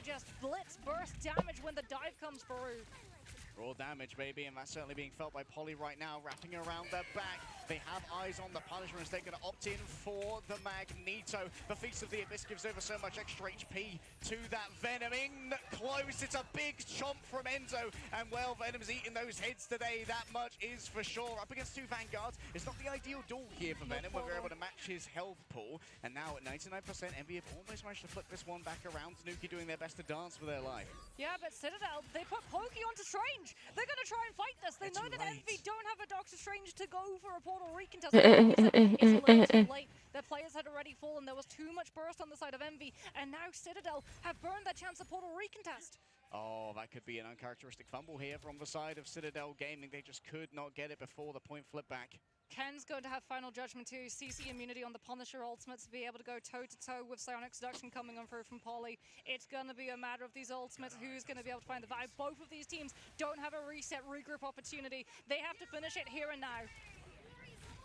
Raw damage, baby, and that's certainly being felt by Polly right now, wrapping around their back. They have eyes on the punishment as they're going to opt in for the Magneto. The Feast of the Abyss gives over so much extra HP to that Venom. In close, it's a big chomp from Enzo. And well, Venom's eating those heads today, that much is for sure. Up against 2 Vanguards, it's not the ideal duel here for Venom, where we're able to match his health pool. And now at 99%, Envy have almost managed to flip this one back around. Tanuki doing their best to dance for their life. Yeah, but Citadel, they put Pokey onto Strange. They're going to try and fight this. They know that Envy don't have a Doctor Strange to go for a portal recontest. It's a little too late. Their players had already fallen. There was too much burst on the side of Envy. And now Citadel have burned that chance of portal recontest. Oh, that could be an uncharacteristic fumble here from the side of Citadel Gaming. They just could not get it before the point flip back. Ken's going to have Final Judgment too. CC immunity on the Punisher ultimate to be able to go toe-to-toe with Psionic Seduction coming on through from Polly. It's going to be a matter of these ultimates. Who's going to be able to find the vibe? Both of these teams don't have a reset, regroup opportunity. They have to finish it here and now.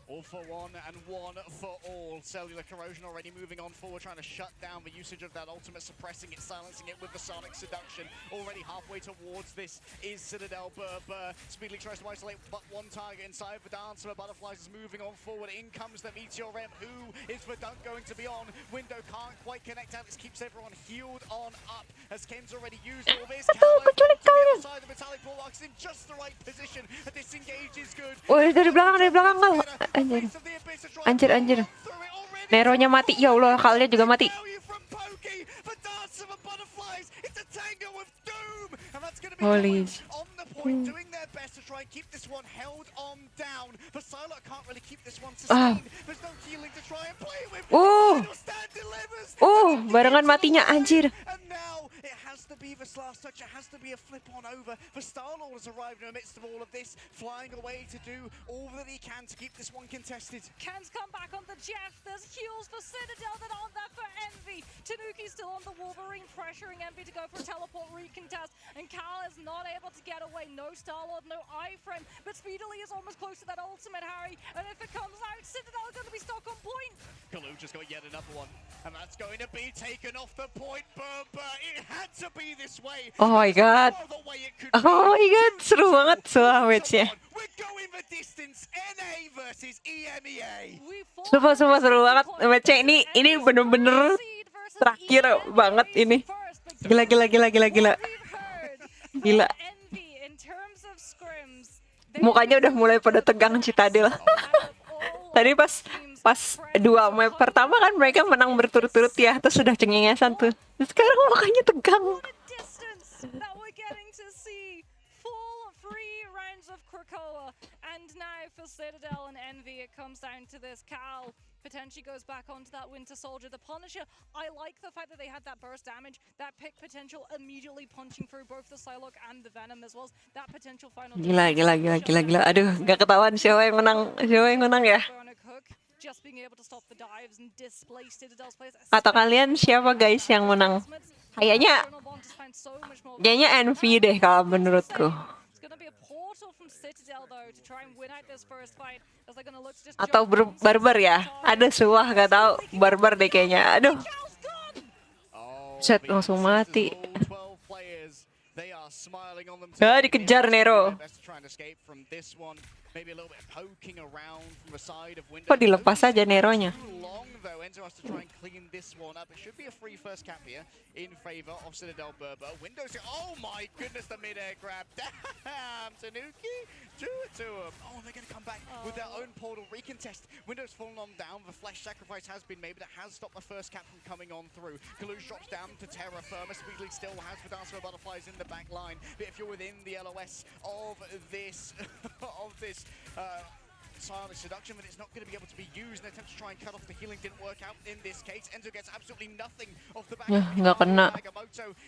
All for one and one for all. Cellular Corrosion already moving on forward, trying to shut down the usage of that ultimate, suppressing it, silencing it with the Sonic Seduction. Already halfway towards this is Citadel. Burr speedily tries to isolate but one target inside. The Dancer Butterflies is moving on forward. In comes the Meteor M. Who is Verdunk going to be on? Window can't quite connect. Alex keeps everyone healed on up as Ken's already used all this. Callow to the other side. The Metallic Ball locks in just the right position. A disengage is good. Woi, dari belakang kau. Anjir. Anjir. Neronya mati. Ya Allah, Kalnya juga mati. Holy. Doing their best to try and keep this one held on down. The Psylocke can't really keep this one sustained. There's no healing to try and play with. Barengan matinya, anjir. And now it has to be this last touch. It has to be a flip on over. For Star-Lord has arrived in the midst of all of this, flying away to do all that he can to keep this one contested. Ken's come back on the Jeff. There's heals for Citadel that aren't there for Envy. Tanuki's still on the Wolverine, pressuring Envy to go for a teleport recontest. And Cal is not able to get away. No Star-Lord, no iframe. But Speedily is almost close to that ultimate, Harry. And if it comes out, Citadel is going to be stuck on point. Kalou just got yet another one. And that's going to be taken off the point. It had to be this way. Oh my god. Seru banget soal match-nya. We're going the distance. NA versus EMEA. Sumpah seru banget match-nya. Ini bener-bener terakhir banget ini. Gila. Mukanya udah mulai pada tegang Citadel. Tadi pas 2 map pertama kan mereka menang berturut-turut ya, terus sudah cengengesan tuh. Sekarang mukanya tegang. And now for Citadel and Envy, it comes down to this. Cal potentially goes back onto that Winter Soldier. The Punisher, I like the fact that they had that burst damage, that pick potential immediately punching through both the Psylocke and the Venom, as well as that potential final. Gila. Aduh, gak ketahuan siapa yang menang ya. Just being able to stop the dives and displace Citadel's players. Kata kalian siapa guys yang menang? Kayaknya Envy deh kalau menurutku. Atau barbar ya? Ada suah gak tahu, barbar deh kayaknya. Aduh. Set langsung mati. Dikejar Nero. Kok dilepas aja Neronya? Enzo has to try and clean this one up. It should be a free first cap here in favor of Citadel Burber. Windows, oh my goodness, the mid-air grab. Damn, Tanuki, do it to him. Oh, they're going to come back with their own portal recontest. Windows fallen on down. The flash sacrifice has been made, but it has stopped the first cap from coming on through. Kalou drops down to Terra Firma. Speedily still has the Dancer Butterflies in the back line. But if you're within the LOS of this, Silent Seduction, but it's not going to be able to be used. An attempt to try and cut off the healing didn't work out in this case. Enzo gets absolutely nothing off the back. Nggak kena.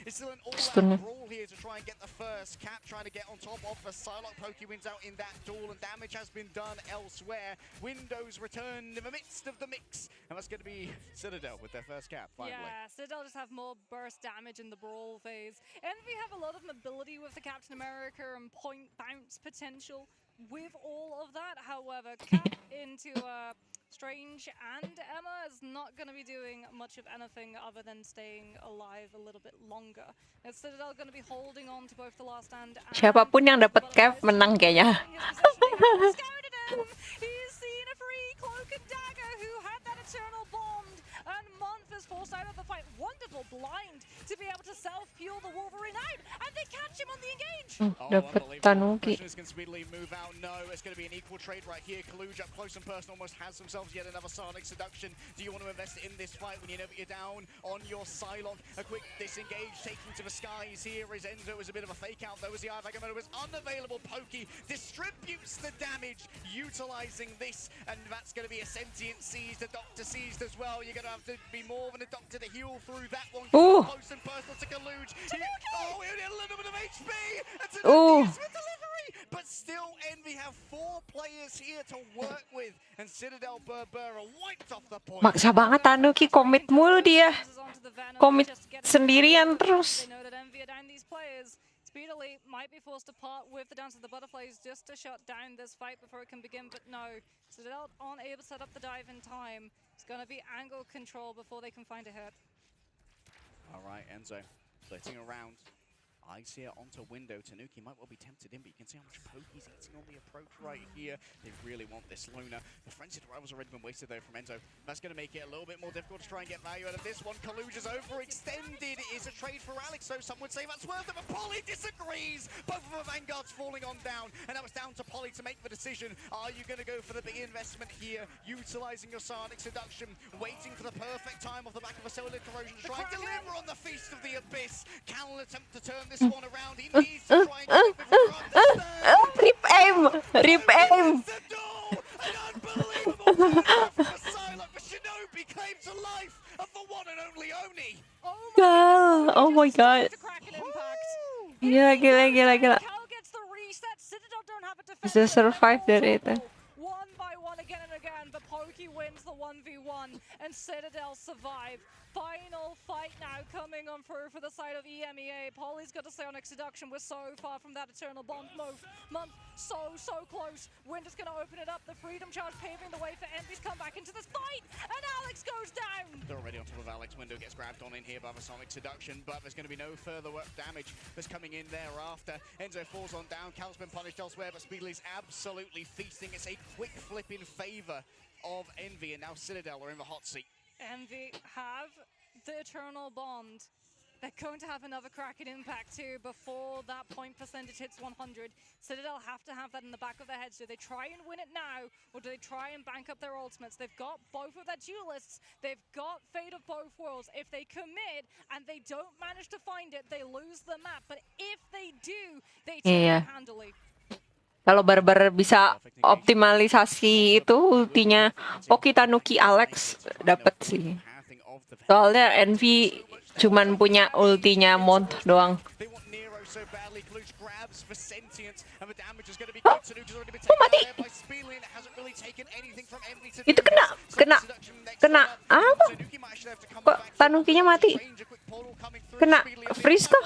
It's still an all-out brawl here to try and get the first cap, trying to get on top of the Psylocke. Pokey wins out in that duel, and damage has been done elsewhere. Windows return in the midst of the mix, and that's going to be Citadel with their first cap, finally. Yeah, Citadel just have more burst damage in the brawl phase. Envy have a lot of mobility with the Captain America and point bounce potential. With all of that, however, Cap into Strange and Emma is not going to be doing much of anything other than staying alive a little bit longer. Is Citadel going to be holding on to both the last stand and siapapun yang dapat cap menang kayaknya. He's seen a free cloak and dagger who had that eternal bond, and Month is forced out of the fight. Wonderful blind to be able to self-heal the Wolverine out, and they catch him on the engage. Dapat Tanuki. Can speedily move out. No, it's going to be an equal trade right here. Kalou up close and personal almost has themselves yet another Sonic Seduction. Do you want to invest in this fight when you know that you're down on your Psylocke? A quick disengage, taking to the skies here is Enzo. Is a bit of a fake out though as the Agamotto is unavailable. Pokey distributes the damage, utilizing this, and that's going to be a sentient seized, a doctor seized as well. You're going to have to be more than a doctor to heal through that one. Close and personal to Kalou. Oh, he only had a little bit of HP. It's an delivery, but still Envy have 4 players here to work with, and Citadel Burber wiped off the point. Maksa banget Tanuki, komit mulu dia. Komit sendirian terus. Speedily might be forced to part with the Dance of the Butterflies just to shut down this fight before it can begin, but no. Citadel aren't able to set up the dive in time. It's going to be angle control before they can find a hit. All right, Enzo, flitting around. I see it onto window. Tanuki might well be tempted in, but you can see how much poke he's eating on the approach right here. They really want this Luna. The frenzied arrival's already been wasted though from Enzo. That's going to make it a little bit more difficult to try and get value out of this one. Kaluja's overextended is a trade for Alex, so some would say that's worth it, but Polly disagrees. Both of the Vanguards falling on down, and now it's down to Polly to make the decision. Are you going to go for the big investment here, utilizing your Sonic Seduction, waiting for the perfect time off the back of a Solar Corrosion to try and deliver on the Feast of the Abyss? Callan attempt to turn this one around. He needs to try and get the Rip aim! Rip aim! An unbelievable from a Psylocke, but Shinobi claims to life of the one and only Oni. Oh my god. Gila, gila, gila, gila. Cal gets the reset. Citadel don't have a Bisa defense. survive dari itu. One by one again and again, but Pokey wins the 1v1 and Citadel survive. Final fight now coming on through for the side of EMEA. Polly's got a Sonic Seduction. We're so far from that Eternal Bond month. So close. Wind is going to open it up. The Freedom Charge paving the way for Envy's come back into this fight. And Alex goes down. They're already on top of Alex. Window gets grabbed on in here by the Sonic Seduction, but there's going to be no further damage that's coming in thereafter. Enzo falls on down. Cal's been punished elsewhere, but Speedley's absolutely feasting. It's a quick flip in favor of Envy, and now Citadel are in the hot seat. Envy have the Eternal Bond. They're going to have another Kraken impact too before that point percentage hits 100. Citadel have to have that in the back of their heads. Do they try and win it now, or do they try and bank up their ultimates? They've got both of their duelists. They've got Fate of both worlds. If they commit and they don't manage to find it, they lose the map. But if they do, they take it handily. Kalau Barbar bisa optimalisasi itu ultinya Poki Tanuki Alex dapat sih. Soalnya Envy cuman punya ultinya Mont doang. Oh mati. Itu kena apa? Kok Tanukinya mati? Kena freeze kah?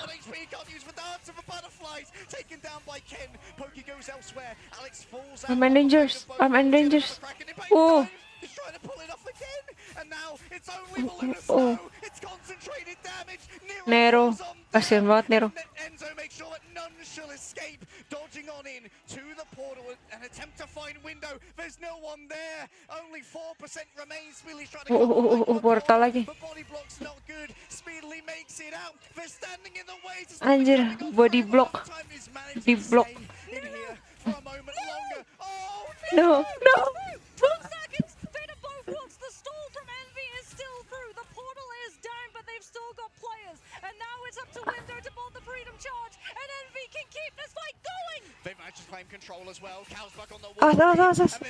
I'm endangers. Oh. Nero, kasihan banget Nero. Dodging on in to the portal and attempt to find window. There's no one there. Only 4% remains. Speedly's trying to portal lagi. but body block's not good. Speedily makes it out. They're standing in the way. Anjir, body block. Di block. In here for a moment longer. Oh No. 12 seconds. Fate of both worlds. The stall from Envy is still through. The portal is down, but they've still got players. And now it's up to Window to bolt the Freedom Charge. And Envy can keep this fight going. They managed to claim control as well. Cal's back on the wall. Oh,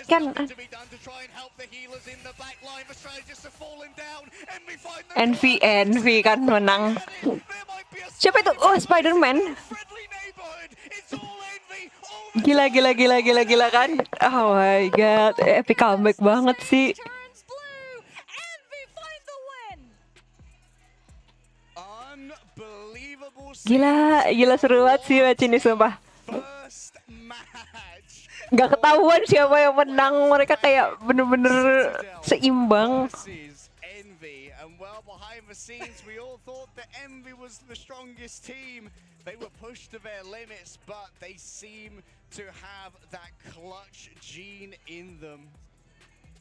Can to be done to try and help the healers in the back line. The strategists are falling down. Envy find the Envy kan menang. Siapa itu? Oh, Spider-Man. friendly neighborhood. It's all Envy. Gila kan? Oh my god, epic comeback banget sih. Turns blue. Envy find the win. Unbelievable. Gila seru banget sih match ini sumpah. First match. Gak ketahuan siapa yang menang, mereka kayak bener-bener seimbang. Versus Envy, and well behind the scenes we all thought that Envy was the strongest team. They were pushed to their limits, but they seem to have that clutch gene in them.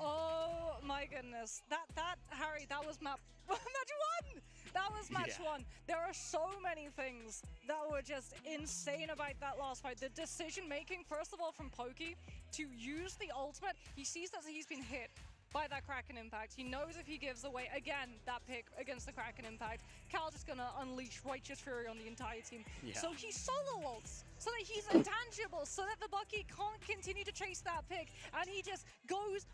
Oh my goodness. That Harry, that was match one. That was match one. There are so many things that were just insane about that last fight. The decision making, first of all, from Pokey to use the ultimate. He sees that he's been hit by that Kraken impact. He knows if he gives away again that pick against the Kraken impact, Cal's just gonna unleash righteous fury on the entire team. So he solo ults so that he's intangible, so that the Bucky can't continue to chase that pick, and he just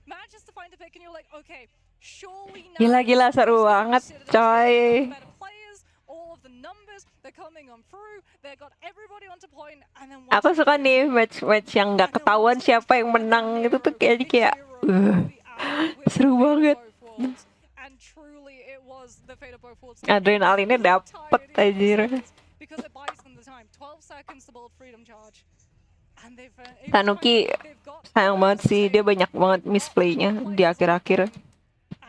manages to find a pick, and you're like, okay, surely now. Gila seru banget, coy. All of the numbers, they're coming on through. They got everybody onto point, and then Aku suka nih match yang gak ketahuan siapa yang menang itu tuh kayak seru banget. Adrenalinnya Adrenalinnya dapet anjir. because it buys them the time. 12 seconds to build Freedom Charge. And they've Tanuki got sayang banget sih, dia banyak banget misplaynya di akhir-akhir.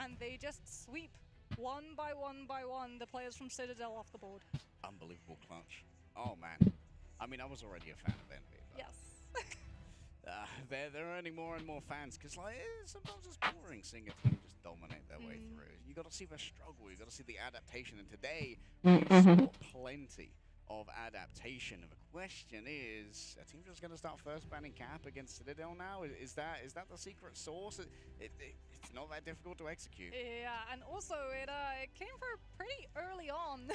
and they just sweep one by one the players from Citadel off the board. Unbelievable clutch. Oh man. I mean, I was already a fan of Envy. But Yes. they're earning more and more fans because like sometimes it's boring seeing a team just dominate their way through. You got to see the struggle. You got to see the adaptation. And today we saw plenty of adaptation. The question is, a team just going to start first banning Cap against Citadel now? Is that the secret sauce? It's not that difficult to execute. Yeah, and also it came through pretty early on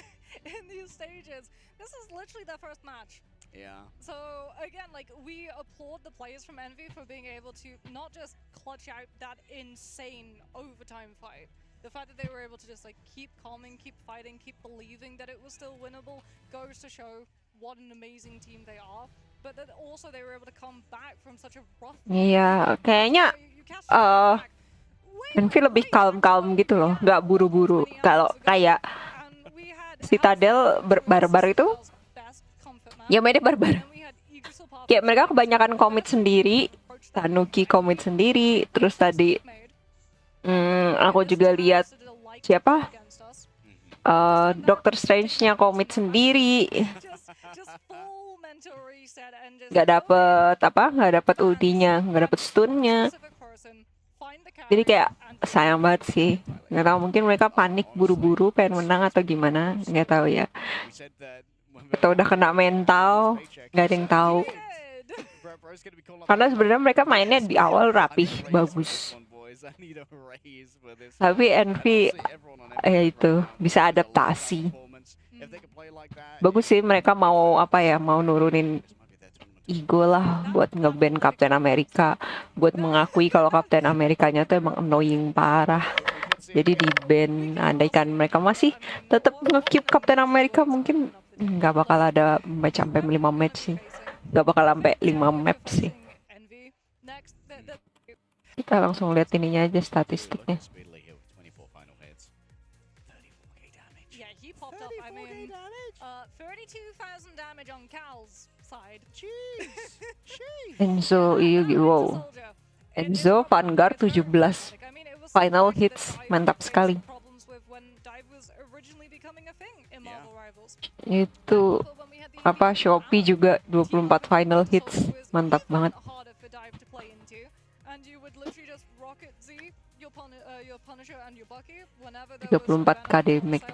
in these stages. This is literally their first match. Yeah. So again, like, we applaud the players from Envy for being able to not just clutch out that insane overtime fight. The fact that they were able to just like keep calming, keep fighting, keep believing that it was still winnable goes to show what an amazing team they are. But that also they were able to come back from such a rough. Iya, kayaknya You cast back. Envy lebih kalem-kalem gitu loh, nggak buru-buru. Kalau kayak Citadel barbar itu, ya mainnya barbar. Kayak mereka kebanyakan komit sendiri, Tanuki komit sendiri, terus tadi aku juga lihat siapa Doctor Strange-nya komit sendiri, nggak dapet ultinya, nggak dapet stunnya. Jadi kayak sayang banget sih. Nggak tahu, mungkin mereka panik buru-buru pengen menang atau gimana, nggak tahu ya. Atau udah kena mental, nggak ada yang tahu. Karena sebenarnya mereka mainnya di awal rapih, bagus. Tapi Envy ya itu bisa adaptasi. Bagus sih mereka mau mau nurunin ego lah buat nge-ban Captain America, buat mengakui kalau Captain Amerikanya tuh emang annoying parah. Jadi di-ban. Andaikan mereka masih tetap nge-keep Captain America, mungkin nggak bakal ada match sampai 5 match sih. Nggak bakal sampai 5 map sih. Kita langsung lihat ininya aja, statistiknya. Yeah, he popped up. I mean, 32,000 damage on Cal's side. Jeez. Enzo, wow. Enzo Vanguard 17 final hits, mantap sekali. Itu apa, Shopee juga 24 final hits, mantap banget. 34k damage.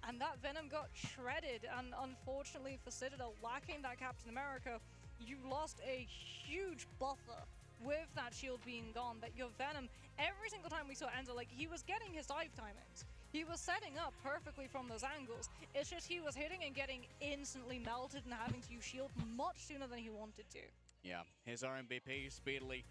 And that Venom got shredded, and unfortunately for Citadel, lacking that Captain America, you lost a huge buffer with that shield being gone. That your Venom, every single time we saw Enzo, like, he was getting his dive timings. He was setting up perfectly from those angles. It's just he was hitting and getting instantly melted and having to use shield much sooner than he wanted to. Yeah, here's our MVP, speedily.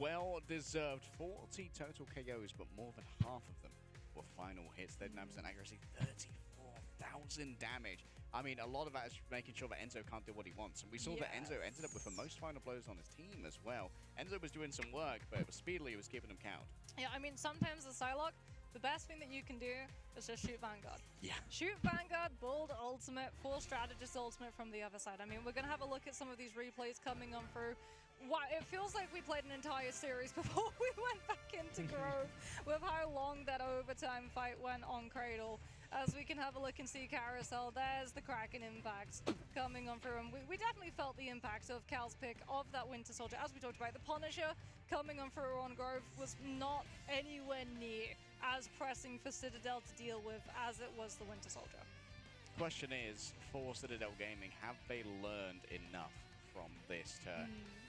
Well-deserved 40 total KOs, but more than half of them were final hits. 39% accuracy, 34,000 damage. I mean, a lot of that is making sure that Enzo can't do what he wants. And we saw that Enzo ended up with the most final blows on his team as well. Enzo was doing some work, but it was speedily, it was keeping him count. Yeah, I mean, sometimes the Psylocke, the best thing that you can do is just shoot Vanguard. Yeah. Shoot Vanguard, build ultimate, full strategist ultimate from the other side. I mean, we're going to have a look at some of these replays coming on through. Wow, it feels like we played an entire series before we went back into Grove with how long that overtime fight went on Cradle. As we can have a look and see Carousel, there's the Kraken impact coming on through. And we definitely felt the impact of Cal's pick of that Winter Soldier. As we talked about, the Punisher coming on through on Grove was not anywhere near as pressing for Citadel to deal with as it was the Winter Soldier. Question is, for Citadel Gaming, have they learned enough from this to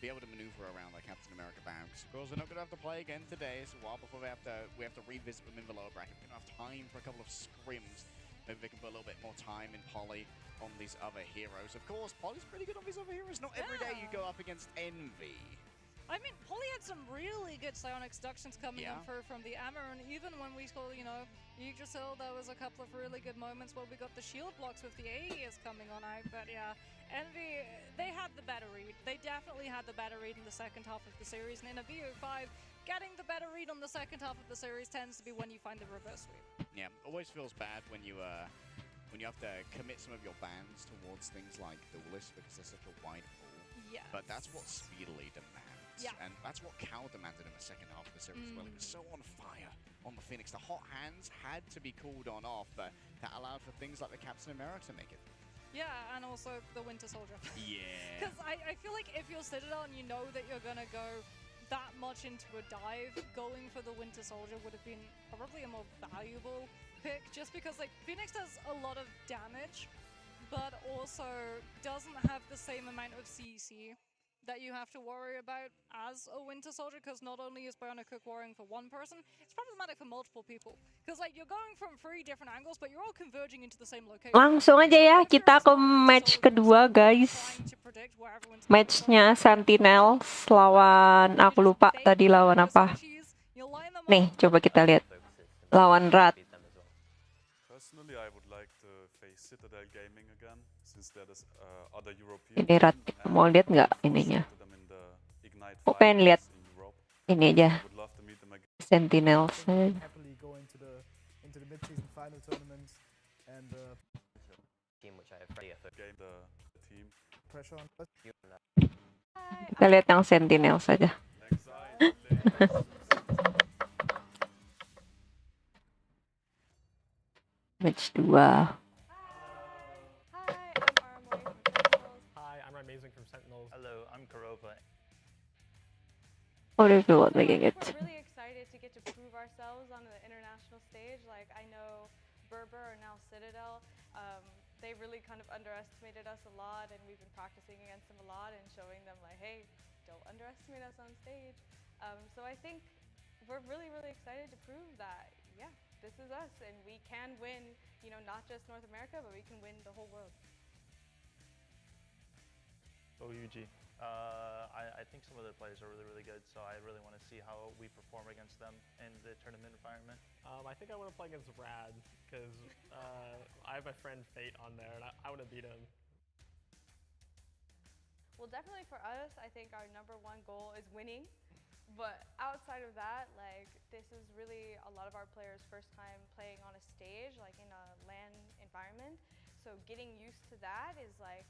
be able to maneuver around like Captain America ban? Because of course they're not going to have to play again today. It's a while before we have to revisit them in the lower bracket. We're going to have time for a couple of scrims. Maybe they can put a little bit more time in Poly on these other heroes. Of course, Poly's pretty good on these other heroes. Not every day you go up against Envy. I mean, Poly had some really good psionics deductions coming in through from the Amber, and even when we saw, you know, Yggdrasil, there was a couple of really good moments where we got the shield blocks with the AEs coming on out, but yeah, Envy, they had the better read. They definitely had the better read in the second half of the series, and in a BO5, getting the better read on the second half of the series tends to be when you find the reverse sweep. Yeah, always feels bad when you when you have to commit some of your bans towards things like Duelist because there's such a wide pool. Yes. But that's what Speedily demands. Yeah. And that's what Cal demanded in the second half of the series as well. He was so on fire on the Phoenix. The hot hands had to be called on off, but that allowed for things like the Captain America to make it. Yeah, and also the Winter Soldier. Yeah. Because I feel like if you're Citadel and you know that you're going to go that much into a dive, going for the Winter Soldier would have been probably a more valuable pick, just because like Phoenix does a lot of damage, but also doesn't have the same amount of CC that you have to worry about as a Winter Soldier, because not only is Bionic Cook worrying for one person, it's problematic for multiple people. Because like you're going from 3 different angles, but you're all converging into the same location. Langsung aja ya, kita ke match kedua guys. Matchnya Sentinels lawan, aku lupa tadi lawan apa. Nih, coba kita lihat. Lawan Rat. Personally, I would like to face Citadel Gaming again, since there is other European. Ini Rat, mau lihat nggak ininya? Aku pengen lihat ini aja. Sentinels. Happily go into the mid-season final tournament and team which I have game the team. pressure on us. Kita lihat yang Sentinels saja. Match 2. Hi, I'm Amazing from Sentinels. Hello, I'm Karova. What do you feel about making it? We're really excited to get to prove ourselves on the international stage. Like, I know Berber and now Citadel, they really kind of underestimated us a lot, and we've been practicing against them a lot and showing them like, hey, don't underestimate us on stage. So I think we're really, really excited to prove that, yeah, this is us, and we can win, you know, not just North America, but we can win the whole world. OUG. I think some of the players are really, really good, so I really want to see how we perform against them in the tournament environment. I think I want to play against Rad, because I have my friend Fate on there, and I want to beat him. Well, definitely for us, I think our #1 goal is winning. But outside of that, like, this is really a lot of our players' first time playing on a stage, like in a LAN environment. So getting used to that is like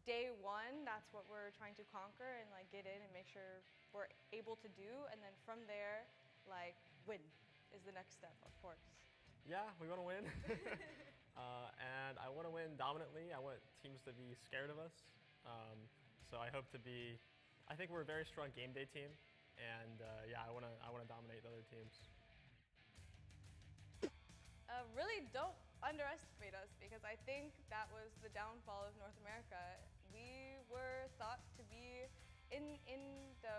day one. That's what we're trying to conquer and like get in and make sure we're able to do. And then from there, like, win is the next step, of course. Yeah, we want to win. And I want to win dominantly. I want teams to be scared of us. So I hope to be, I think we're a very strong game day team. And yeah, I want to dominate the other teams. Really don't underestimate us, because I think that was the downfall of North America. We were thought to be in the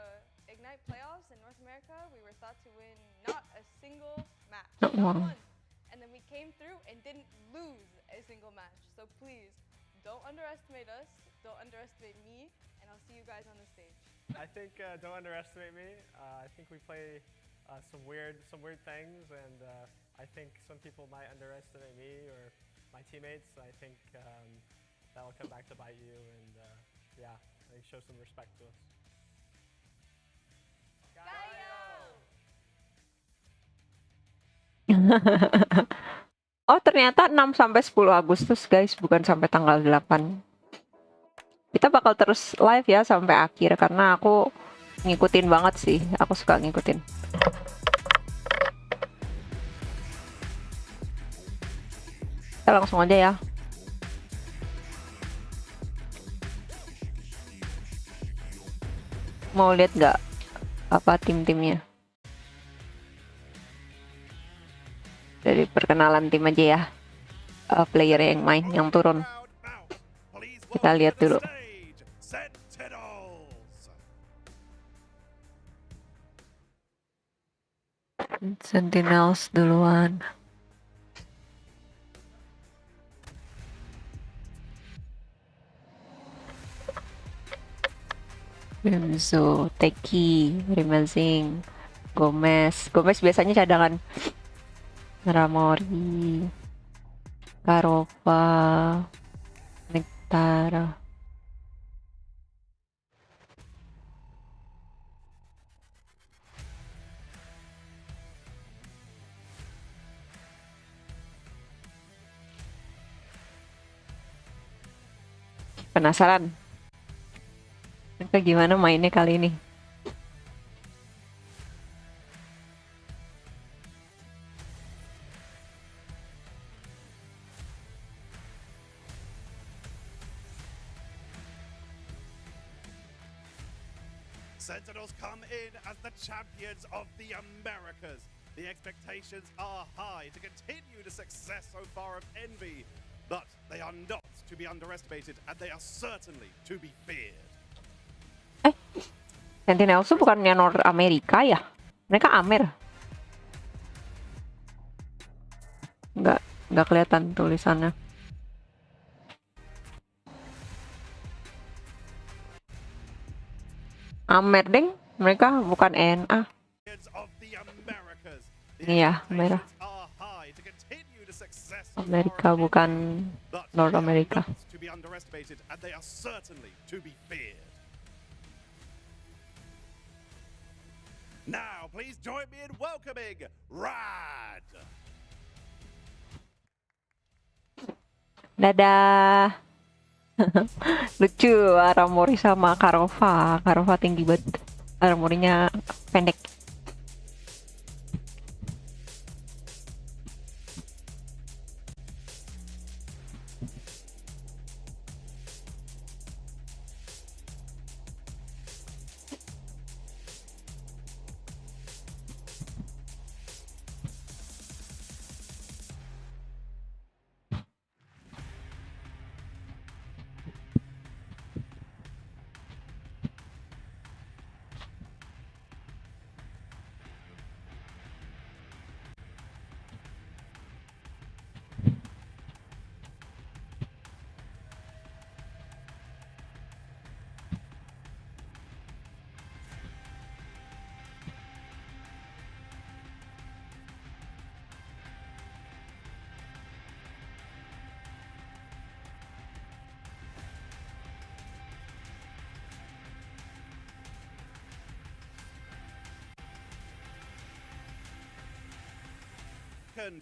Ignite playoffs in North America. We were thought to win not a single match, not one. And then we came through and didn't lose a single match. So please, don't underestimate us. Don't underestimate me. And I'll see you guys on the stage. I think don't underestimate me. I think we play some weird things, and I think some people might underestimate me or my teammates. I think that'll come back to bite you, and yeah, I think show some respect to us. Oh, ternyata 6 sampai 10 Agustus, guys, bukan sampai tanggal 8. Kita bakal terus live ya sampai akhir, karena aku ngikutin banget sih. Aku suka ngikutin. Kita langsung aja ya. Mau lihat nggak apa tim-timnya? Dari perkenalan tim aja ya. Player yang main, yang turun. Kita lihat dulu. Sentinels duluan. Renzo, Teki, Rimazing, Gomez. Gomez biasanya cadangan. Ramori, Karova, Nektara. Penasaran? Mereka gimana mainnya kali ini? Sentinels come in as the champions of the Americas. The expectations are high to continue the success so far of Envy, but they are not to be underestimated and they are certainly to be feared. Sentinels itu bukannya North Amerika ya? Mereka Amer. Nggak kelihatan tulisannya. Amer deng, mereka bukan NA. Iya, merah. Amerika bukan North America. Now, please join me in welcoming Rad. Dadah. Lucu Aramori sama Karova. Karova tinggi banget. Aramorinya pendek.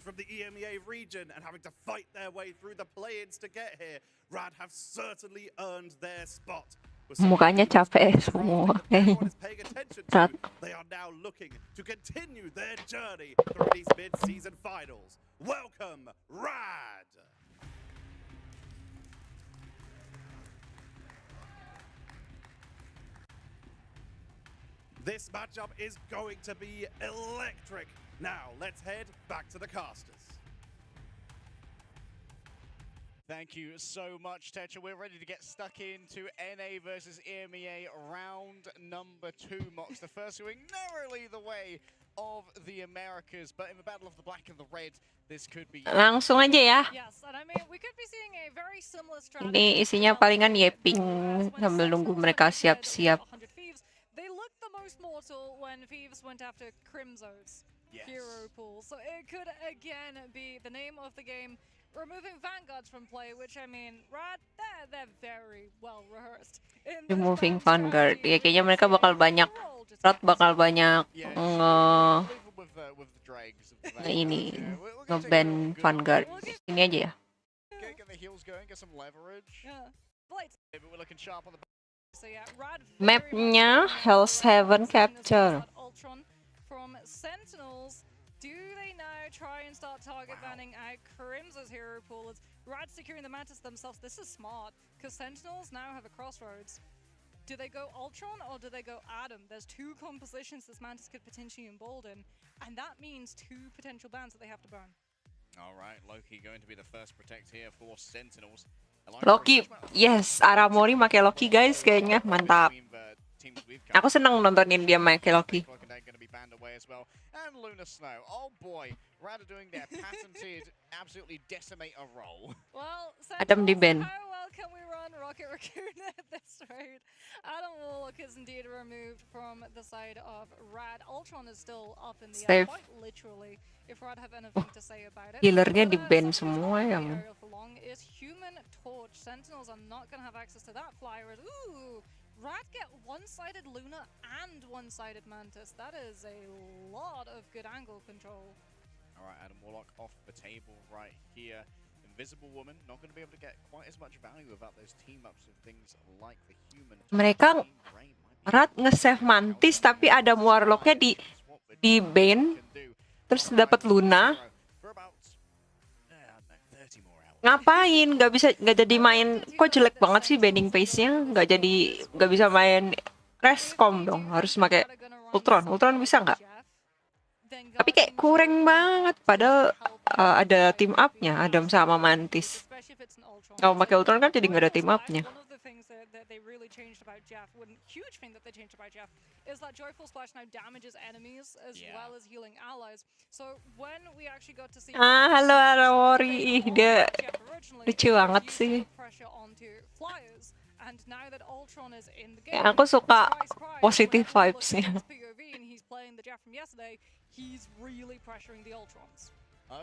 From the EMEA region and having to fight their way through the play-ins to get here, Rad have certainly earned their spot. Mukanya capek semua. They are now looking to continue their journey through these mid-season finals. Welcome, Rad! This matchup is going to be electric. Now, let's head back to the casters. Thank you so much, Tetra. We're ready to get stuck into NA versus EMEA round number 2. Mox, the first going narrowly the way of the Americas, but in the battle of the black and the red, this could be... Langsung aja ya. Yes, and I mean, we could be seeing a very similar strategy. Ini isinya palingan yeping sambil nunggu mereka siap-siap. They looked the most mortal when Thieves went after Crimzo's hero pool. So it could again be the name of the game, removing Vanguards from play, which I mean, Rad, they're very well rehearsed. Removing Vanguard. Ya kayaknya mereka bakal banyak, Rad bakal banyak ini nge-ban Vanguard. Ini aja ya. Mapnya Hell's Heaven Capture. From Sentinels, do they now try and start target banning out Crimzo's hero pool? As Rad securing the Mantis themselves. This is smart, because Sentinels now have a crossroads. Do they go Ultron or do they go Adam? There's 2 compositions this Mantis could potentially embolden, and that means 2 potential bans that they have to burn. Alright, Loki going to be the first protect here for Sentinels. Loki, yes, Aramori pakai Loki guys, kayaknya mantap. Aku senang nontonin dia pakai Loki. And Luna Snow, oh boy, Rad are doing their patented absolutely decimator roll. Well, Adam di ban. How well can we run Rocket Raccoon at this rate? Adam Warlock is indeed removed from the side of Rad. Ultron is still up in the air, quite literally, if Rad have anything to say about it. Healernya di ban semua ya. Is Human Torch. Sentinels are not going to have access to that flyer. Ooh, Rad get one-sided Luna and one-sided Mantis. That is a lot of good angle control. Alright, Adam Warlock off the table right here. invisible woman, not going to be able to get quite as much value without those team ups of things like the human. Mereka Rat nge-save Mantis tapi ada Warlocknya di ban, terus dapat Luna. Ngapain? Nggak jadi main. Kok jelek banget sih bending pace-nya? Nggak bisa main Rescom dong. Harus pakai Ultron. Ultron bisa nggak? Tapi kayak kurang banget. Padahal ada team up-nya, Adam sama Mantis. Kalau pakai Ultron kan jadi nggak ada team up-nya. They really changed about Jeff. One huge thing that they changed about Jeff is that Joyful Splash now damages enemies as well as healing allies. So when we actually got to see halo Arawori, dia lucu banget sih. And now that Ultron is in the game, Ya, aku suka positive vibes-nya. He's playing the Jeff from yesterday. He's really pressuring the Ultrons.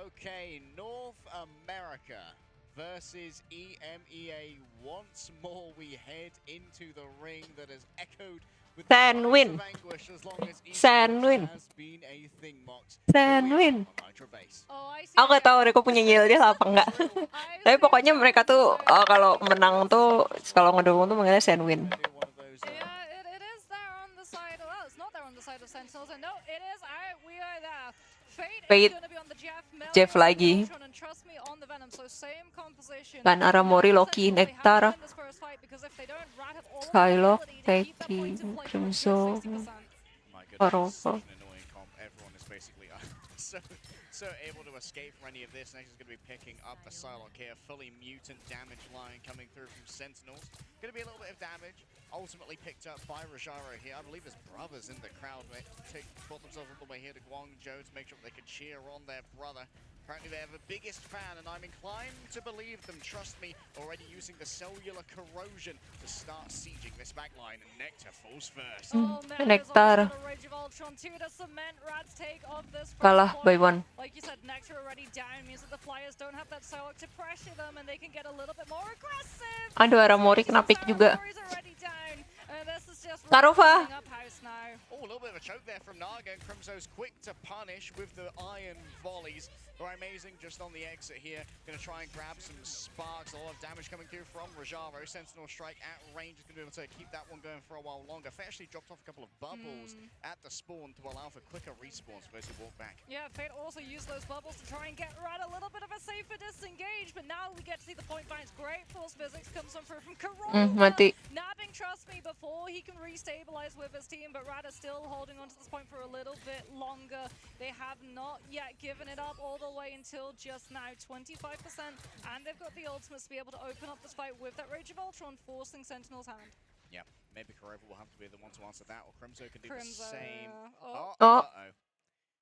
Okay, North America versus EMEA. Once more we head into the ring that has echoed with SENWIN. SENWIN. SENWIN. Aku gak tahu mereka punya yieldnya apa enggak. Tapi pokoknya mereka tuh kalau menang tuh, kalau ngedukung tuh manggilnya SENWIN. Fate, Jeff lagi. Dan Aramori, Loki, Nectar, Skylock, Teki, Crimson, Paroko. So able to escape from any of this. Next is going to be picking up the Psylocke here. Fully mutant damage line coming through from Sentinels. Going to be a little bit of damage. Ultimately picked up by Rajaro here. I believe his brothers in the crowd brought themselves all the way here to Guangzhou to make sure they could cheer on their brother. Apparently they're the biggest fan, and I'm inclined to believe them. Trust me, already using the cellular corrosion to start sieging this backline, and Nectar falls first. Nectar kalah by one. Like you said, Nectar already down means that the Flyers don't have that Psylocke to pressure them, and they can get a little bit more aggressive. Aduh, Aramori kena pick juga. Karova. Oh, a little bit of a choke there from Naga, and Crimso's quick to punish with the iron volleys. They're amazing just on the exit here. Going to try and grab some sparks. A lot of damage coming through from Rajaro. Sentinel strike at range is going to be able to keep that one going for a while longer. Fate actually dropped off a couple of bubbles at the spawn to allow for quicker respawns for those who walk back. Yeah, Fate also used those bubbles to try and get Rad a little bit of a safer disengage, but now we get to see the point bounce. Great force physics comes on through from Karova. Nabbing, trust me, before he can restabilize with his team, but Rad is still holding on to this point for a little bit longer. They have not yet given it up all the way until just now, 25%, and they've got the ultimates to be able to open up this fight with that Rage of Ultron, forcing Sentinel's hand. Yeah, maybe Karova will have to be the one to answer that, or Crimso can do the same.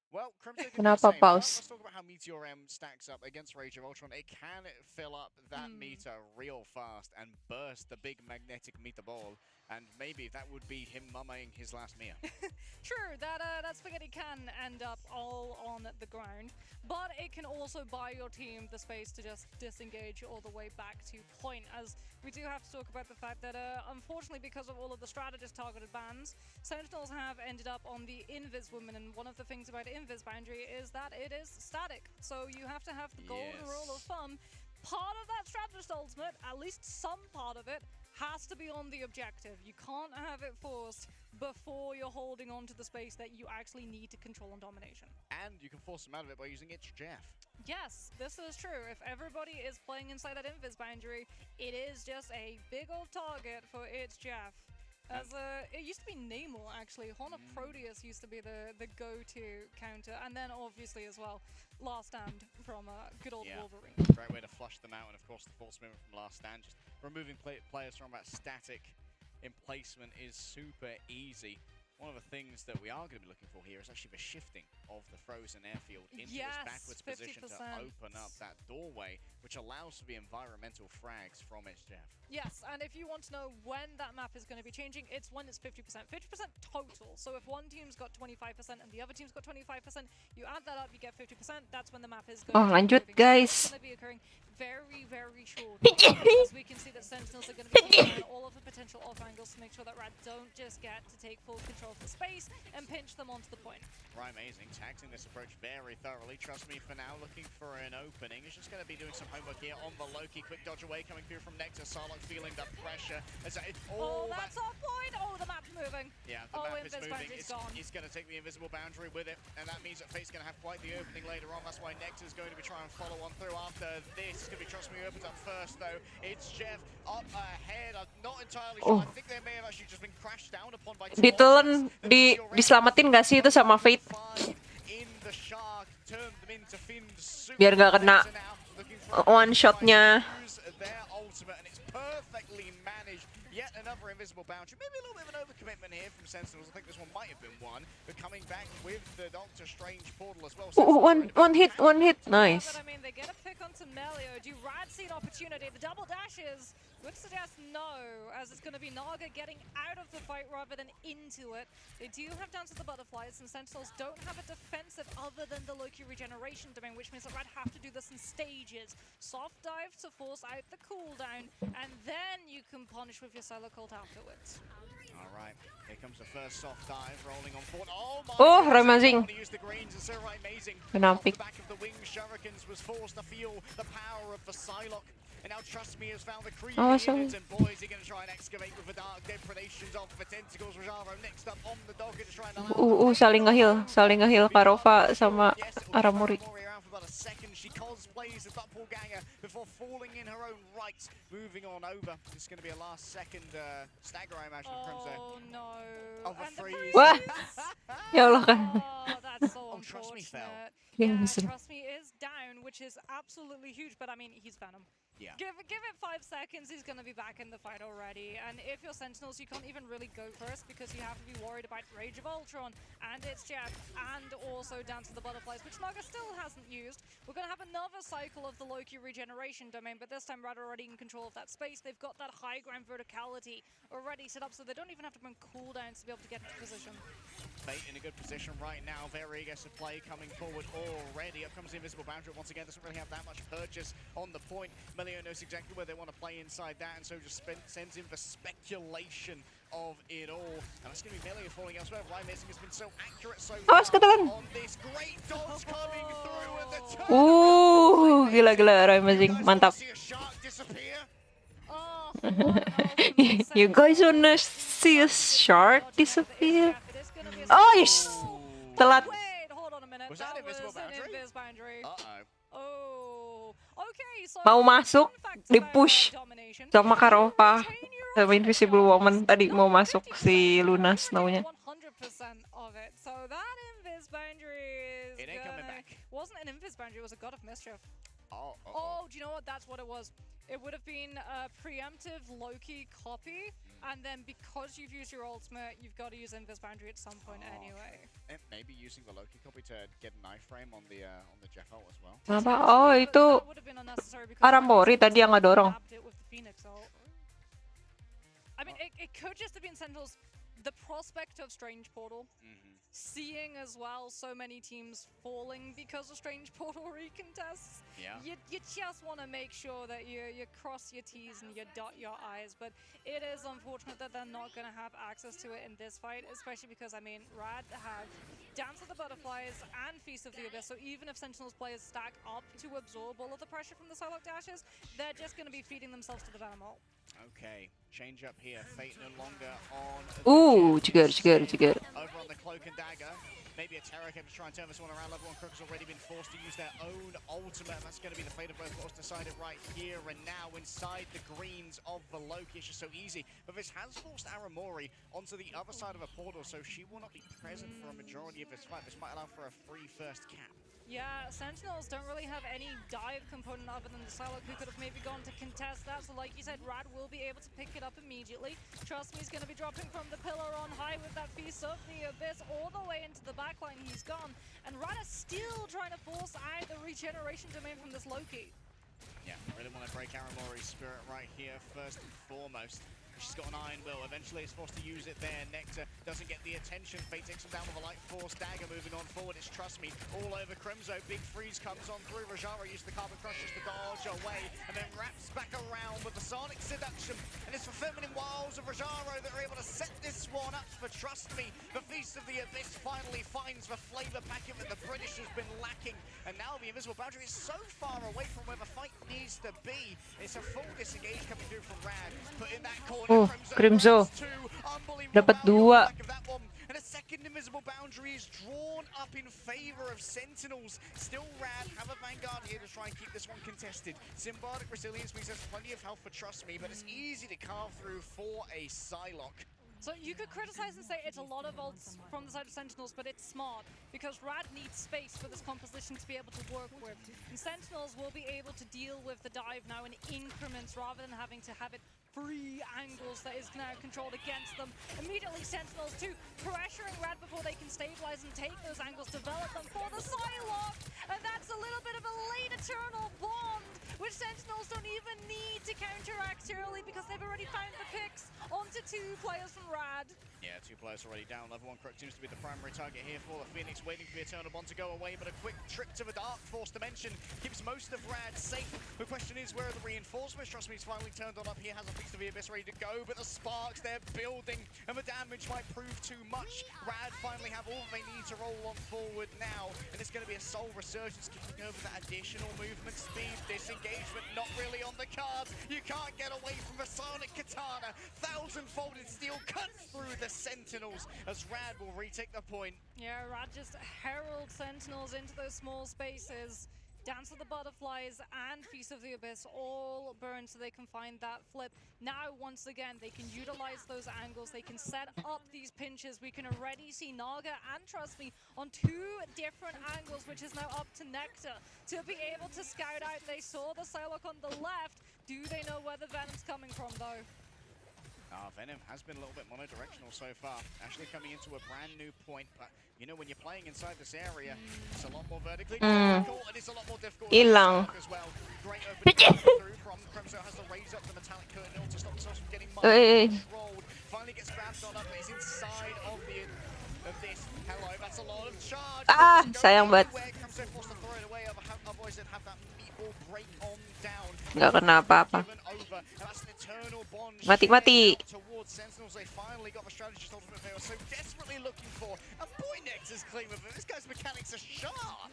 Well, Crimson can do the same. Let's talk about how Meteor M stacks up against Rage of Ultron. It can fill up that meter real fast and burst the big magnetic meter ball, and maybe that would be him mummaying his last meal. True, that spaghetti can end up all on the ground, but it can also buy your team the space to just disengage all the way back to point, as we do have to talk about the fact that unfortunately, because of all of the strategist targeted bans, Sentinels have ended up on the Invis woman, and one of the things about Invis boundary is that it is static, so you have to have the golden rule of thumb. Part of that strategist ultimate, at least some part of it, has to be on the objective. You can't have it forced before you're holding on to the space that you actually need to control on domination. And you can force them out of it by using It's Jeff. Yes, this is true. If everybody is playing inside that Invis boundary, it is just a big old target for It's Jeff. As it used to be Namor, actually. Honor Proteus used to be the go-to counter, and then obviously as well, Last Stand from good old Wolverine. Great way to flush them out, and of course the Force Mirror from Last Stand. Just removing players from that static emplacement is super easy. One of the things that we are going to be looking for here is actually the shifting of the frozen airfield into this backwards position to open up that doorway, which allows for the environmental frags from It's Jeff. Yes, and if you want to know when that map is going to be changing, it's when it's 50%. 50% total. So if one team's got 25% and the other team's got 25%, you add that up, you get 50%. That's when the map is going to be lanjut guys. be occurring very, very short. As we can see that Sentinels are going to be keeping all of the potential off angles to make sure that Rad don't just get to take full control of the space and pinch them onto the point. Right, amazing. Taxing this approach very thoroughly. Trust me, for now, looking for an opening. He's just going to be doing some homework here on the Loki. Quick dodge away coming through from Nectar. Sarlocke feeling the pressure. That's off point. Oh, the map's moving. Yeah, the map is moving. Boundary's gone. He's going to take the invisible boundary with it, and that means that Fate's going to have quite the opening later on. That's why Nectar's going to be trying to follow on through after this. It's going to be Trust Me opens up first, though. It's Jeff up ahead. I'm not entirely sure. I think they may have actually just been crashed down upon by two Ditelan, diselamatin gak sih itu sama Fate? Biar gak kena one shotnya. Yet another invisible boundary. Maybe a little bit of an overcommitment here from Sentinels. I think this one might have been one. But coming back with the Doctor Strange portal as well. One hit. Nice. But I mean, they get a pick onto Melio. Do Rad see an opportunity? The double dashes would suggest no, as it's going to be Naga getting out of the fight rather than into it. They do have Dance of the Butterflies, and Sentinels don't have a defensive other than the Loki regeneration domain, which means that Rad have to do this in stages. Soft dive to force out the cooldown, and then you can punish with your Silo Cult afterwards. Alright, here comes the first soft dive, rolling on forward. Oh, amazing. Off the back of the wing, Shurikens was forced to feel the power of the Psylocke. And now Trust Me has found the creepy units, and boys are going to try and excavate with the dark depredations of the tentacles. Rajaro next up on the docket to try and saling nge-heal Karova sama Aramori. About a second, she cosplays the doppelganger before falling in her own right. Moving on over. It's going to be a last second stagger, I imagine, from Crimson. Oh no. Of a freeze. Wah! Ya Allah kan. Oh, that's so unfortunate. Trust Me fell. Yeah, Trust Me is down, which is absolutely huge, but I mean, he's Venom. Yeah. Give it 5 seconds, he's gonna be back in the fight already. And if you're Sentinels, you can't even really go first because you have to be worried about Rage of Ultron, and it's Jeff, and also Dance of the Butterflies, which Naga still hasn't used. We're gonna have another cycle of the Loki regeneration domain, but this time Rad already in control of that space. They've got that high ground verticality already set up, so they don't even have to bring cooldowns to be able to get into position. Fate in a good position right now. Very aggressive play coming forward already. Up comes the invisible boundary once again. Doesn't really have that much purchase on the point. Melio knows exactly where they want to play inside that, and so just sends in the speculation of it all. And that's going to be Melio falling elsewhere. Ryan Missing has been so accurate so far on this. Great dodge coming through at the turn. Gila Ryan Missing, mantap. See a shark disappear. You guys wanna see a shark disappear? Oh, telat. Wait, hold on a minute. Was that invisible boundary? Invis boundary. Uh-oh. Okay, so Mau masuk, di-push sama Karova. Sama Invisible Woman tadi mau masuk si Luna Snow-nya. 100% of it. So that Invis boundary is It ain't coming back. Wasn't an Invis boundary, it was a God of Mischief. Oh, do you know what? That's what it was. It would have been a preemptive Loki copy, and then because you've used your ultimate, you've got to use Invis boundary at some point anyway. And maybe using the Loki copy to get a knife frame on the Jeff ult as well. Kenapa? Oh, itu Aramori tadi yang ngedorong. I mean, it could just have been Sentinels. The prospect of Strange Portal, seeing as well so many teams falling because of Strange Portal recontests, you just want to make sure that you cross your T's and you dot your I's, but it is unfortunate that they're not going to have access to it in this fight, especially because, I mean, Rad have Dance of the Butterflies and Feast of the Abyss, so even if Sentinels players stack up to absorb all of the pressure from the Psylocke dashes, they're just going to be feeding themselves to the Venom ult. Okay, change up here. Fate no longer on. Jigger. Over on the Cloak and Dagger. Maybe a Terror Cape to try and turn this one around. Level 1 Crook has already been forced to use their own ultimate. That's going to be the fate of both worlds decided right here and now inside the greens of the Loki. It's just so easy. But this has forced Aramori onto the other side of a portal, so she will not be present for a majority of this fight. This might allow for a free first cap. Yeah, Sentinels don't really have any dive component other than the Psylocke, who could have maybe gone to contest that. So like you said, Rad will be able to pick it up immediately. Trust Me is going to be dropping from the pillar on high with that Feast of the Abyss all the way into the backline. He's gone. And Rad is still trying to force out the regeneration domain from this Loki. Yeah, really want to break Aramori's spirit right here first and foremost. She's got an Iron Will. Eventually it's forced to use it there. Nectar doesn't get the attention. Fate takes him down with a Light Force dagger. Moving on forward, it's Trust Me all over Crimzo. Big freeze comes on through. Rajara used the Carbon Crush just to dodge away, and then wraps back around with the Sonic Seduction. And it's for Feminine Wiles of Rajaro that are able to set this one up for Trust Me. The Feast of the Abyss finally finds the flavor packet that the British has been lacking. And now the Invisible Boundary is so far away from where the fight needs to be. It's a full disengage coming through from Rad. Put in that corner. Crimzo. Dapat dua. And a second Invisible Boundary is drawn up in favor of Sentinels. Still Rad have a Vanguard here to try and keep this one contested. Symbiotic Resilience means there's plenty of health for Trust Me, but it's easy to carve through for a Psylocke. So you could criticize and say it's a lot of ults from the side of Sentinels, but it's smart because Rad needs space for this composition to be able to work with. And Sentinels will be able to deal with the dive now in increments rather than having to have it free angles that is now controlled against them. Immediately Sentinels too pressuring Rad before they can stabilize and take those angles, develop them for the Psylocke, and that's a little bit of a late Eternal Bond, which Sentinels don't even need to counteract early because they've already found the picks onto two players from Rad. Yeah, two players already down. Level 1 Crook seems to be the primary target here for the Phoenix, waiting for the Eternal Bond to go away, but a quick trip to the Dark Force dimension keeps most of Rad safe. The question is, where are the reinforcements? Trust Me, he's finally turned on up here, has a Feast of the Abyss ready to go, but the sparks, they're building, and the damage might prove too much. Rad finally have all they need to roll on forward now, and it's going to be a Soul Resurgence kicking over that additional movement speed. Disengagement not really on the cards. You can't get away from the Sonic Katana. Thousand-folded steel cuts through the Sentinels as Rad will retake the point. Yeah, Rad just herald Sentinels into those small spaces. Dance of the Butterflies and Feast of the Abyss all burn so they can find that flip. Now, once again, they can utilize those angles. They can set up these pinches. We can already see Naga and Trust Me on two different angles, which is now up to Nectar to be able to scout out. They saw the Psylocke on the left. Do they know where the Venom's coming from, though? Venom has been a little bit monodirectional so far. Actually coming into a brand new point, but you know, when you're playing inside this area, it's a lot more vertically difficult, and it's a lot more difficult as well. Great opening through from Crimzo, has to raise up the metallic curtain to stop themselves from getting rolled. Finally gets bounced on up, but he's inside of this. Hello, that's a lot of charge. Sayang banget. Crimzo forced to throw it away, otherwise they'd have that meatball break on down. Nggak kena apa-apa. Mati-mati. Towards Sentinels, they finally got the strategist ultimate they were so desperately looking for. And boy, Nectar's claim of it. This guy's mechanics are sharp.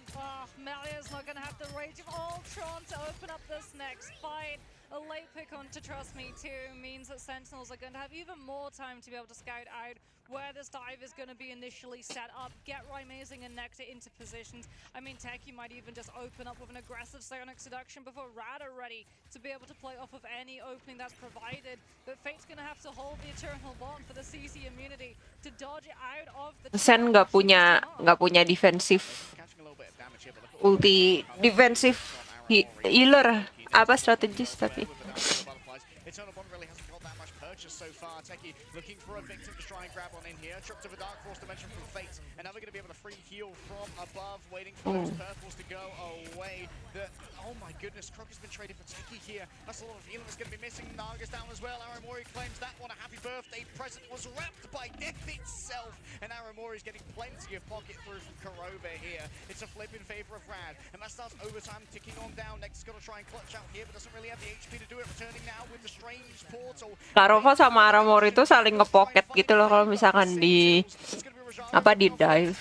Melio's not going to have the Rage of Ultron to open up this next fight. A late pick on to Trust Me too means that Sentinels are going to have even more time to be able to scout out where this dive is going to be initially set up, get Rymazing and Nectar into positions. I mean, Techie might even just open up with an aggressive Sonic Seduction before Rad are ready to be able to play off of any opening that's provided. But Fate's going to have to hold the Eternal Bond for the CC immunity to dodge out of the... Sen nggak punya defensif ulti, defensif healer, apa strategis tapi. Eternal Bond really hasn't got that much purchase so far. Techie looking for a victim to try and grab on in here. Trip to the Dark Force dimension from Fate. And now they're going to be able to free heal from above, waiting for those purples to go away. Oh my goodness, Crook has been traded for Techie here. That's a lot of healing that's going to be missing. Naga's down as well. Aramori claims that one. A happy birthday present was wrapped by death itself. And Aramori's getting plenty of pocket through from Kurova here. It's a flip in favor of Rad. And that starts overtime ticking on down. Next, got to try and clutch out here, but doesn't really have the HP to do it. Returning now with the strange portal. Karova sama Aramori itu saling ngepocket gitu loh kalau misalkan di dive.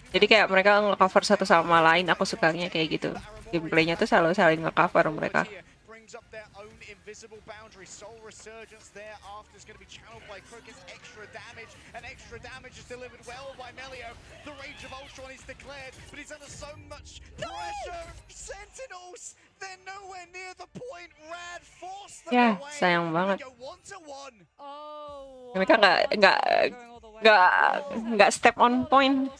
Jadi kayak mereka nge-cover satu sama lain. Aku sukanya kayak gitu. Gameplaynya tuh selalu saling nge-cover mereka. Invisible boundary, Soul Resurgence thereafter is going to be channeled by Crook. It's extra damage is delivered well by Melio. The Rage of Ultron is declared, but he's under so much pressure. Sentinels, they're nowhere near the point. Rad forced them away. Sayang banget. Oh, mereka nggak step on point.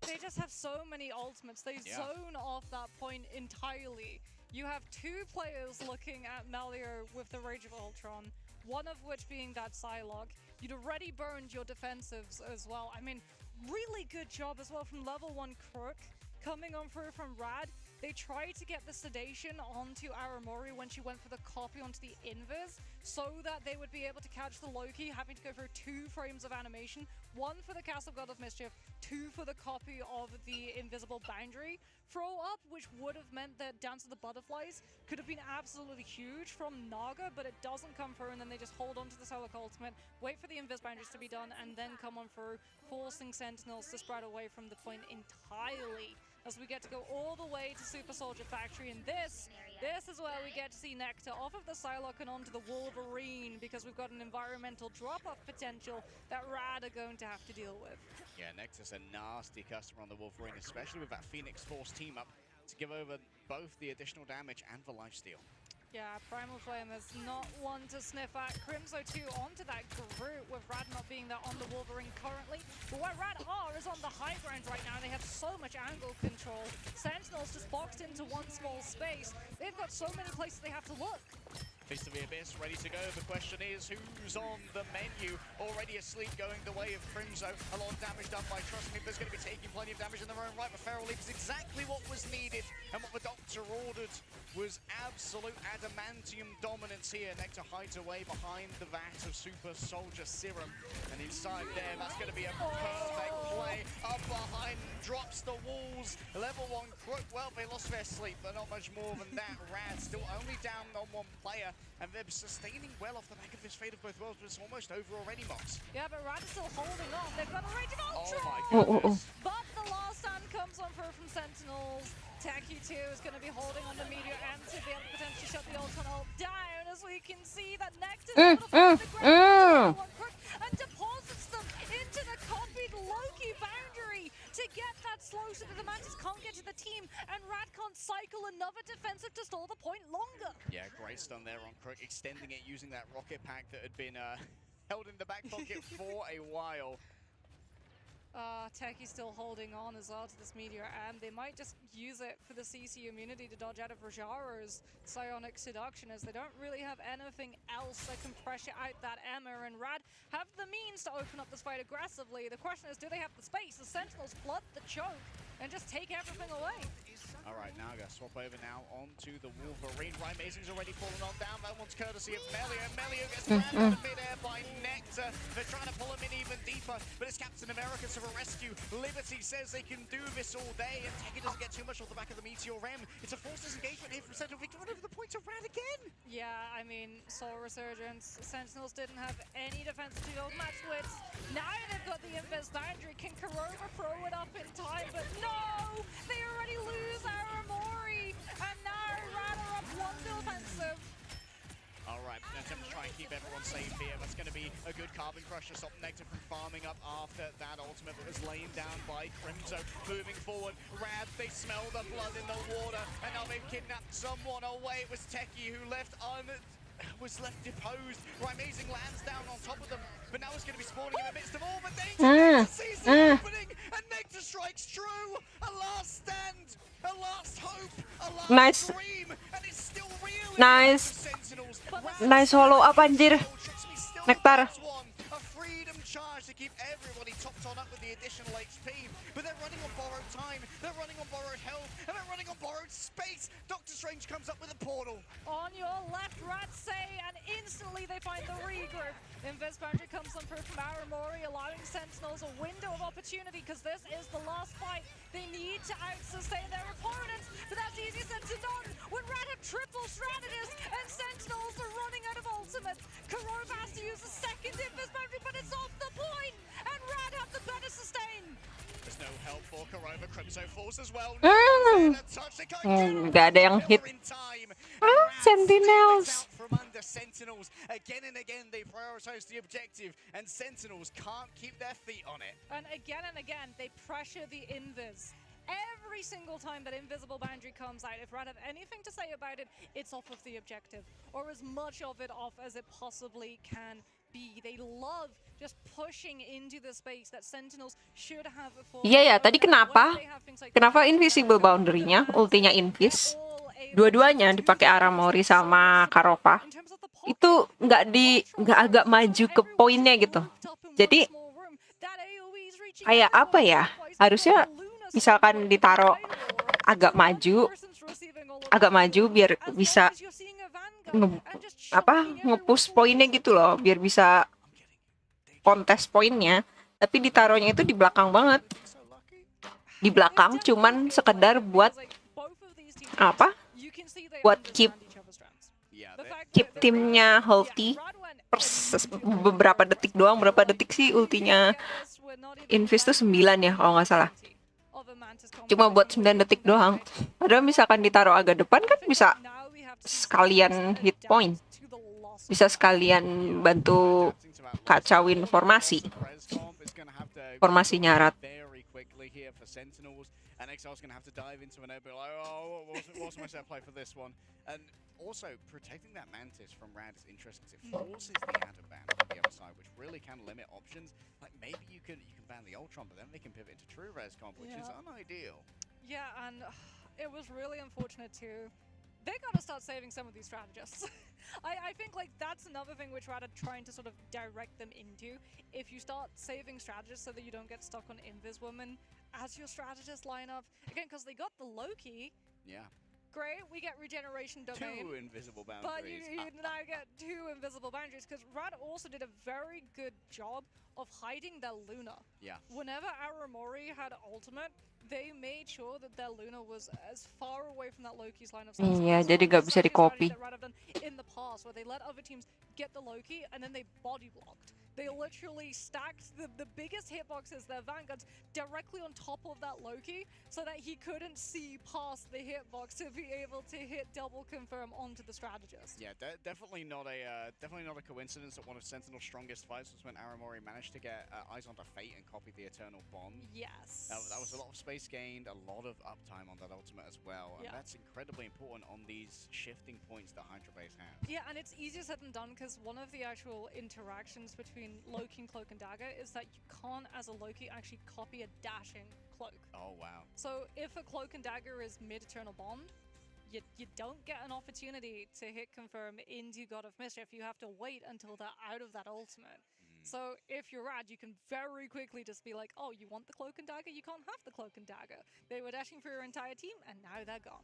They just have so many ultimates. They zone off that point entirely. You have two players looking at Melio with the Rage of Ultron, one of which being that Psylocke. You'd already burned your defensives as well. I mean, really good job as well from level 1 Crook, coming on through from Rad. They tried to get the sedation onto Aramori when she went for the copy onto the invis, so that they would be able to catch the Loki, having to go through 2 frames of animation. 1 for the Castle God of Mischief, 2 for the copy of the invisible boundary throw up, which would have meant that Dance of the Butterflies could have been absolutely huge from Naga, but it doesn't come through, and then they just hold on to the Solok ultimate, wait for the invis boundaries to be done, and then come on through, forcing Sentinels to spread away from the point entirely, as we get to go all the way to Super Soldier Factory. And this is where we get to see Nectar off of the Psylocke and onto the Wolverine, because we've got an environmental drop-off potential that Rad are going to have to deal with. Yeah, Nectar's a nasty customer on the Wolverine, especially with that Phoenix Force team up to give over both the additional damage and the lifesteal. Yeah, Primal Flame is not one to sniff at. Crimzo too onto that group, with Rad not being there on the Wolverine currently. But where Rad are is on the high ground right now. They have so much angle control. Sentinels just boxed into one small space. They've got so many places they have to look. Fist of the Abyss ready to go. The question is, who's on the menu? Already asleep, going the way of Crimzo. A lot of damage done by Trust Me. There's going to be taking plenty of damage in their own right, but Feral Leap is exactly what was needed. And what the Doctor ordered was absolute adamantium dominance here. Nectar hides away behind the vat of Super Soldier Serum. And inside there, that's going to be a perfect play. Up behind, drops the walls. Level 1 Crook. Well, they lost their sleep, but not much more than that. Rad still only down on 1 player. And they're sustaining well off the back of this Fate of Both Worlds, but it's almost over already, Mox. Yeah, but Rad is still holding on. They've got a rage of Ultra! Oh my goodness. But the last stand comes on through from Sentinels. Techie 2 is going to be holding on the Meteor and to be able to potentially shut the Ultron ult down, as we can see that Nectar's able to find the ground and deposits them into the copied Loki boundary to get that slow so that the Mantis can't get to the team, and Rad can't cycle another defensive to stall the point longer. Yeah, great stun there on Crook, extending it using that rocket pack that had been held in the back pocket for a while. Techie's still holding on as well to this Meteor, and they might just use it for the CC immunity to dodge out of Rajara's Psionic Seduction, as they don't really have anything else that can pressure out that Emma, and Rad have the means to open up this fight aggressively. The question is, do they have the space? The Sentinels flood the choke and just take everything away. All right, Naga swap over now onto the Wolverine. Ryan Mason's already fallen on down. That one's courtesy of Melio. Melio gets grabbed out of midair by Nectar. They're trying to pull him in even deeper, but it's Captain America to the rescue. Liberty says they can do this all day, and Techie doesn't get too much off the back of the Meteor Ram. It's a forced disengagement here from Sentinel. Victor over the point of Rad again. Yeah, I mean, Soul Resurgence. Sentinels didn't have any defense to those match wits. Now they've got the Invis boundary. Can Kurova throw it up in time? But no! They already lose Aramori, and now Rad are up 1 defensive. All right, attempt to try and keep everyone safe here. That's going to be a good Carbon Crusher, stop Nectar from farming up after that ultimate that was laid down by Crimzo. Moving forward, Rad, they smell the blood in the water, and now they've kidnapped someone away. It was Techie who was left deposed. Right, Amazing lands down on top of them, but now it's going to be spawning in the midst of all the danger. Nectar sees the opening, and Nectar strikes true. A last stand, a last hope, a last dream, and it's still real. Nice. Nice follow up, anjir. Nectar. A freedom charge to keep everybody topped on up with the additional HP, but they're running on borrowed time, they're running on borrowed health, and they're running on borrowed space. Doctor Strange comes up with a portal. On your left, Rad say, and instantly they find the regroup. Invis boundary comes on through from Aramori, allowing Sentinels a window of opportunity, because this is the last fight. They need to out-sustain their opponents, but that's easier said than done when Rad have triple Strategist and Sentinels are running out of ultimates. Kurova has to use a second Invis boundary, but it's off the point, and Rad have the better sustain. There's no help for Kurova. Crimzo falls as well. Nggak ada yang hit. Sentinels. From under Sentinels again and again, they prioritize the objective, and Sentinels can't keep their feet on it. And again, they pressure the Invis. Every single time that invisible boundary comes out, if Rad have anything to say about it, it's off of the objective, or as much of it off as it possibly can be. They love just pushing into the space that Sentinels should have for. Iya ya, tadi kenapa invisible boundary-nya, ultinya Invis, dua-duanya dipakai Aramori sama Karova, itu nggak agak maju ke poinnya gitu. Jadi kayak apa ya? Harusnya misalkan ditaro agak maju biar bisa nge-push poinnya gitu loh, biar bisa kontes poinnya, tapi ditaruhnya itu di belakang banget. Di belakang cuman sekedar buat apa? Buat keep timnya healthy beberapa detik doang. Berapa detik sih ultinya Invis tuh 9 ya kalau nggak salah. Cuma buat 9 detik doang. Padahal misalkan ditaruh agak depan kan bisa sekalian hit point. Bisa sekalian bantu kacauin formasi. Formasi nyarat. And Excel's going to have to dive into an open like, oh, what's my set play for this one? And also, protecting that Mantis from Rad is interesting because it forces the Adam ban on the other side, which really can limit options. Like, maybe you can ban the Ultron, but then they can pivot into true res comp, which is unideal. Yeah, and it was really unfortunate too. They gotta start saving some of these strategists. I think like that's another thing which Rad are trying to sort of direct them into. If you start saving strategists so that you don't get stuck on Invis Woman as your strategist lineup, again, because they got the Loki. Yeah. Great, we get regeneration domain. 2 invisible boundaries. But you now get 2 invisible boundaries, because Rad also did a very good job of hiding their Luna. Yeah. Whenever Aramori had ultimate, they made sure that their Luna was as far away from that Loki's line of sight. Iya, jadi gak bisa di-copy. In the past, where they let other teams get the Loki and then they body blocked. They literally stacked the biggest hitboxes, their vanguards, directly on top of that Loki, so that he couldn't see past the hitbox to be able to hit double confirm onto the strategist. Yeah, definitely not a coincidence that one of Sentinel's strongest fights was when Aramori managed to get eyes onto Fate and copy the Eternal Bond. Yes. That was a lot of space gained, a lot of uptime on that ultimate as well, and that's incredibly important on these shifting points that Hydra Base has. Yeah, and it's easier said than done because one of the actual interactions between Loki and Cloak and Dagger is that you can't, as a Loki, actually copy a dashing Cloak. Oh, wow. So if a Cloak and Dagger is mid-Eternal Bond, you don't get an opportunity to hit confirm into God of Mischief. You have to wait until they're out of that ultimate. So if you're Rad, you can very quickly just be like, oh, you want the Cloak and Dagger? You can't have the Cloak and Dagger. They were dashing for your entire team, and now they're gone.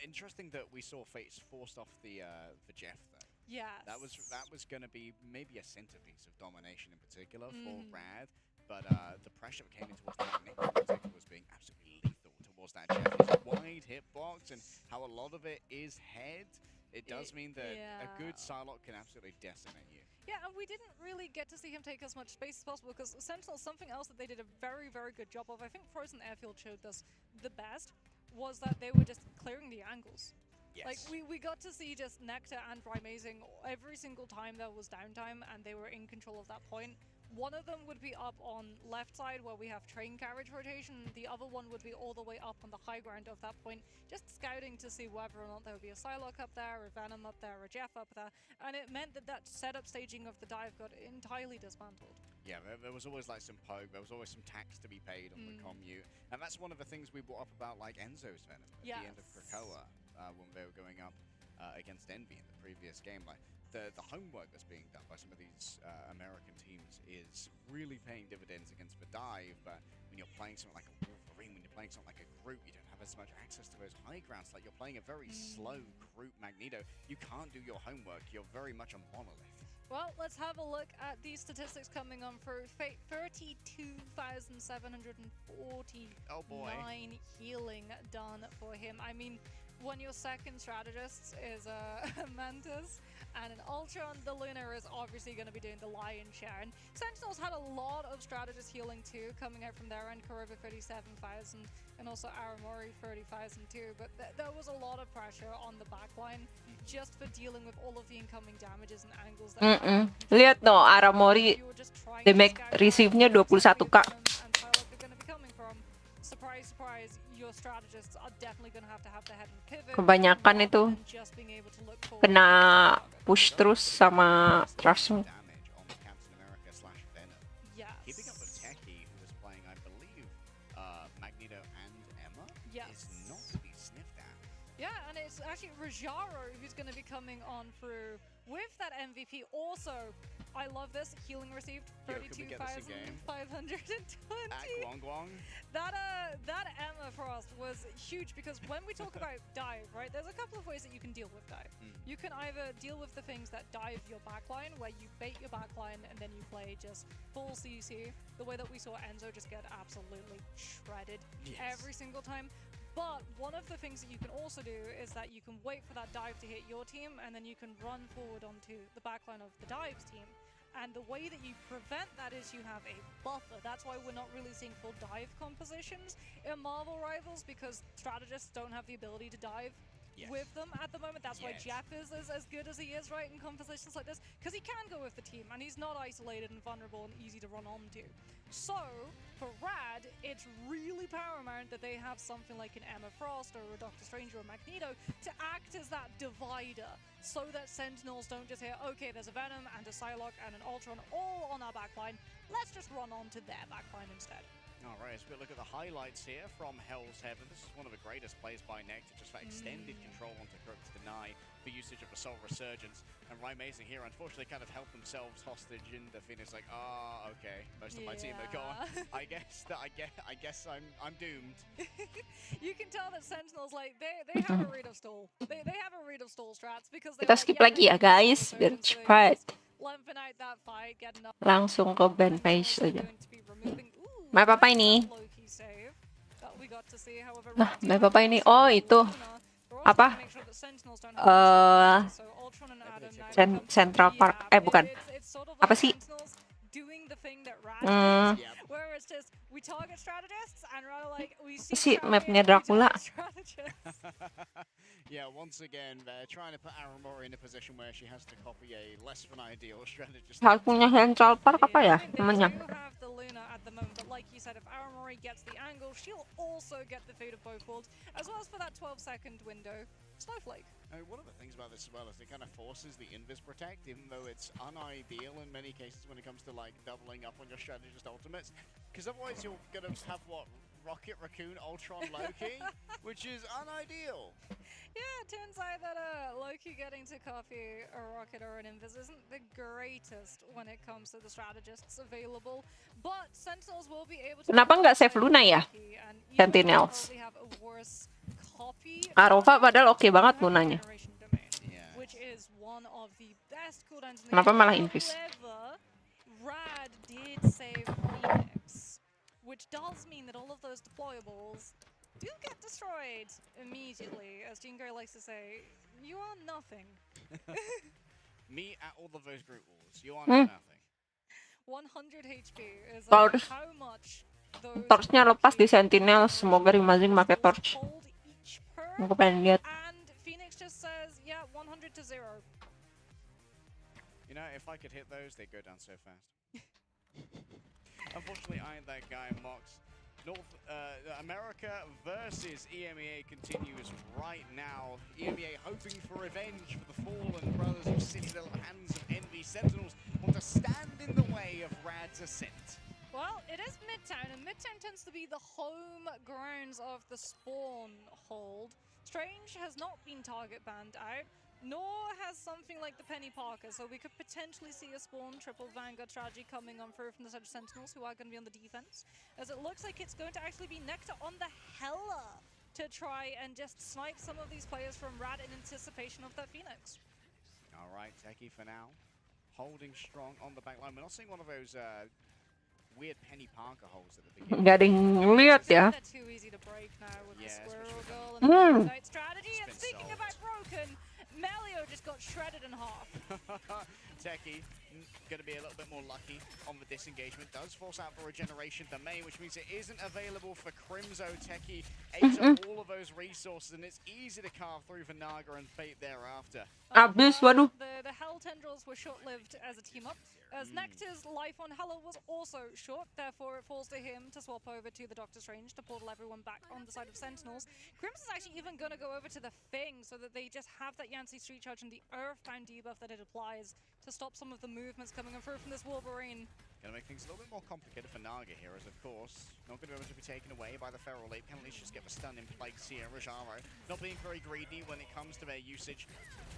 Interesting that we saw Fates forced off the Jeff, though. Yes. That was going to be maybe a centerpiece of domination in particular for Rad, but the pressure that came in towards that Nick in particular was being absolutely lethal towards that Jeff. His wide hitbox and how a lot of it is head, it does mean that a good Psylocke can absolutely decimate you. Yeah, and we didn't really get to see him take as much space as possible because Sentinel, something else that they did a very, very good job of, I think Frozen Airfield showed us the best, was that they were just clearing the angles. Yes. Like, we got to see just Nectar and Primazing every single time there was downtime and they were in control of that point. One of them would be up on left side where we have train carriage rotation. The other one would be all the way up on the high ground of that point, just scouting to see whether or not there would be a Psylocke up there, a Venom up there, a Jeff up there. And it meant that that setup staging of the dive got entirely dismantled. Yeah, there was always like some poke, there was always some tax to be paid on the commute. And that's one of the things we brought up about like Enzo's Venom at the end of Krakoa when they were going up against Envy in the previous game. Like the homework that's being done by some of these American teams is really paying dividends against the dive, but when you're playing something like a Wolverine, when you're playing something like a Groot, you don't have as much access to those high grounds. Like you're playing a very slow Groot Magneto, you can't do your homework, you're very much a monolith. Well, let's have a look at these statistics coming on through. Fate, 32,749 healing done for him. I mean, when your second strategist is a Mantis and an Ultron, the Luna is obviously going to be doing the lion's share. And Sentinels had a lot of strategist healing too, coming out from their end. Kurova 37,000 and also Aramori 30,000 too. But there was a lot of pressure on the backline just for dealing with all of the incoming damages and angles. Lihat no, Aramori damage receive-nya 21k. Surprise, surprise, your strategists are definitely going to have the head and pivot. Kebanyakan itu kena push terus sama Trust Me. Yes. Keeping up with Techie, who was playing, I believe, Magneto and Emma, is not to be sniffed at. Yeah, and it's actually Rajaro who's going to be coming on through with that MVP. Also, I love this. Healing received, Yo, could we get this in game? 32,520. At Guang. That Emma Frost was huge because when we talk about dive, right, there's a couple of ways that you can deal with dive. You can either deal with the things that dive your backline, where you bait your backline and then you play just full CC, the way that we saw Enzo just get absolutely shredded every single time. But one of the things that you can also do is that you can wait for that dive to hit your team, and then you can run forward onto the backline of the dives team. And the way that you prevent that is you have a buffer. That's why we're not really seeing full dive compositions in Marvel Rivals, because strategists don't have the ability to dive with them at the moment. That's why Jeff is as good as he is, right, in compositions like this, because he can go with the team, and he's not isolated and vulnerable and easy to run onto. So, for Rad, it's really paramount that they have something like an Emma Frost or a Doctor Strange or a Magneto to act as that divider, so that Sentinels don't just hear, okay, there's a Venom and a Psylocke and an Ultron all on our backline, let's just run onto their backline instead. Alright, let's look at the highlights here from Hell's Heaven. This is one of the greatest plays by Nectar, just for extended control onto Crook's Deny, for usage of the Soul Resurgence. And Rising here, unfortunately, kind of held themselves hostage in the finish, like, okay, most of my team are gone. I guess I'm doomed. You can tell that Sentinels, like, they have a read of stall. They have a read of stall strats because Kita skip lagi ya guys, biar cepat. Langsung ke ban page aja. Map apa ini? Map apa ini? Oh, itu. Apa? Central Park. Bukan. Apa sih? Si mapnya Dracula. Yeah, once again, they're trying to put Aramori in a position where she has to copy a less than ideal strategist. Harus punya Central Park apa ya namanya? But like you said, if Aramori gets the angle, she'll also get the fate of both worlds, as well as for that 12-second window. Snowflake. One of the things about this as well is it kind of forces the invis protect, even though it's unideal in many cases when it comes to like doubling up on your strategist ultimates, because otherwise you're gonna have what, Rocket, Raccoon, Ultron, Loki, which is unideal. Yeah, it turns out that Loki getting to copy a Rocket or an Invis isn't the greatest when it comes to the strategists available, but Sentinels will be able to... Kenapa nggak save Luna ya? Sentinels. Arova padahal oke banget Lunanya. Kenapa malah Invis? Rad did save Phoenix, which does mean that all of those deployables do get destroyed immediately. As Jean Grey likes to say, you are nothing. Me at all of those group wars, you are nothing. 100 HP is how much those... Torchnya lepas di Sentinel, semoga Rimazing pakai torch. Aku pengen lihat. And Phoenix just says, yeah, 100 to 0. You know, if I could hit those, they'd go down so fast. Unfortunately, I ain't that guy, Mox. North America versus EMEA continues right now. EMEA hoping for revenge for the fallen brothers who sit in the hands of Envy. Sentinels want to stand in the way of Rad's ascent. Well, it is Midtown, and Midtown tends to be the home grounds of the spawn hold. Strange has not been target banned out, nor has something like the Penny Parker, so we could potentially see a spawn triple Vanguard strategy coming on through from the side of Sentinels, who are going to be on the defense, as it looks like it's going to actually be Nectar on the Hella to try and just snipe some of these players from Rad in anticipation of that Phoenix. All right, Techie for now, holding strong on the back line. We're not seeing one of those weird Penny Parker holes at the beginning. Gak ada yang ngeliat ya. They're too easy to break now with the Squirrel Girl and the Midnight strategy. And speaking about broken, Melio just got shredded in half. Techie going to be a little bit more lucky on the disengagement. Does force out for regeneration domain, which means it isn't available for Crimzo. Techie ate up all of those resources, and it's easy to carve through for Naga and Fate thereafter. Abis, waduh. The Hell Tendrils were short-lived as a team-up, as Nectar's life on Hella was also short, therefore it falls to him to swap over to the Doctor Strange to portal everyone back on the side of Sentinels. Crimson's actually even going to go over to the Fing so that they just have that Yancy Street Charge and the Earthbound debuff that it applies to stop some of the movements coming in through from this Wolverine. Gonna make things a little bit more complicated for Naga here, as of course, not gonna be able to be taken away by the Feral Ape. Can at least just get the stun in place here. Rajaro not being very greedy when it comes to their usage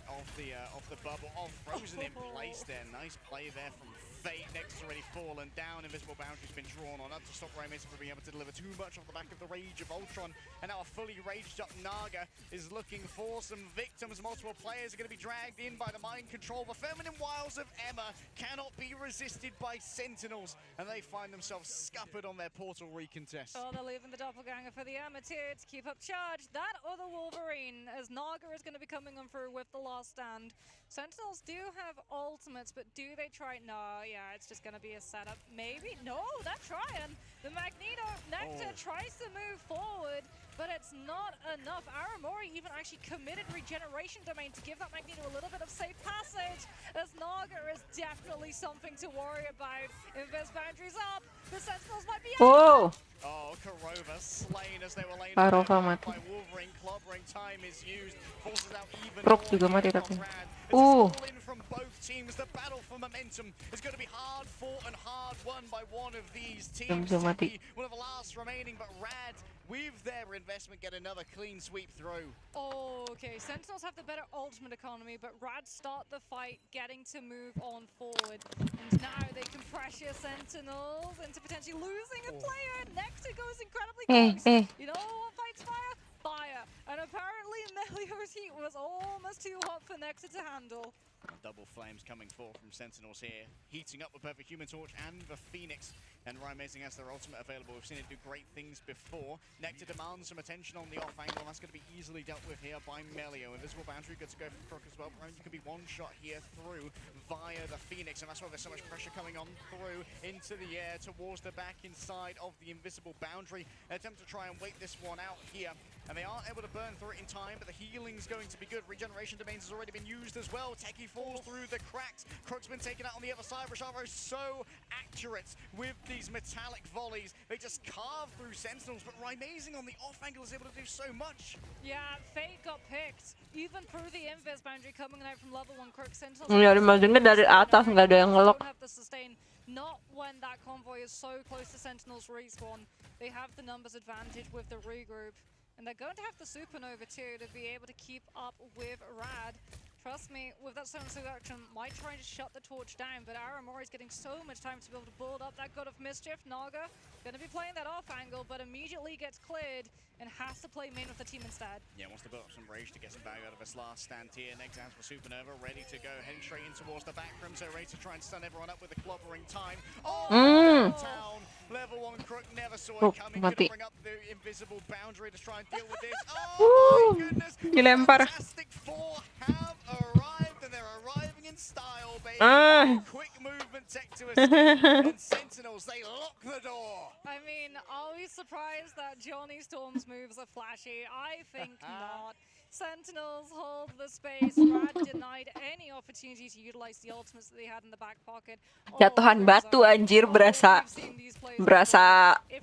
of the bubble. Oh, frozen in place there. Nice play there from Fate. Next has already fallen down. Invisible Boundary's been drawn on up to stop Raymond from being able to deliver too much off the back of the Rage of Ultron. And now a fully raged up Naga is looking for some victims. Multiple players are going to be dragged in by the mind control. The feminine wiles of Emma cannot be resisted by Sentinels, and they find themselves scuppered on their portal recontest. Oh, they're leaving the doppelganger for the Emma too to keep up charge. That other Wolverine, as Naga is going to be coming on through with the last stand. Sentinels do have ultimates, but do they try? No, yeah, it's just going to be a setup. Maybe? No, they're trying. The Magneto Nectar tries to move forward, but it's not enough. Aramori even actually committed Regeneration Domain to give that Magneto a little bit of safe passage, as Naga is definitely something to worry about. Invis Boundaries up, the Sentinels might be out. Oh, Kurova slain as they were laid Kurova by mati. Wolverine. Clobbering time is used, forces out even Rock more juga mati units tapi. on Rad. This is all in from both teams. The battle for momentum is going to be hard fought and hard won by one of these teams. Bisa mati. One of the last remaining, but Rad, with their investment, get another clean sweep through. Okay, Sentinels have the better ultimate economy, but Rad start the fight, getting to move on forward. And now they can pressure Sentinels into potentially losing a player. Nectar goes incredibly close. You know what fights fire? Fire. And apparently Melio's heat was almost too hot for Nectar to handle. Double flames coming forth from Sentinels here, heating up with both the Human Torch and the Phoenix. And Ryan Amazing has their ultimate available. We've seen it do great things before. Nectar demands some attention on the off angle. That's going to be easily dealt with here by Melio. Invisible Boundary good to go from Crook as well. Ryan could be one shot here through via the Phoenix, and that's why there's so much pressure coming on through into the air towards the back inside of the Invisible Boundary. An attempt to try and wait this one out here, and they aren't able to burn through it in time, but the healing's going to be good. Regeneration Domains has already been used as well. Techie falls through the cracks. Crook's been taken out on the other side. Rashavo so accurate with these metallic volleys. They just carve through Sentinels, but Rymazing on the off angle is able to do so much. Yeah, Fate got picked. Even through the Invis Boundary coming out from level 1, Crook Sentinels. Ya, maksudnya dari atas nggak ada yang ngelok. Don't have the sustain. Not when that convoy is so close to Sentinels respawn. They have the numbers advantage with the regroup. And they're going to have the Supernova too to be able to keep up with Rad. Trust me, with that Silent Seduction, might try to shut the torch down, but Aramori's getting so much time to be able to build up that God of Mischief. Naga going to be playing that off angle, but immediately gets cleared and has to play main with the team instead. Yeah, wants to build up some rage to get some value out of his last stand here. Next hands for Supernova, ready to go, heading straight in towards the back room, so ready to try and stun everyone up with the clobbering time. Town. Level 1 Crook never saw it coming. Gonna bring up the Invisible Boundary to try and deal with this. Oh my goodness! Dilempar. Fantastic Four have arrived, and they're arriving in style, baby. Quick movement tech to escape, and Sentinels, they lock the door. I mean, are we surprised that Johnny Storm's moves are flashy? I think not. Sentinels hold the space. Rad denied any opportunity to utilize the ultimates that they had in the back pocket. Jatuhan batu anjir, berasa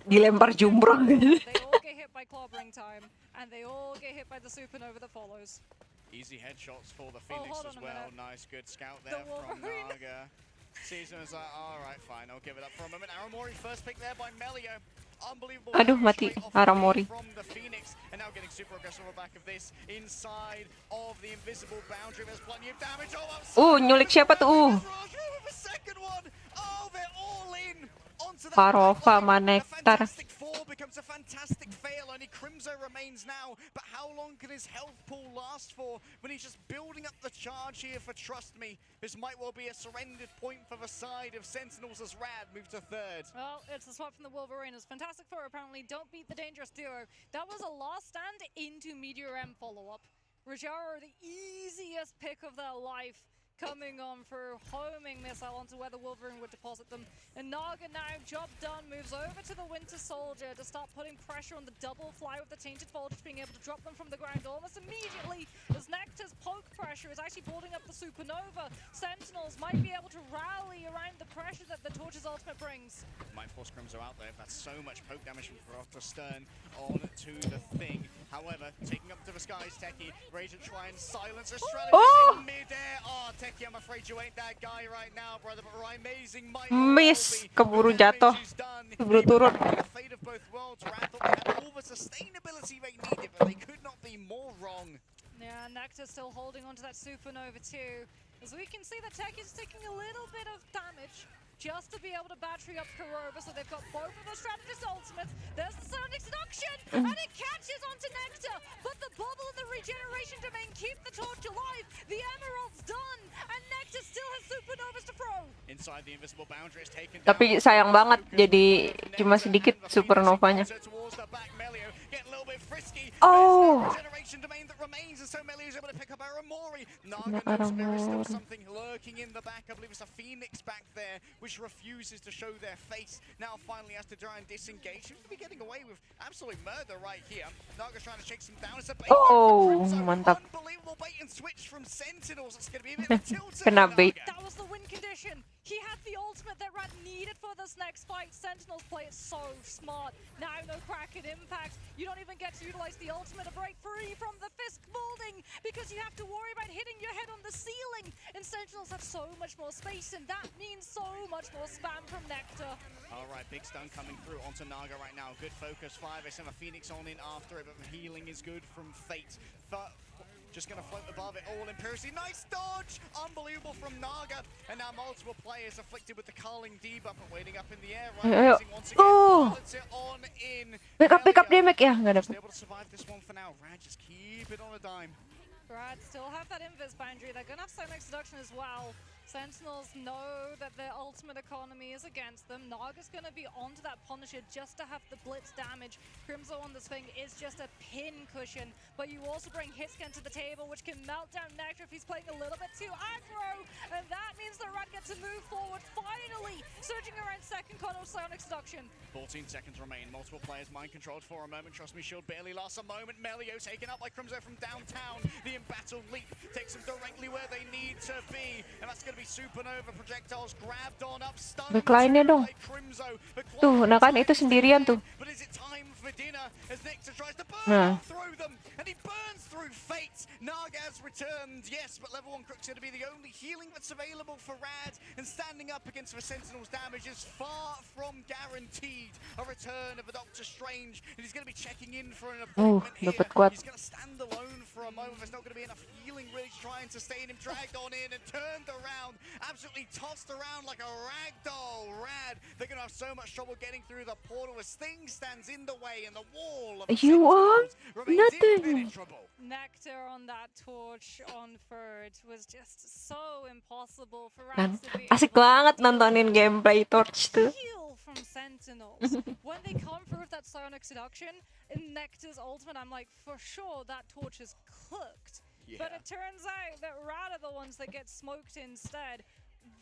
dilempar jumbrong. They all get hit by clobbering time, and they all get hit by the Supernova that follows. Easy headshots for the Phoenix as well. Nice, good scout there from Naga. Season is like, alright, fine, I'll give it up for a moment. Aramori first pick there by Melio. Unbelievable. Aduh, mati Aramori. From the Phoenix, and now getting super aggressive on the back of this inside of the Invisible Boundary. There's plenty of damage. Nyulik siapa tuh? The second one. Oh, they're all in. Parova Manektar. Fantastic Four becomes a fantastic fail. Only Crimzo remains now, but how long can his health pool last for when he's just building up the charge here for Trust Me? This might well be a surrendered point for the side of Sentinels as Rad moves to third. Well, it's a swap from the Wolverines. Fantastic Four apparently don't beat the Dangerous Duo. That was a last stand into Meteor M follow-up. Rajaro, the easiest pick of their life, coming on for homing missile onto where the Wolverine would deposit them. And Naga now, job done, moves over to the Winter Soldier to start putting pressure on the double fly with the Tainted Vulture, being able to drop them from the ground almost immediately as Nectar's poke pressure is actually building up the Supernova. Sentinels might be able to rally around the pressure that the Torch's ultimate brings. Might force Crimzo out there. That's so much poke damage from Stern on to the Thing. However, taking up to the skies, Techie, ready to try and silence a Oh! strategist in mid-air. Oh, Techie, I'm afraid you ain't that guy right now, brother, but amazing might well Miss, be. keburu The damage jatuh. is done. Keburu Even turun. the fate of both worlds, Rad thought they had all the sustainability they needed, but they could not be more wrong. Yeah, Nectar still holding onto that Supernova too. As we can see, the Tech is taking a little bit of damage just to be able to battery up Kurova, so they've got both of those strategist ultimates. There's the Sonic Seduction, and it catches onto Nectar, but the bubble and the regeneration domain keep the torch alive. The Emerald's done, and Nectar still has Supernovas to throw. Inside the invisible boundary is taken down. Tapi sayang banget jadi cuma sedikit supernovanya. Oh. Regeneration domain that remains, and so Melee is able to pick up Aramori. Naga knows there is still something lurking in the back. I believe it's a Phoenix back there, which refuses to show their face. Now finally has to try and disengage. Seems to be getting away with absolute murder right here. Naga's trying to chase him down. It's a bait Oh, mantap. unbelievable bait and switch from Sentinels. It's going to be a bit of a tilt. Kena bait. That was the win condition. He had the ultimate that Rad needed for this next fight. Sentinels play it so smart. Now no Kraken impact. You don't even get to utilize the ultimate to break free from the Fisk molding because you have to worry about hitting your head on the ceiling. And Sentinels have so much more space, and that means so much more spam from Nectar. All right, big stun coming through onto Naga right now. Good focus, 5. They send a Phoenix on in after it, but the healing is good from Fate. Just going to float above it all. Imperiously, nice dodge! Unbelievable from Naga. And now multiple players afflicted with the Carling debuff and waiting up in the air. Ayo. Rising once again. Oh. Puts it on in. Pick up Melia. damage ya, nggak Just dapet. able to survive this one for now. Rad just keep it on a dime. Rad still have that invis boundary. They're gonna have Sonic Seduction as well. Sentinels know that their ultimate economy is against them. Naga's gonna be onto that Punisher just to have the blitz damage. Crimzo on this thing is just a pin cushion, but you also bring Hitscan to the table, which can melt down Nectar if he's playing a little bit too aggro, and that means that Rad gets to move forward finally, surging around second corner of Sonic Seduction. 14 seconds remain. Multiple players mind controlled for a moment. Trust me, shield barely lasts a moment. Melio taken up by Crimzo from downtown. The embattled leap takes them directly where they need to be, and that's going to be Supernova projectiles grabbed on up, stunned Backline-nya dong. by Crimzo. Tuh, nah kan itu sendirian tuh. But is it time for dinner as Nectar tries to burn Nah. through them, and he burns through Fate. Naga's returned, yes, but level 1 Crook's going to be the only healing that's available for Rad, and standing up against the Sentinel's damage is far from guaranteed. A return of a Doctor Strange, and he's going to be checking in for an appointment here. dapat kuat. He's going to stand alone for a moment. There's not going to be enough healing really to try and sustain him. Dragged on in and turned around, absolutely tossed around like a ragdoll. Rad, they're going to have so much trouble getting through the portal as things stands in the way, and the wall of the You are Sentinels remains nothing. impenetrable. Nectar on that torch on third was just so impossible for Kan Rad to be asik able to banget nontonin gameplay Torch tuh. heal from Sentinels. When they come through with that Sonic Seduction in Nectar's ultimate, I'm like, for sure that torch is cooked. But it turns out that Rad are the ones that get smoked instead.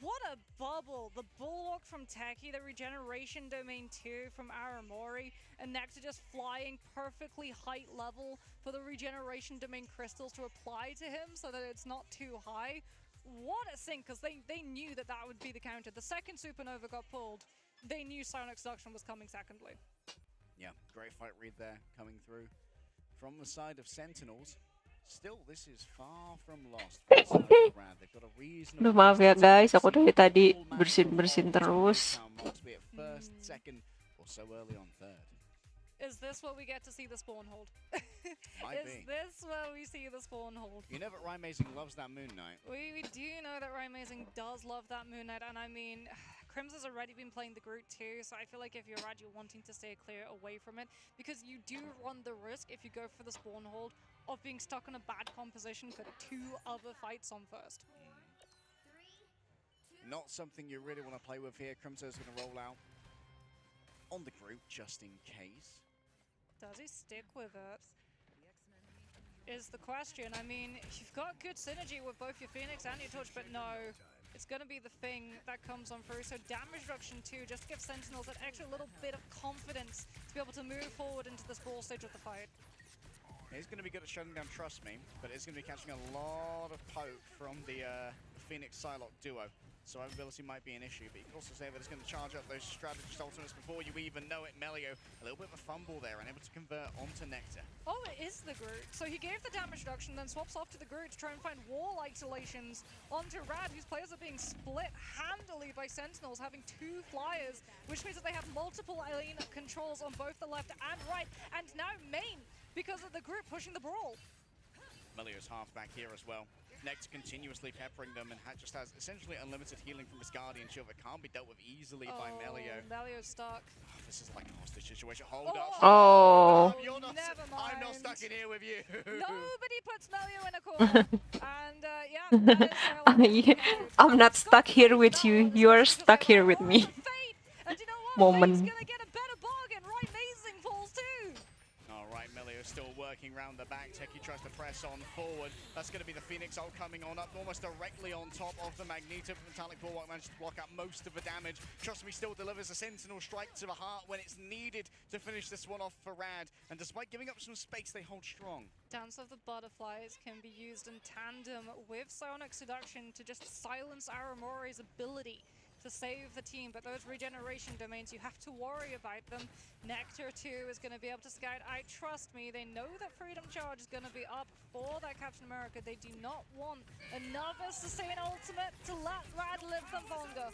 What a bubble. The Bulwark from Techie, the Regeneration Domain 2 from Aramori, and Nectar just flying perfectly height level for the Regeneration Domain crystals to apply to him so that it's not too high. What a sync, because they knew that that would be the counter. The second Supernova got pulled, they knew Sonic Seduction was coming secondly. Yeah, great fight read there coming through from the side of Sentinels. Still, this is far from lost. They've got a reasonable Duh, maaf ya guys, aku dari tadi bersin-bersin terus. first, second, or so early on third. Is this where we get to see the spawn hold? Might Is be. this where we see the spawn hold? You know that Rymazing loves that Moon Knight. We do know that Rymazing does love that Moon Knight, and I mean, Crimson's already been playing the Groot too, so I feel like if you're Rad, you're wanting to stay clear away from it, because you do run the risk, if you go for the spawn hold, of being stuck in a bad composition for 2 other fights on first. Not something you really want to play with here. Crimso's going to roll out on the Groot just in case. Does he stick with it? Is the question. I mean, you've got good synergy with both your Phoenix and your Torch, but no. It's going to be the thing that comes on through. So damage reduction too, just to give Sentinels that extra little bit of confidence to be able to move forward into this ball stage of the fight. He's going to be good at shutting down, trust me, but it's going to be catching a lot of poke from the Phoenix Psylocke duo. Survivability might be an issue, but you can also say that it's going to charge up those strategist ultimates before you even know it. Melio, a little bit of a fumble there, unable to convert onto Nectar. Oh, it is the Groot. So he gave the damage reduction, then swaps off to the Groot to try and find wall isolations onto Rad, whose players are being split handily by Sentinels, having 2 flyers, which means that they have multiple lane controls on both the left and right, and now main because of the Groot pushing the brawl. Melio's half back here as well. Nectar continuously peppering them and just has essentially unlimited healing from his Guardian Shield that can't be dealt with easily by Melio. Melio's stuck. Oh, this is like a hostage situation. Hold up. Oh. You're not, Never mind. I'm not stuck in here with you. Nobody puts Melio in a corner. And yeah, that is I'm not stuck here with you. You're stuck here with me. And you know what? Moment. Fate's gonna get a better bargain. Right, Amazing falls too. Alright, Melio still working round the back. Techie tries to press on forward. That's going to be the Phoenix ult coming on up almost directly on top of the Magneto. Metallic Bulwark managed to block out most of the damage. Trust me, still delivers a Sentinel strike to the heart when it's needed to finish this one off for Rad. And despite giving up some space, they hold strong. Dance of the Butterflies can be used in tandem with Psionic Seduction to just silence Aramori's ability to save the team, but those regeneration domains, you have to worry about them. Nectar too is going to be able to scout out. Trust me, they know that Freedom Charge is going to be up for that Captain America. They do not want another Sustain ultimate to let Rad live them longer.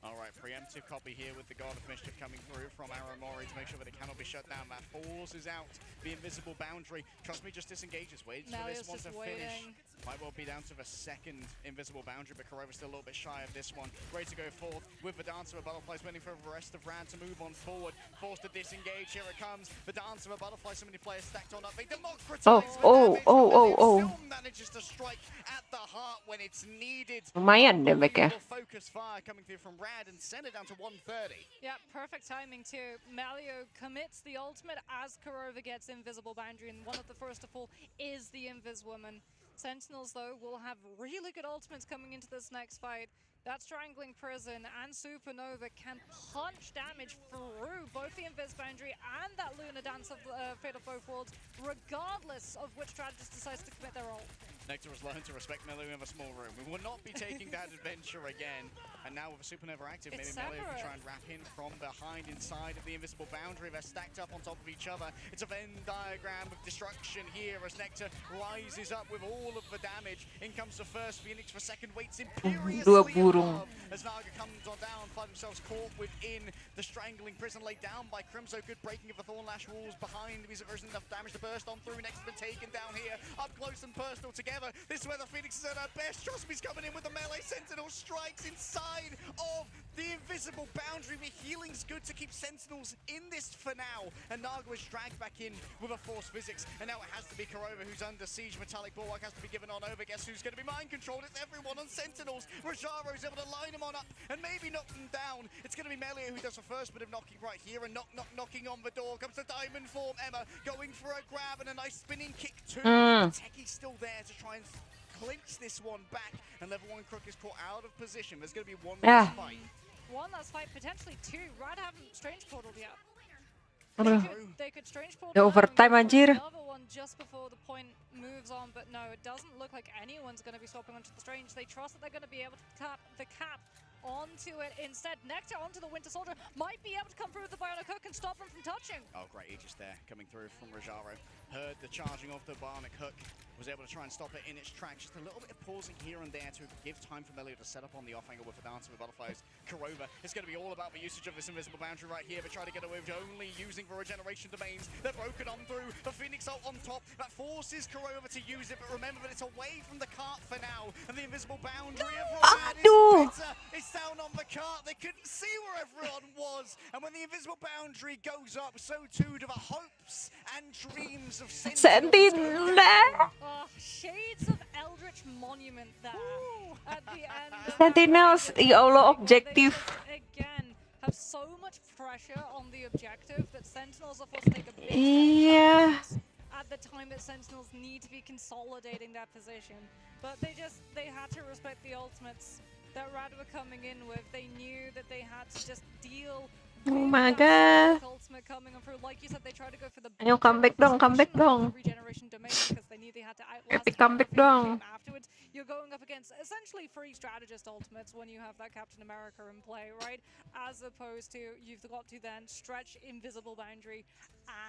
Alright, preemptive copy here with the God of Mischief coming through from Aramori to make sure that it cannot be shut down. That forces out the invisible boundary. Trust me, just disengages. Waits for this one to finish. Might well be down to the second invisible boundary, but Kurova's still a little bit shy of this one. Ready to go forth with the Dancer of Butterflies, waiting for the rest of Rad to move on forward. Forced to disengage, here it comes. The Dancer of Butterflies, so many players stacked on up. They democratize the damage, still manages to strike at the heart when it's needed. Lumayan deh back ya. Focus fire coming through from Rad and send it down to 130. Yeah, perfect timing too. Malio commits the ultimate as Kurova gets invisible boundary, and one of the first to fall is the Invis Woman. Sentinels, though, will have really good ultimates coming into this next fight. That Strangling Prison and Supernova can punch damage through both the Invis Boundary and that Luna Dance of Fate of Both Worlds, regardless of which strategist decides to commit their ult. Nectar has learned to respect Melio in a small room. We will not be taking that adventure again. And now with a Supernova active, maybe Melio can try and wrap in from behind inside of the invisible boundary. They're stacked up on top of each other. It's a Venn diagram of destruction here as Nectar rises up with all of the damage. In comes the first Phoenix, for second waits imperiously above. As Naga comes on down, find themselves caught within the Strangling Prison laid down by Crimso. Good breaking of the Thornlash walls behind. There isn't enough damage to burst on through. Next has been taken down here, up close and personal together. This is where the Phoenix is at her best. Trust me's coming in with the melee. Sentinel strikes inside of the invisible boundary. The healing's good to keep Sentinels in this for now. And Naga was dragged back in with a force physics. And now it has to be Kurova who's under siege. Metallic Bulwark has to be given on over. Guess who's going to be mind controlled? It's everyone on Sentinels. Rajaro's able to line him on up and maybe knock them down. It's going to be Melio who does the first bit of knocking right here. And knocking on the door comes the diamond form. Emma going for a grab and a nice spinning kick too. Techie's still there to try and clinch this one back, and level 1 Crook is caught out of position. There's going to be one last fight. One last fight, potentially two. Rad haven't strange portaled yet. They could strange portal overtime anjir. Another one just before the point moves on, but no, it doesn't look like anyone's going to be swapping onto the strange. They trust that they're going to be able to tap the cap onto it instead. Nectar onto the Winter Soldier, might be able to come through with the Bionic Hook and stop him from touching. Oh, great Aegis there, coming through from Rajaro. Heard the charging of the Bionic Hook, was able to try and stop it in its tracks. Just a little bit of pausing here and there to give time for Melio to set up on the off angle with the Dancer with Butterflies. Kurova, it's going to be all about the usage of this invisible boundary right here, but try to get away with only using the regeneration domains. They're broken on through, the Phoenix ult on top, that forces Kurova to use it, but remember that it's away from the cart for now, and the invisible boundary is better. It's down on the cart, they couldn't see where everyone was, and when the invisible boundary goes up, so too do the hopes and dreams of Sentinel. Oh, shades of Eldritch Monument there at the end. Sentinels, ya Allah, objektif. Again, have so much pressure on the objective that Sentinels are forced to take a big step at the time that Sentinels need to be consolidating that position. But they had to respect the ultimates that Rad were coming in with. They knew that they had to just deal. Oh my god. Ultimate coming through. Like you said, they tried to go for the Ayo, comeback dong. regeneration domain because they knew they had to outlast Epic comeback dong. afterwards. You're going going up against essentially free strategist ultimates when you have that Captain America in play, right? As opposed to you've got to then stretch Invisible Boundary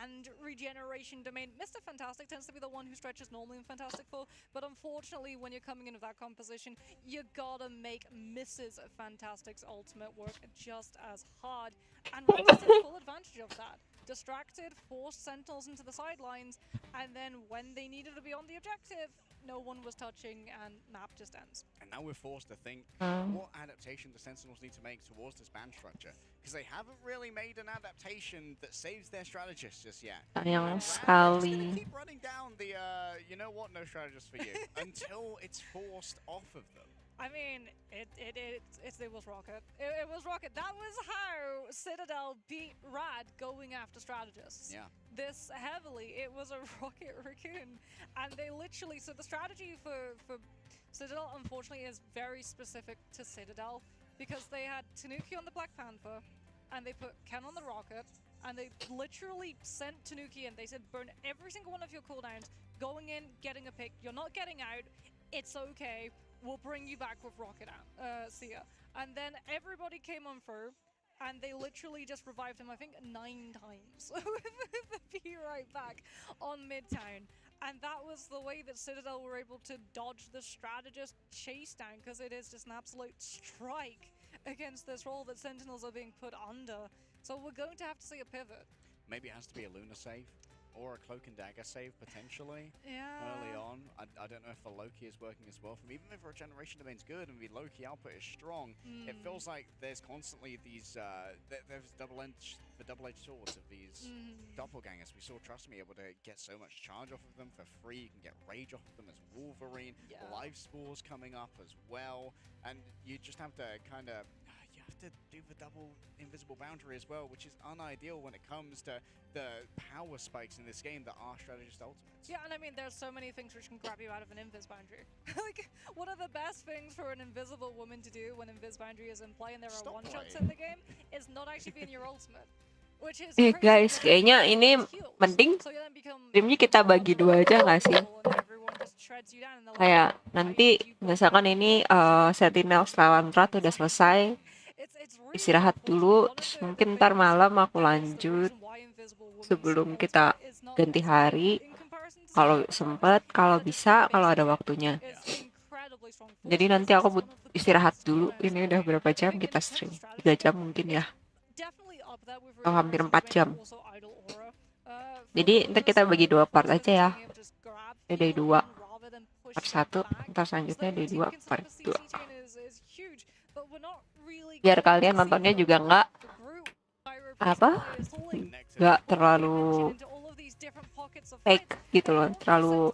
and Regeneration Domain. Mr. Fantastic tends to be the one who stretches normally in Fantastic Four, but unfortunately when you're coming in with that composition, you gotta make Mrs. Fantastic's ultimate work just as hard. And Rogers took full advantage of that. Distracted, forced Sentinels into the sidelines, and then when they needed to be on the objective, no one was touching, and map just ends. And now we're forced to think, what adaptation the Sentinels need to make towards this band structure? Because they haven't really made an adaptation that saves their strategists just yet. Sayang Just sekali. gonna keep running down the, you know what, no strategist for you, until it's forced off of them. I mean, it was Rocket. It was Rocket. That was how Citadel beat Rad going after strategists. Yeah. This heavily. It was a Rocket Raccoon. And they literally, so the strategy for Citadel, unfortunately, is very specific to Citadel, because they had Tanuki on the Black Panther, and they put Ken on the Rocket, and they literally sent Tanuki in. They said, burn every single one of your cooldowns, going in, getting a pick. You're not getting out. It's okay. We'll bring you back with Rocket out. See ya. And then everybody came on through, and they literally just revived him, I think, 9 times with the be right back on Midtown. And that was the way that Citadel were able to dodge the strategist chase down, because it is just an absolute strike against this role that Sentinels are being put under. So we're going to have to see a pivot. Maybe it has to be a Luna save. Or a Cloak and Dagger save, potentially, early on. I don't know if the Loki is working as well. Even if Regeneration Domain's good and the Loki output is strong, it feels like there's constantly these, there's double-edged swords of these doppelgangers. We saw Trust Me able to get so much charge off of them for free. You can get Rage off of them as Wolverine. Life Spores coming up as well. And you just have to kind of... to do the double invisible boundary as well, which is unideal when it comes to the power spikes in this game that are strategist ultimates. Yeah, and I mean, there's so many things which can grab you out of an invis boundary. Like, one of the best things for an invisible woman to do when invis boundary is in play and there are one-shots in the game is not actually be in your ultimate. Which is Guys, kayaknya ini mending streamnya kita bagi 2 aja nggak sih? Kayak nanti misalkan ini Sentinels lawan Rat udah selesai, istirahat dulu, terus mungkin ntar malam aku lanjut sebelum kita ganti hari, kalau sempet, kalau bisa, kalau ada waktunya. Jadi nanti aku istirahat dulu. Ini udah berapa jam kita stream? 3 jam mungkin ya, atau hampir 4 jam. Jadi ntar kita bagi 2 part aja ya. Dari 2 part 1, ntar selanjutnya dari 2 part 2. Biar kalian nontonnya juga nggak terlalu fake gitu loh, terlalu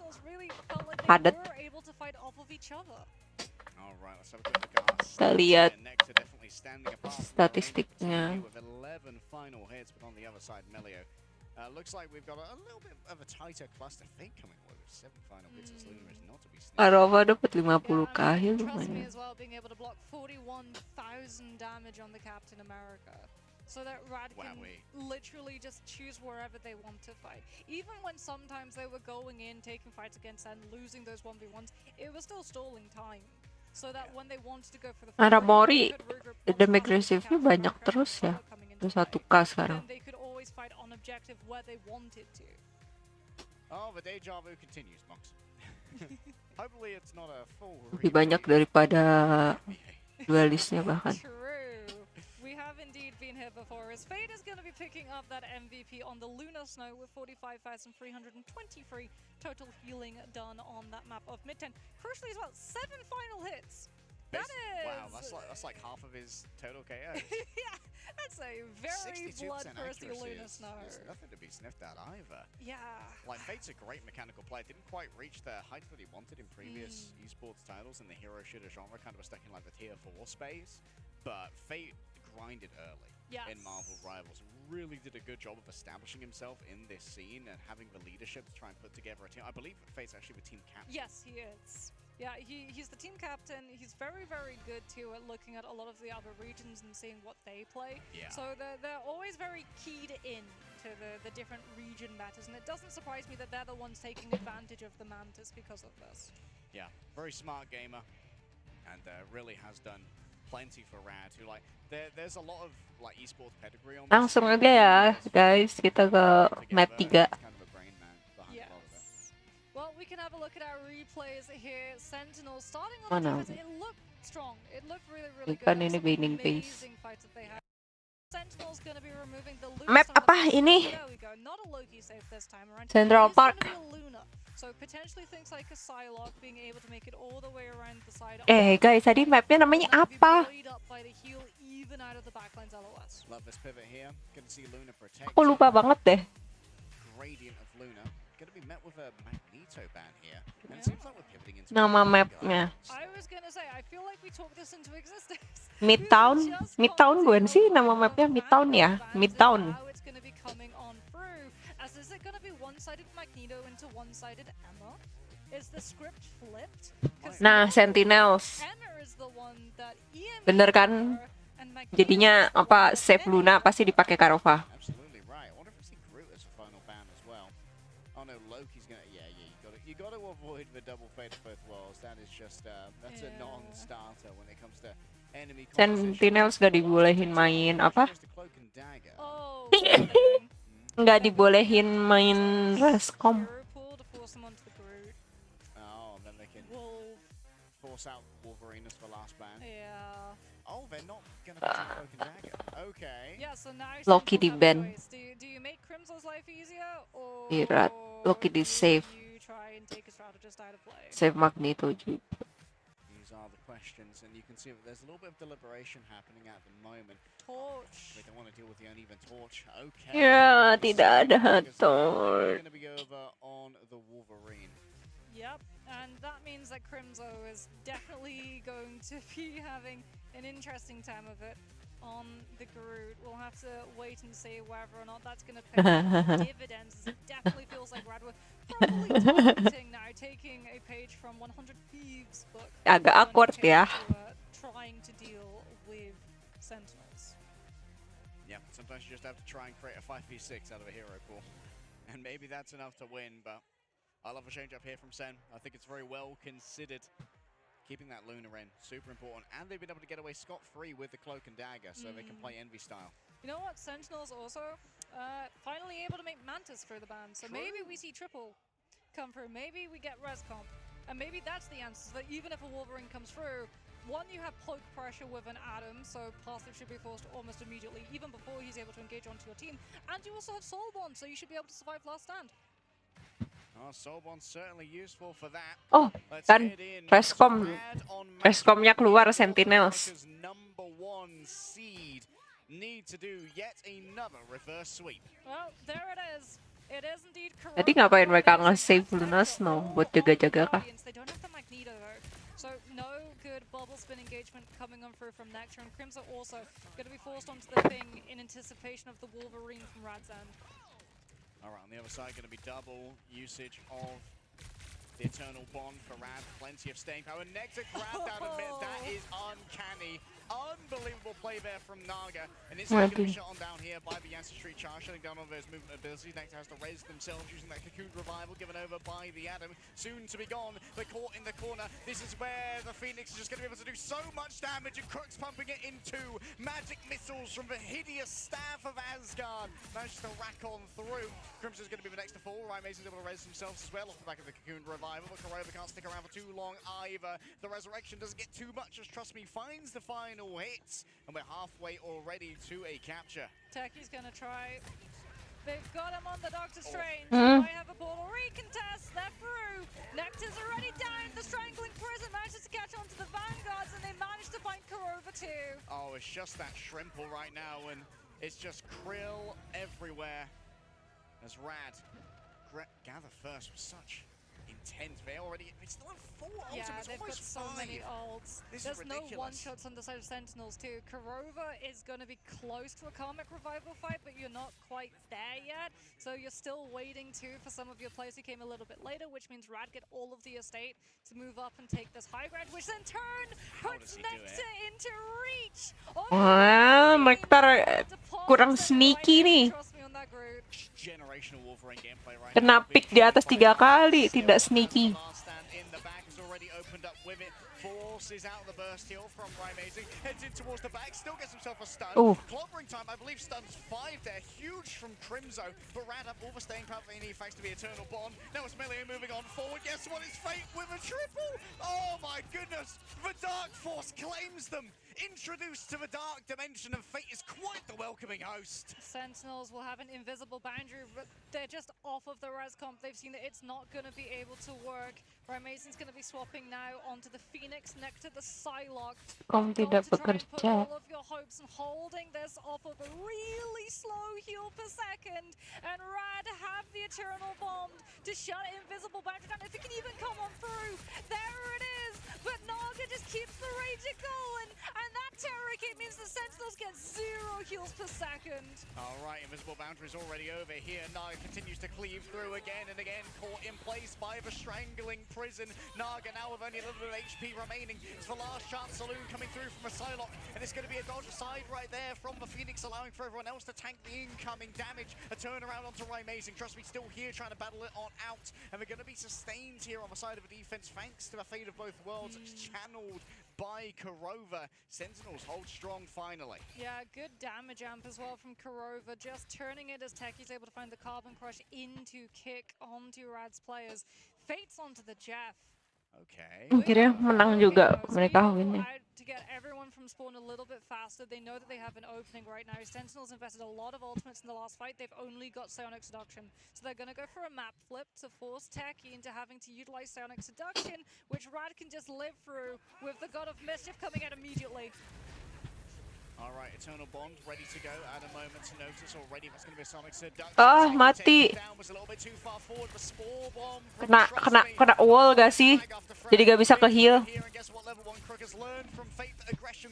padat. Kita lihat statistiknya. Arova dapat 50 kahil lumayan. So that Rad can literally just choose wherever they want to fight. Even when sometimes they were going in, taking fights against and losing those 1v1s, it was still stalling time. So that when they wanted to go for the Aramori, damage agresifnya banyak terus ya. Terus 1k sekarang. They could always fight on objective where they wanted to. Oh, the deja vu continues, Mox. Hopefully it's not a full lebih banyak daripada dualisnya bahkan. We have indeed been here before, as Fade is going to be picking up that MVP on the Lunar Snow with 45,323 total healing done on that map of Mid-10. Crucially as well, 7 final hits. That is... Wow, that's like half of his total KOs. Yeah, that's a very bloodthirsty Lunar Snow. There's nothing to be sniffed at either. Yeah. Like, Fate's a great mechanical player. Didn't quite reach the heights that he wanted in previous esports titles in the hero shooter genre, kind of stuck in like the tier 4 space. But Fate grinded early in Marvel Rivals. Really did a good job of establishing himself in this scene and having the leadership to try and put together a team. I believe Fate's actually the team captain. Yes, he is. Yeah, he's the team captain. He's very, very good too at looking at a lot of the other regions and seeing what they play. Yeah. So they're always very keyed in to the different region matters, and it doesn't surprise me that they're the ones taking advantage of the Mantis because of this. Yeah, very smart gamer, and really has done plenty for Rad. Who there's a lot of esports pedigree on this Langsung team. aja ya, guys. Kita ke map 3. It's kind of a brain man behind a lot of it. Yes. Well, we can have a look at our replays here. Sentinel starting on Mana? the defense. It looked strong. It looked really, really good. Ikan There were ini some winning base. amazing fights that they had. Sentinel's going to be removing the Luna. Map apa ini? There we go. Not a Loki save this time around. Central It is gonna Park. be a Luna. So potentially things like a Psylocke being able to make it all the way around the side. Guys, tadi mapnya namanya apa? Even out of the backlines LOS. Love this pivot here. Going to see Luna protect. Aku lupa banget deh. Gradient of Luna. Going to be met with a Magneto ban here. And it seems like we're pivoting into Nama mapnya. I was gonna say, I feel like we talked this into existence. Midtown. Midtown bukan sih nama mapnya? Midtown ya? Midtown. How it's gonna be coming on through. As is it gonna be one-sided Magneto into one-sided Emma? Is the script flipped? 'Cause Nah, Sentinels. Emma is the one that Ian Bener kan? and Magneto Jadinya is the apa one save that Luna pasti dipakai Karova. Absolutely right. I wonder if we see Groot as a final ban as well. Oh no, Loki's gonna. Yeah, you got to avoid the double fate of both worlds. That is just that's a non-starter when it comes to enemy. Sentinels gak dibolehin main apa? Cloak and dagger. Oh, Nggak dibolehin main Rescom. Whirlpool to force them onto the Groot. Oh, then they can Wolf. force out Wolverine as the last ban. Yeah. Oh, they're not gonna put Cloak and dagger. Okay. Yeah, so now Loki Sentinel di have a ban. choice. Do you make Crimson's life easier, or Irat. Loki di save. you try and take a strategist out of play? Save Magneto juga. These are the questions, and you can see that there's a little bit of deliberation happening at the moment. Torch. They don't want to deal with the uneven torch. Okay. Ya, tidak ada They're torch. gonna be over on the Wolverine. Yep, and that means that Crimso is definitely going to be having an interesting time of it on the Groot. We'll have to wait and see whether or not that's going to pay dividends, as it definitely feels like Radwood probably targeting now, taking a page from 100 Thieves book. Agak on awkward page ya. to, trying to deal with Sentinels. Yeah, sometimes you just have to try and create a 5v6 out of a hero pool. And maybe that's enough to win, but I love a change up here from Sen. I think it's very well considered. Keeping that Luna in, super important. And they've been able to get away scot-free with the Cloak and Dagger, so they can play Envy style. You know what? Sentinels also finally able to make Mantis through the ban. So maybe we see triple come through. Maybe we get res comp. And maybe that's the answer. So that even if a Wolverine comes through, one, you have poke pressure with an Atom, so passive should be forced almost immediately, even before he's able to engage onto your team. And you also have Soulborn, so you should be able to survive last stand. Oh, Soulborn's certainly useful for that. Oh, kan Rescomnya keluar Sentinels. Number one seed need to do yet another reverse sweep. Well, there it is. It is indeed correct. Tadi ngapain mereka nge-save Luna Snow buat jaga-jaga kah? They don't have the Magneto though. So no good bubble spin engagement coming on through from Nectar, and Crimson also going to be forced onto the thing in anticipation of the Wolverine from Rad's end. Alright, on the other side, going to be double usage of the Eternal Bond for Rad. Plenty of staying power. Nectar grabbed out of mid. That is uncanny. Unbelievable play there from Naga. And it's going to be shot on down here by the Ancestry Charge, shutting down all those movement abilities. Nectar has to raise themselves using that Cocoon Revival given over by the Atom. Soon to be gone. They're caught in the corner. This is where the Phoenix is just going to be able to do so much damage. And Crook's pumping it into magic missiles from the hideous staff of Asgard. Manages to rack on through. Crimson's going to be the next to fall. Right, Mason's able to raise themselves as well off the back of the Cocoon Revival. But Corova can't stick around for too long either. The Resurrection doesn't get too much, just trust me, finds the final hits. And we're halfway already to a capture. Techie's gonna try. They've got him on the Doctor Strange. Might have a portal recontest. They're through. Nectar's already down. The Strangling Prison manages to catch onto the Vanguards, and they manage to find Corova too. Oh, it's just that Shrimple right now, and it's just krill everywhere. As Rad gather first with such intense. They still have 4 Yeah, ultimates, they've got almost so 5. many ults. This is There's no ridiculous. one-shots on the side of Sentinels too. Kurova is going to be close to a Karmic Revival fight, but you're not quite there yet. So you're still waiting too for some of your players who came a little bit later, which means Rad get all of the estate to move up and take this high ground, which then turn puts Nectar into reach. Wah, mereka kurang sneaky nih. Trust me on that, Groot. Generational Wolverine gameplay right Kena now. pick di atas 3 kali, tidak sneaky. Last stand in the back has already opened up with it. Forces out the burst heal from Amazing. Heads in towards the back, still gets himself a stun. Clobbering time, I believe stuns 5 there. Huge from Crimzo, but Rad have all the staying power they need thanks to the Eternal Bond. Now it's Melee moving on forward. Guess what? It's Fate with a triple. Oh my goodness. The Dark Force claims them. Introduced to the Dark Dimension, and Fate is quite the welcoming host. Sentinels will have an invisible boundary, but they're just off of the res comp. They've seen that it's not going to be able to work. Amazing's going to be swapping now onto the Phoenix, Nectar, the Psylocke. Kom tidak bekerja. All of your hopes and holding this off of a really slow heal per second. And Rad have the Eternal Bomb to shut invisible boundary down. If it can even come on through, there it is. But Naga just keeps the rage going. And that Terror Kick means the Sentinels get 0 heals per second. Alright, invisible boundary is already over here. Naga continues to cleave through again and again, caught in place by the strangling prison. Naga now with only a little bit of HP remaining. It's the last chance saloon coming through from a Psylocke, and it's going to be a dodge aside right there from the Phoenix, allowing for everyone else to tank the incoming damage. A turnaround onto Amazing. Trust me, still here trying to battle it on out, and we're going to be sustained here on the side of the defense thanks to the fate of both worlds channeled by Kurova. Sentinels hold strong finally. Yeah, good damage amp as well from Kurova, just turning it as Techie's able to find the Carbon Crush into kick onto Rad's players. Fate's onto the Jeff. Okay. Akhirnya menang juga mereka win. To get everyone from spawn a little bit faster. They know that they have an opening right now. Sentinels invested a lot of ultimates in the last fight. They've only got Psionic Seduction. So they're going to go for a map flip to force Techie into having to utilize Psionic Seduction, which Rad can just live through with the God of Mischief coming out immediately. Alright, Eternal Bond ready to go at a moment's notice already. That's going to be a Sonic Seduction. Ah, mati. Kena wall gak sih? Jadi gak bisa ke heal.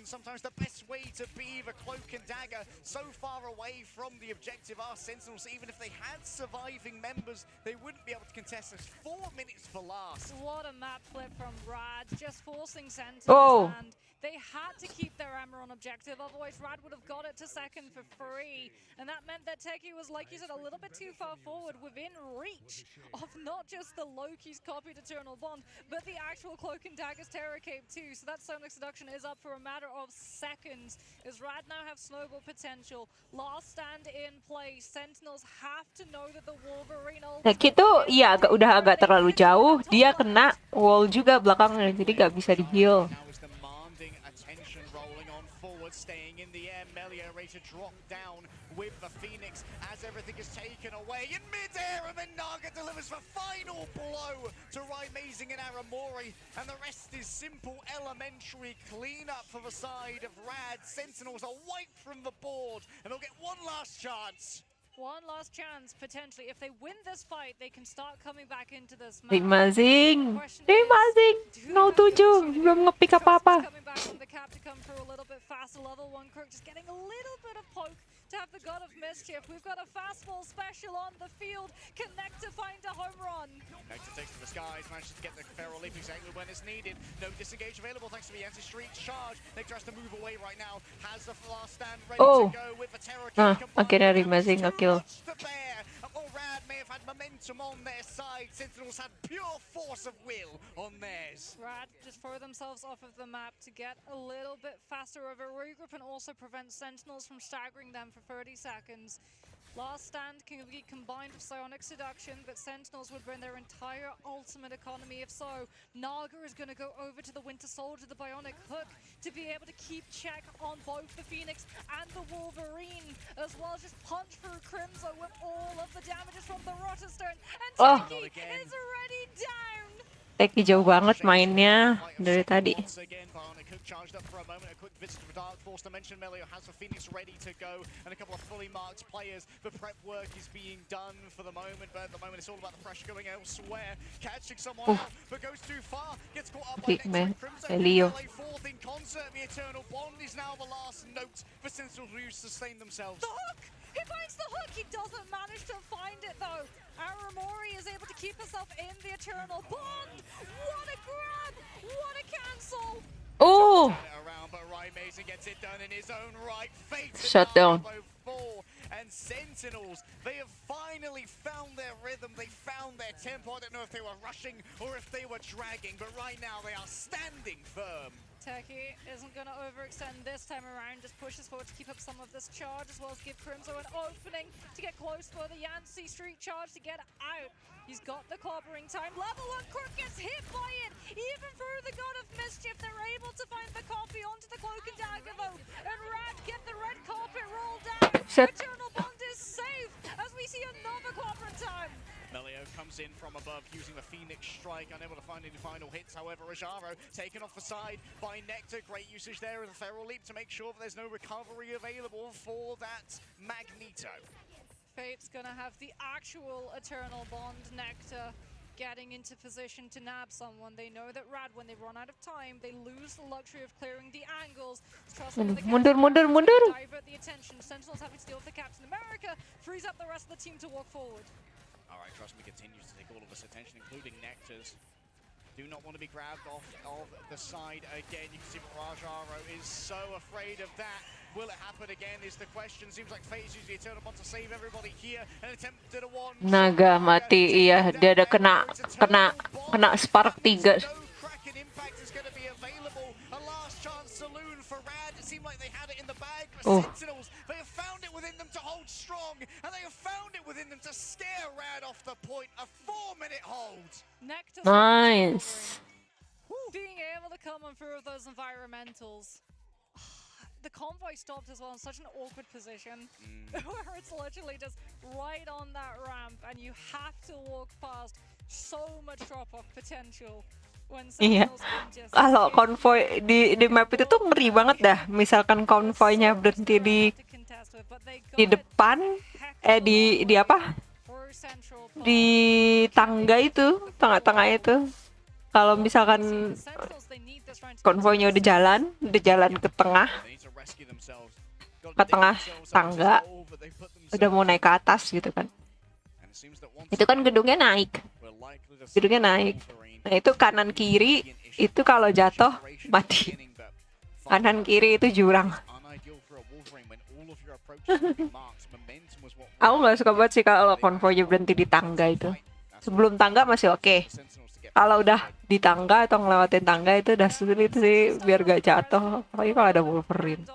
Sometimes the best way to be the cloak and dagger so far away from the objective are Sentinels. Even if they had surviving members, they wouldn't be able to contest this. 4 minutes for last. What a map flip from Rad, just forcing Sentinels and they had to keep their armor on objective, otherwise Rad would have got it to second for free. And that meant that Techie was, like you said, a little bit too far forward, within reach of not just the Loki's copied Eternal Bond, but the actual Cloak and Dagger's Terror Cape too. So that Sonic Seduction is up for a matter of seconds, as Rad now have snowball potential. Last stand in place. Sentinels have to know that the Wolverine Techie tuh iya udah agak terlalu jauh, dia kena wall juga belakangnya, jadi gak bisa di heal. Staying in the air, Melia ready to drop down with the Phoenix as everything is taken away in mid-air, and then Naga delivers the final blow to Amazing and Aramori, and the rest is simple, elementary cleanup for the side of Rad. Sentinels are wiped from the board, and they'll get one last chance. One last chance, potentially. If they win this fight, they can start coming back into this match. Amazing! No 7, belum nge-pick apa-apa. Coming back from the cap to come through a little bit faster. Level 1 Crook just getting a little bit of poke to have the God of Mischief. We've got a fastball special on the field. Connect to find a home run. Nectar takes to the skies, manages to get the Feral Leap exactly when it's needed. No disengage available thanks to the anti-street charge. Nectar has to move away right now. Has the last stand ready to go with the Terror Kick. Akhirnya Amazing nge-kill. Rad may have had momentum on their side. Sentinels had pure force of will on theirs. Rad just throw themselves off of the map to get a little bit faster of a regroup and also prevent Sentinels from staggering them for 30 seconds. Last stand can be combined with Psionic Seduction, but Sentinels would burn their entire ultimate economy. If so, Naga is going to go over to the Winter Soldier, the Bionic Hook, to be able to keep check on both the Phoenix and the Wolverine, as well as just punch through Crimzo with all of the damages from the Rotterstone. And Techie is already down. Teki jauh banget mainnya dari tadi. Once again, Bionic Hook charged up for a moment. A quick visit to Dark Force Dimension. Melio has the Phoenix ready to go, and a couple of fully marked players. The prep work is being done for the moment, but at the moment it's all about the pressure going elsewhere. Catching someone out, but goes too far. Gets caught up by Nectar and Crimson. Leo. Melee fourth in concert. The Eternal Bond is now the last note for Sentinels to sustain themselves. The hook! He finds the hook! He doesn't manage to find it though. Aramori is able to keep herself in the Eternal Bond. What a grab! What a cancel! Oh, Around, but Ryan Mason gets it done in his own right. Fate Shut down. And Sentinels, they have finally found their rhythm. They found their tempo. I don't know if they were rushing or if they were dragging, but right now they are standing firm. Teki isn't going to overextend this time around, just pushes forward to keep up some of this charge, as well as give Crimson an opening to get close for the Yancey Street charge to get out. He's got the clobbering time. Level 1 Crook gets hit by it. Even through the God of Mischief, they're able to find the copy onto the Cloak and Dagger though. And Rad get the red carpet rolled down. Eternal Bond is safe as we see another clobbering time. Melio comes in from above using the Phoenix Strike, unable to find any final hits. However, Rajaro taken off the side by Nectar. Great usage there of the Feral Leap to make sure that there's no recovery available for that Magneto. Fate's gonna have the actual Eternal Bond. Nectar getting into position to nab someone. They know that Rad, when they run out of time, they lose the luxury of clearing the angles. mundur. Divert the attention. Sentinels having to deal with the Captain America, frees up the rest of the team to walk forward. Alright, Trust Me continues to take all of this attention, including Nectar's. Do not want to be grabbed off of the side again. You can see Rajaro is so afraid of that. Will it happen again is the question. Seems like Fate uses the Eternal Bond to save everybody here. An attempt at a one. Naga mati, iya. Dia ada kena spark 3. No Kraken impact is going to be available. A last chance saloon for Rad. It seemed like they had it in the bag. But Sentinels, they have found it within them to hold strong. And they have found it within them to scare Rad off the point. A 4-minute hold. Nectar Nice. being able to come on through with those environmentals. The convoy stopped as well in such an awkward position where it's literally just right on that ramp and you have to walk past so much drop-off potential when Iya. Sentinels can just Kalau konvoy di map itu tuh ngeri banget dah. Misalkan konvoynya berhenti di depan, di apa? Di tangga itu, tengah-tengah itu. Kalau misalkan konvoynya udah jalan ke tengah tangga, udah mau naik ke atas gitu kan. Itu kan gedungnya naik. Nah itu kanan kiri itu kalau jatuh mati. Kanan kiri itu jurang. Aku nggak suka banget sih kalau konvoynya berhenti di tangga itu. Sebelum tangga masih oke. Kalau udah di tangga atau ngelewatin tangga itu udah sulit sih biar gak jatuh. Apalagi kalau ada Wolverine.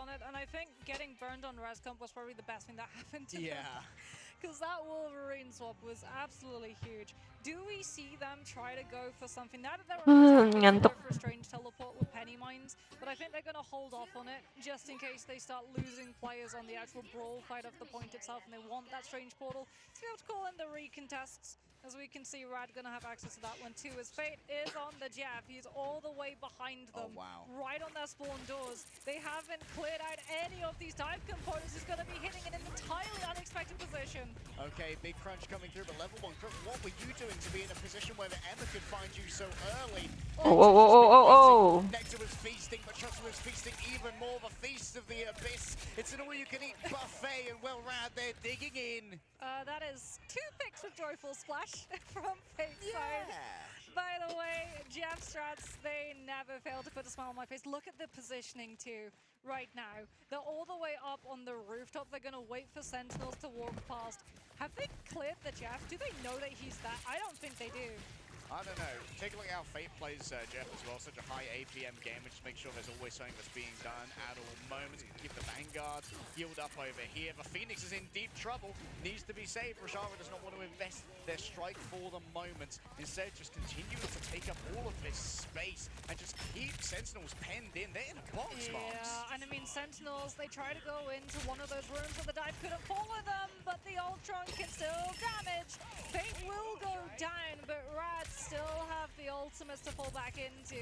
Because that Wolverine swap was absolutely huge. Do we see them try to go for something? Now that they're on the for a strange teleport with Penny Mines, but I think they're going to hold off on it just in case they start losing players on the actual brawl fight of the point itself, and they want that strange portal to be able to call in the recontests. As we can see, Rad gonna have access to that one too, as Fate is on the jab. He's all the way behind them, right on their spawn doors. They haven't cleared out any of these dive components. He's gonna be hitting in an entirely unexpected position. Okay, big crunch coming through, but level 1 Crook, what were you doing to be in a position where the Emma could find you so early? Oh. Nectar was feasting, but Trust was feasting even more. The feast of the abyss. It's an all-you-can-eat buffet, and well, Rad, they're digging in. That is 2 picks with Joyful Splash from Fate's side. By the way, jab strats, they never fail to put a smile on my face. Look at the positioning too, right now. They're all the way up on the rooftop. They're going to wait for Sentinels to walk past. Have they cleared the jab? Do they know that he's there? I don't think they do. I don't know. Take a look at how Fate plays Jeff as well. Such a high APM game, which makes sure there's always something that's being done at all moments. Keep the Vanguard healed up over here. The Phoenix is in deep trouble. Needs to be saved. Rajaro does not want to invest their strike for the moment. Instead, just continue to take up all of this space and just keep Sentinels penned in. They're in a box, Yeah, and I mean, Sentinels, they try to go into one of those rooms where the dive couldn't follow them, but the Ultron can still damage. Fate will go down, but Rad still have the ultimate damage to fall back into.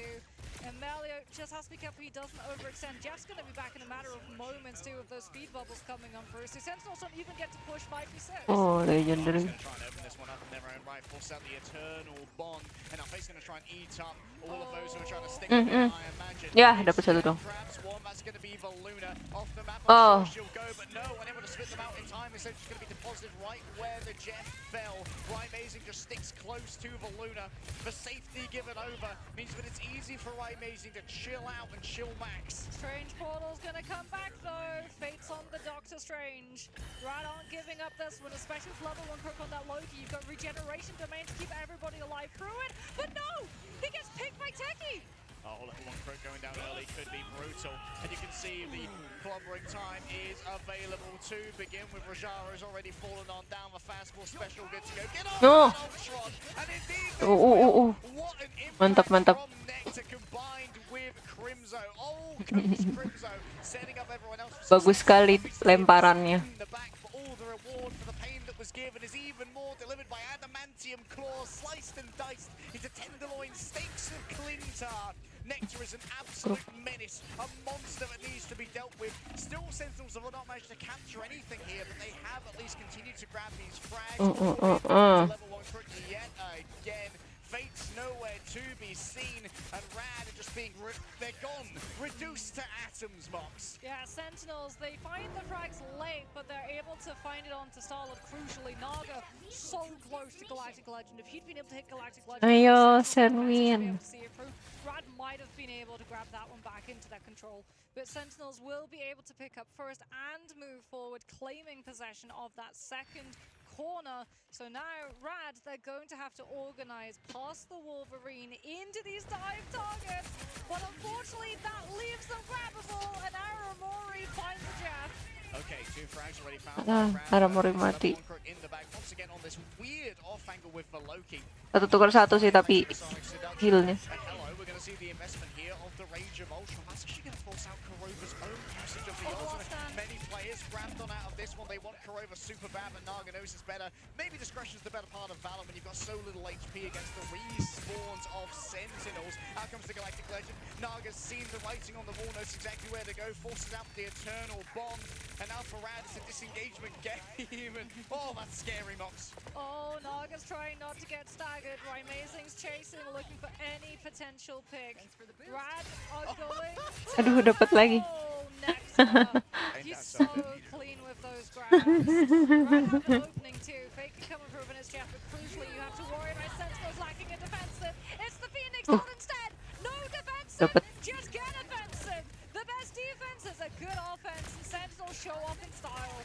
And Melio just has to be careful he doesn't overextend. Jeff's going to be back in a matter of moments too with those speed bubbles coming on first. The Sentinels don't even get to push 5v6. Oh, legendary. Going to try and open this one up in their own right, force out the Eternal Bond. And now Fate's going to try and eat up all of those who are trying to stick with it, I imagine. Ya, dapat satu dong. Grabs one, that's going to be Valuna off the map. Oh. She'll go, but no, unable to split them out in time. Instead, she's going to be deposited right where the Jeff fell. Right Amazing just sticks close to Valuna. The safety given over means that it's easy for Right Amazing to chill out and chill max. Strange Portal's gonna come back though. Fate's on the Doctor Strange. Rad aren't giving up this one, especially with level 1 Crook on that Loki. You've got regeneration domain to keep everybody alive through it. But no! He gets picked by Techie! Oh, level 1 Crook going down early could be brutal. And you can see the clobbering time is available to begin with. Rajara has already fallen on down the fastball special, good to go. Get on! No. Ultron! And indeed, what an Mantap, impact mantap. from Nectar combined with Crimzo. Oh, Coach Crimzo setting up everyone else. for Bagus success. sekali Obviously, lemparannya. in the back, but all the reward for the pain that was given is even more delivered by adamantium claws sliced and diced into tenderloin steaks of Clintar. Nectar is an absolute menace, a monster that needs to be dealt with. Still, Sentinels have not managed to capture anything here, but they have at least continued to grab these frags. Level 1 Crook yet again. Fate's nowhere to be seen, and Rad are just being they're gone, reduced to atoms, Mox. Yeah, Sentinels, they find the frags late, but they're able to find it onto Starlord crucially. Naga, so close to Galactic Legend. If he'd been able to hit Galactic Legend, Ayo, SENWIN. SENWIN. Rad might have been able to grab that one back into their control. But Sentinels will be able to pick up first and move forward, claiming possession of that second corner. So now, Rad, they're going to have to organize past the Wolverine into these dive targets. But unfortunately, that leaves them grabbable, and Aramori finds the jab. Okay, 2 frags already found. Aramori mati. In the back once again on this weird off angle with the Loki. Satu tukar satu sih tapi healnya. And hello, we're going to see the investment here of the Rage of Ultron. That's actually going to force out Kurova's own usage of the ultimate. Many players grabbed on out of this one. They want Kurova super bad, but Naga knows it's better. Maybe discretion's the better part of Valor when you've got so little HP against the respawns of Sentinels. Out comes the Galactic Legend. Naga's seen the writing on the wall, knows exactly where to go, forces out the Eternal Bond. And now for Rad, it's a disengagement game. And, oh, that's scary, Mox. Oh, Naga's trying not to get staggered. Right, Amazing's chasing, looking for any potential pick. Rad are going to Aduh, dapat lagi. Nectar. He's so clean with those grabs. Rad have an opening too. Fake can come through in his jet, but crucially you have to worry about Sentinels lacking in defensive. It's the Phoenix not instead. No defensive. Dapat. Just get offensive. The best defense is a good offense, and Sentinels show off in style.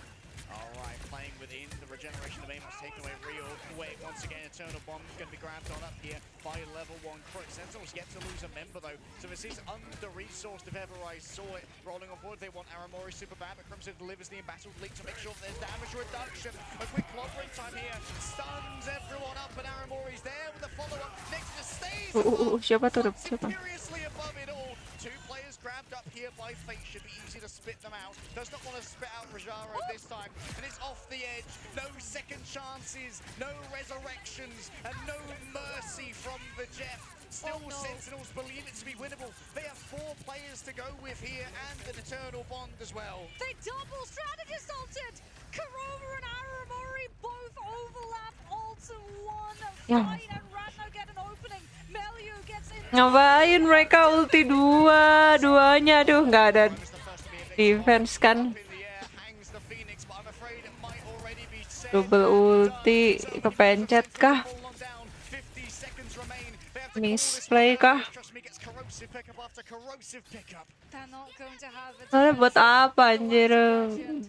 Alright, playing within the regeneration of Amos, taking away real quick. Once again, Eternal Bomb going to be grabbed on up here by level 1 Crook. Sentinels get to lose a member though, so this is under-resourced if ever I saw it. Rolling on forward, they want Aramori super bad, but Crimson delivers the embattled leak to make sure that there's damage reduction. A quick clobbering time here, stuns everyone up, and Aramori's there with the follow-up. Next to stays Siapa tuh? Siapa? curiously above it all. 2 players grabbed up here by Fate, should be easy to spit them out. Does not want to spit out Rajara this time, and it's off the edge. No second chances, no resurrections, and no mercy from the Jeff. Still, Sentinels believe it to be winnable. They have 4 players to go with here, and an Eternal Bond as well. They double strategy salted! Kurova and Aramori both overlap ulti one fight, and Radno get an opening. Melio gets in. Ngapain mereka ulti duanya, aduh nggak ada defense kan. Double ulti, kepencet kah? Misplay kah? Soalnya buat apa anjir 2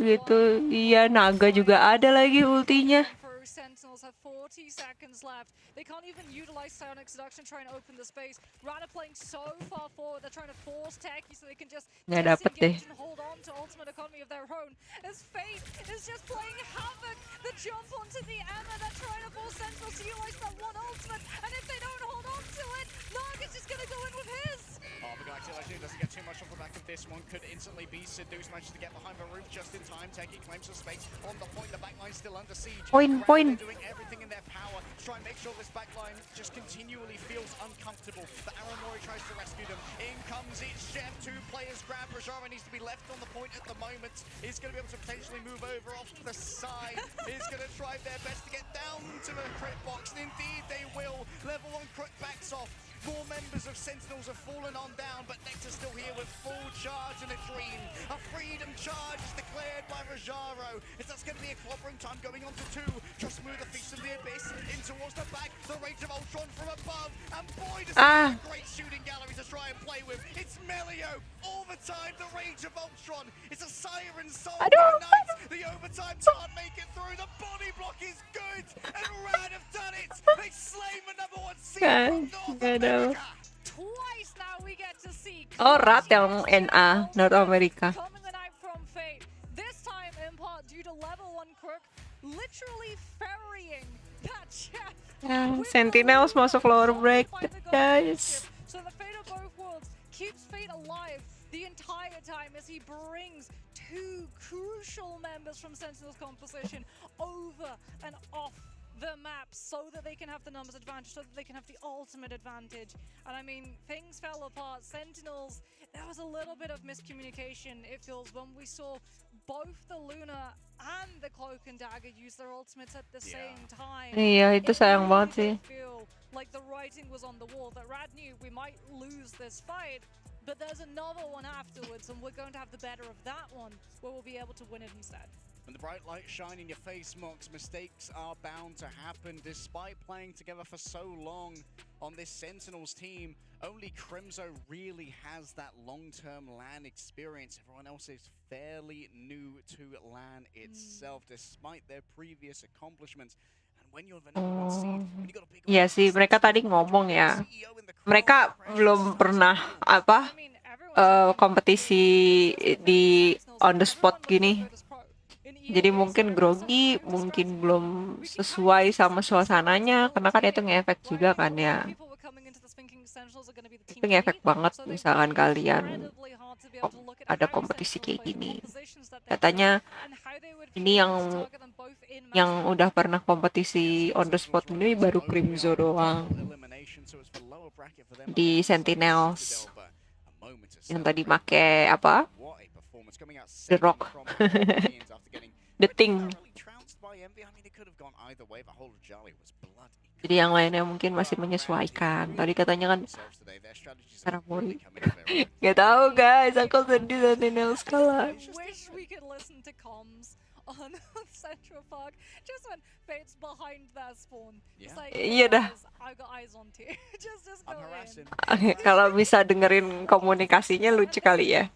gitu. Iya, Naga juga ada lagi ultinya. Sentinels have 40 seconds left. They can't even utilize Psionic Seduction trying to open the space. Rada playing so far forward, they're trying to force Techie so they can just disengage and hold on to ultimate economy of their own. As Fate is just playing havoc. The jump onto the Emma, they're trying to force Sentinels to utilize that one ultimate, and if they don't hold on to it, Naga's just gonna go in with his. Oh, the Galactic Legend doesn't get too much off the back of this one. Could instantly be seduced. Manages to get behind the roof just in time. Techie claims some space on the point. The backline's still under siege. Point. They're doing everything in their power, try and make sure this backline just continually feels uncomfortable. But Aramori tries to rescue them. In comes it's Jeff. 2 players grab. Rajara needs to be left on the point at the moment. He's going to be able to potentially move over off the side. He's going to try their best to get down to the crit box. And indeed they will. Level 1 crit backs off. More members of Sentinels have fallen on down, but Nectar's still here with full charge and a dream. A freedom charge is declared by Rajaro. That's going to be a clobbering time going on to 2. Just move the feet of the abyss in towards the back. The Rage of Ultron from above. And boy, does he have a great shooting gallery to try and play with. It's Melio all the time. The Rage of Ultron. It's a siren song for the Knights. The overtime can't make it through. The body block is good. And Rad have done it. They slain the #1 seed from North America. Twice now we get to see Oh, Rat yang NA North America. coming the night from Fate. This time in part due to level 1 Crook literally ferrying that chef. Sentinels masuk lower break, guys. So the Fate of both worlds keeps Fate alive the entire time as he brings 2 crucial members from Sentinel's composition over and off the map so that they can have the numbers advantage, so that they can have the ultimate advantage. And I mean, things fell apart. Sentinels, there was a little bit of miscommunication, it feels, when we saw both the Luna and the Cloak and Dagger use their ultimates at the same time. Iya, itu sayang banget sih. Feel like the writing was on the wall, that Rad knew we might lose this fight, but there's another one afterwards, and we're going to have the better of that one, where we'll be able to win it instead. When the bright light shine in your face, Mox, mistakes are bound to happen. Despite playing together for so long on this Sentinels team, only Crimzo really has that long-term LAN experience. Everyone else is fairly new to LAN itself, despite their previous accomplishments. And when you're the #1 seed, when you got a big Iya sih, mereka tadi ngomong ya. Mereka belum pernah kompetisi di on the spot gini. Jadi mungkin grogi, mungkin belum sesuai sama suasananya, karena kan itu ngefek juga kan ya. Itu ngefek banget misalkan kalian ada kompetisi kayak gini. Katanya ini yang udah pernah kompetisi on the spot ini baru Crimzo doang di Sentinels. Yang tadi make apa? The Rock. The Thing. Jadi yang lainnya mungkin masih menyesuaikan. Tadi katanya kan Aramori. Gak tahu guys, aku sedih Sentinels kalah. Wish we could listen to comms on Central Park just when Fate's behind that spawn. It's like, Iya dah. I got eyes on you. just go in. Kalau bisa dengerin komunikasinya lucu kali ya.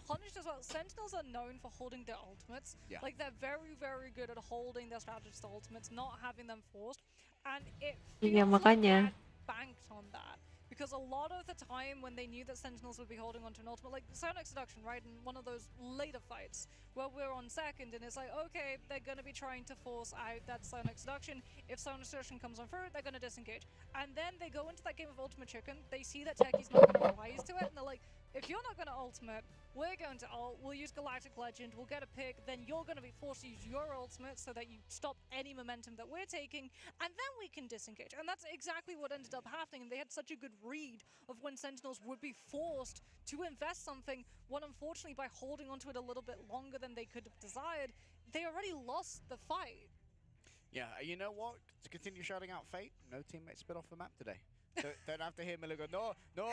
Sentinels are known for holding their ultimates. Like they're very, very good at holding their strategies to ultimates, not having them forced. And it feels makanya. like banked on that. Because a lot of the time when they knew that Sentinels would be holding onto an ultimate, like Sonic Seduction, right? In one of those later fights where we're on second and it's like, okay, they're going to be trying to force out that Sonic Seduction. If Sonic Seduction comes on through, they're going to disengage. And then they go into that game of Ultimate Chicken, they see that Techie's not going to rise to it, and they're like, if you're not going to ultimate, we're going to ult, we'll use Galactic Legend, we'll get a pick, then you're going to be forced to use your ultimate so that you stop any momentum that we're taking, and then we can disengage. And that's exactly what ended up happening, and they had such a good read of when Sentinels would be forced to invest something, when unfortunately by holding onto it a little bit longer than they could have desired, they already lost the fight. Yeah, you know what? To continue shouting out Fate, no teammates spit off the map today. Don't have to hear Miller go, no,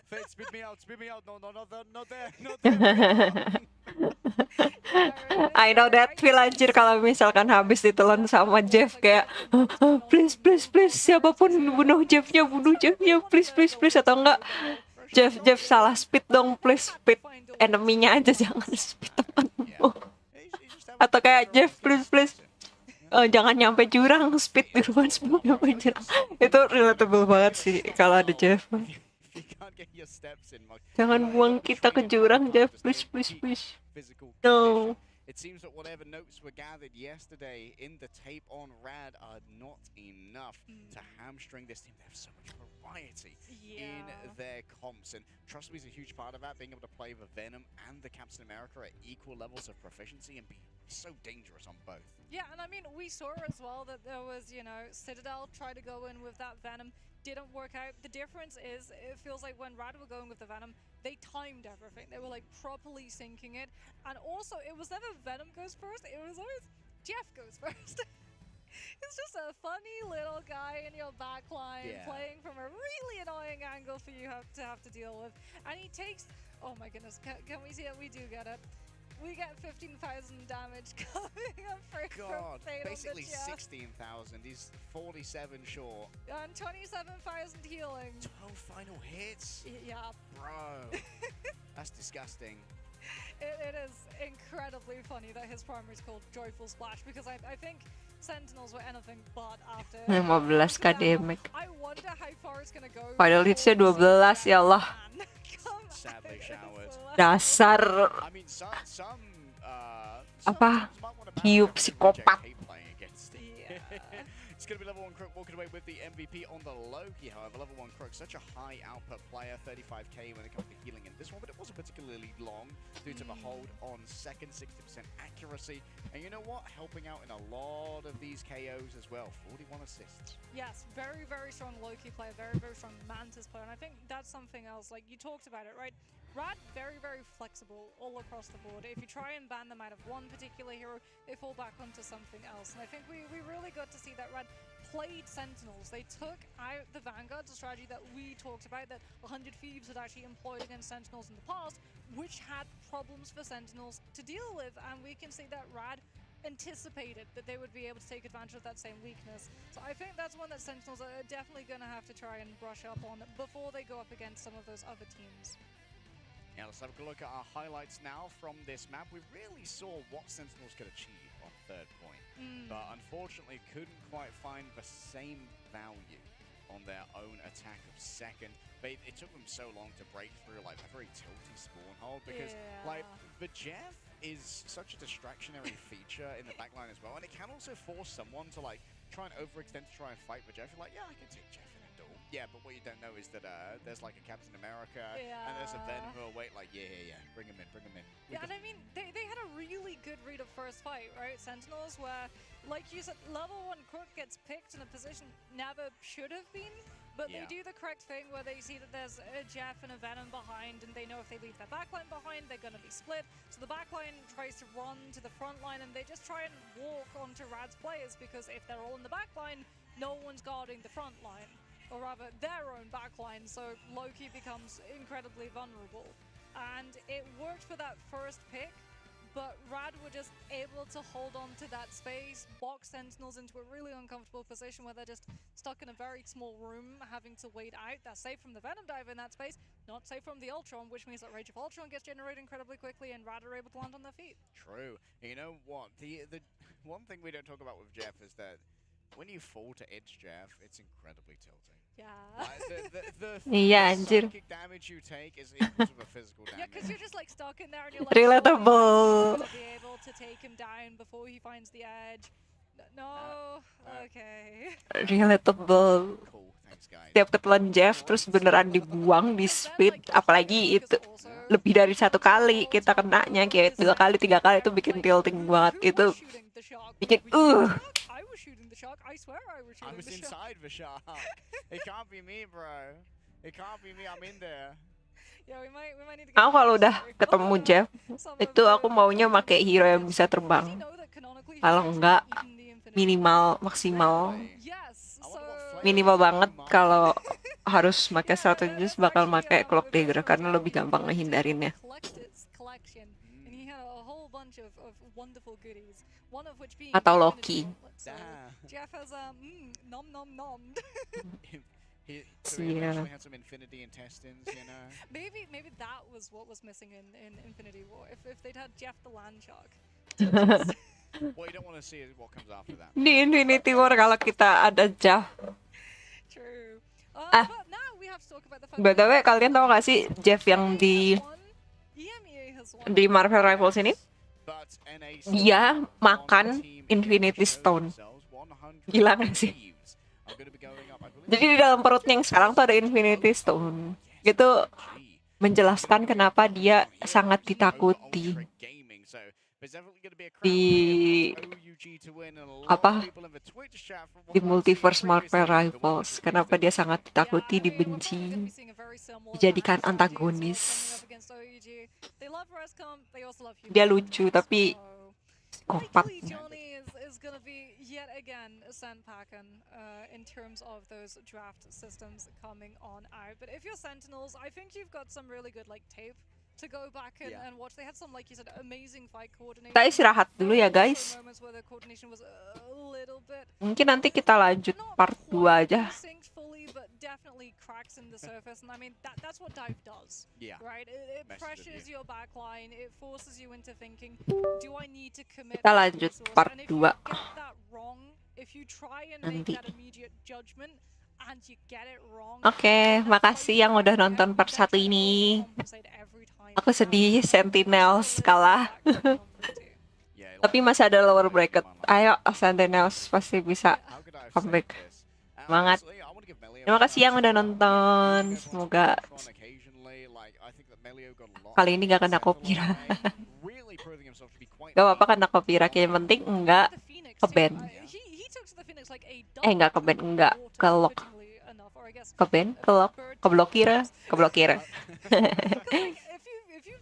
Fate, spit me out, no, not there. I know that feel anjir kalau misalkan habis ditelan sama Jeff kayak please siapapun bunuh Jeffnya please atau enggak Jeff salah speed dong please speed enemy-nya aja jangan speed temanmu atau kayak Jeff please jangan nyampe jurang, speed duluan semua nyampe jurang. Itu relatable banget sih kalau ada Jeff. Jangan buang kita ke jurang, Jeff, please. No. It seems that whatever notes were gathered yesterday in the tape on Rad are not enough to hamstring this team. They have so much variety in their comps, and trust me, is a huge part of that, being able to play the Venom and the Captain America at equal levels of proficiency and be so dangerous on both. Yeah, and I mean, we saw as well that there was, you know, Citadel tried to go in with that Venom, didn't work out. The difference is, it feels like when Rad were going with the Venom, they timed everything. They were like properly syncing it. And also, it was never Venom goes first, it was always Jeff goes first. He's just a funny little guy in your backline playing from a really annoying angle for you to have to deal with. And he takes, oh my goodness, can we see it? We do get it. We get 15,000 damage coming up for God, Fatal basically Bitch, yeah. 16,000. He's 47 short. And 27,000 healing. 12 final hits? Yeah. Bro, that's disgusting. It is incredibly funny that his primary is called Joyful Splash, because I think Sentinels were anything but after 15k damage. I wonder how far it's gonna go. Padahal hitsnya 12, ya Allah. Sadly showered. Dasar I mean, some apa? might want to Hiu psikopat. playing against it. It's going to be level 1 Crook walking away with the MVP on the Loki, however. Level 1 Crook, such a high output player, 35k when it comes to healing in this one, but it wasn't particularly long due to the hold on second, 60% accuracy. And you know what? Helping out in a lot of these KOs as well. 41 assists. Yes, very, very strong Loki player, very, very strong Mantis player. And I think that's something else, like you talked about it, right? Rad, very, very flexible all across the board. If you try and ban them out of one particular hero, they fall back onto something else. And I think we really got to see that Rad played Sentinels. They took out the Vanguard, the strategy that we talked about, that 100 Thieves had actually employed against Sentinels in the past, which had problems for Sentinels to deal with. And we can see that Rad anticipated that they would be able to take advantage of that same weakness. So I think that's one that Sentinels are definitely going to have to try and brush up on before they go up against some of those other teams. Yeah, let's have a look at our highlights now from this map. We really saw what Sentinels could achieve on third point, but unfortunately couldn't quite find the same value on their own attack of second. But it took them so long to break through like a very tilty spawn hold, because like the Jeff is such a distractionary feature in the backline as well, and it can also force someone to like try and overextend to try and fight the Jeff. You're like, yeah, I can take Jeff in a duel. Yeah, but what you don't know is that there's like a Captain America and there's a Venom who will wait like, yeah, bring him in. Yeah, and I mean, they had a really good read of first fight, right? Sentinels where, like you said, level 1 Crook gets picked in a position never should have been, but they do the correct thing where they see that there's a Jeff and a Venom behind, and they know if they leave their backline behind, they're going to be split. So the backline tries to run to the front line, and they just try and walk onto Rad's players, because if they're all in the backline, no one's guarding the front line, or rather their own backline, so Loki becomes incredibly vulnerable. And it worked for that first pick, but Rad were just able to hold on to that space, box Sentinels into a really uncomfortable position where they're just stuck in a very small room having to wait out. They're safe from the Venom Dive in that space, not safe from the Ultron, which means that Rage of Ultron gets generated incredibly quickly and Rad are able to land on their feet. True. You know what? The one thing we don't talk about with Jeff is that when you fall to edge Jeff, it's incredibly tilting. Yeah. The Iya, anjir. psychic damage you take is equal to the physical damage. Yeah, because you're just like stuck in there and you're like, Relatable. to be able to take him down before he finds the edge. No, okay. Relatable. Cool, thanks guys. Tiap ketelan Jeff terus beneran dibuang di speed, apalagi itu lebih dari satu kali kita kenanya, kayak 2 kali 3 kali itu bikin tilting banget, itu bikin I was shooting the shark. I swear I was shooting I was the inside the shark. It can't be me, bro. It can't be me. I'm in there. Yeah, we might need to Aku kalau udah ketemu Jeff, itu aku maunya pakai hero yang bisa terbang. Kalau enggak, minimal banget kalau harus pakai strategis bakal pakai Cloak Dagger karena lebih gampang ngehindarinnya. Atau Loki. Jeff has nom nom nom. So he actually had some Infinity intestines, you know. Maybe that was what was missing in Infinity War. If they'd had Jeff the Land Shark. What you don't want to see is what comes after that. Di Infinity War kalau kita ada Jeff. True. But now we have to talk about the fact BTW kalian tahu gak sih Jeff yang di Marvel Rivals ini? Dia makan Infinity Stone. Gila gak sih? Jadi di dalam perutnya yang sekarang tuh ada Infinity Stone. Itu menjelaskan kenapa dia sangat ditakuti. di apa di multiverse Marvel Rivals. Kenapa dia sangat ditakuti, dibenci, dijadikan antagonis. Dia lucu tapi psikopat. Johnny is going to be yet again Sandpacken in terms of those draft systems coming on out. But if you're Sentinels, I think you've got some really good like tape to go back and watch. They had some, like you said, amazing fight coordination. Kita istirahat dulu ya guys. Moments where the coordination was a little bit Mungkin nanti kita lanjut part 2 aja. synced fully, but definitely cracks in the surface. And I mean, that's what dive does, right? It pressures your backline. It forces you into thinking, do I need to commit? Kita lanjut part 2 if you try and make that immediate judgment and you get it wrong. Oke, makasih yang udah nonton part 1 ini. Aku sedih Sentinels kalah. Tapi masih ada lower bracket. Ayo Sentinels pasti bisa comeback. Semangat. Terima kasih yang udah nonton. Semoga kali ini gak kena copyright. Gak apa-apa kena copyright, yang penting enggak ke-ban. Enggak ke-ban, enggak ke-lock. Ke-ban, ke-lock, keblokir.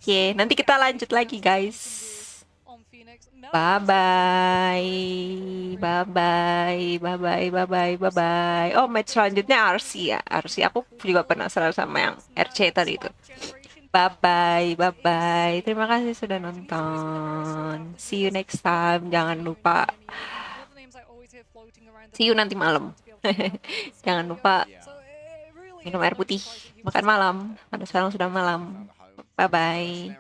Oke, nanti kita lanjut lagi guys. Bye-bye. Oh, match selanjutnya RC ya. RC aku juga penasaran sama yang RC tadi itu. Bye-bye. Terima kasih sudah nonton. See you next time. Jangan lupa. See you nanti malam. Jangan lupa minum air putih. Makan malam. Karena sekarang sudah malam. Bye-bye.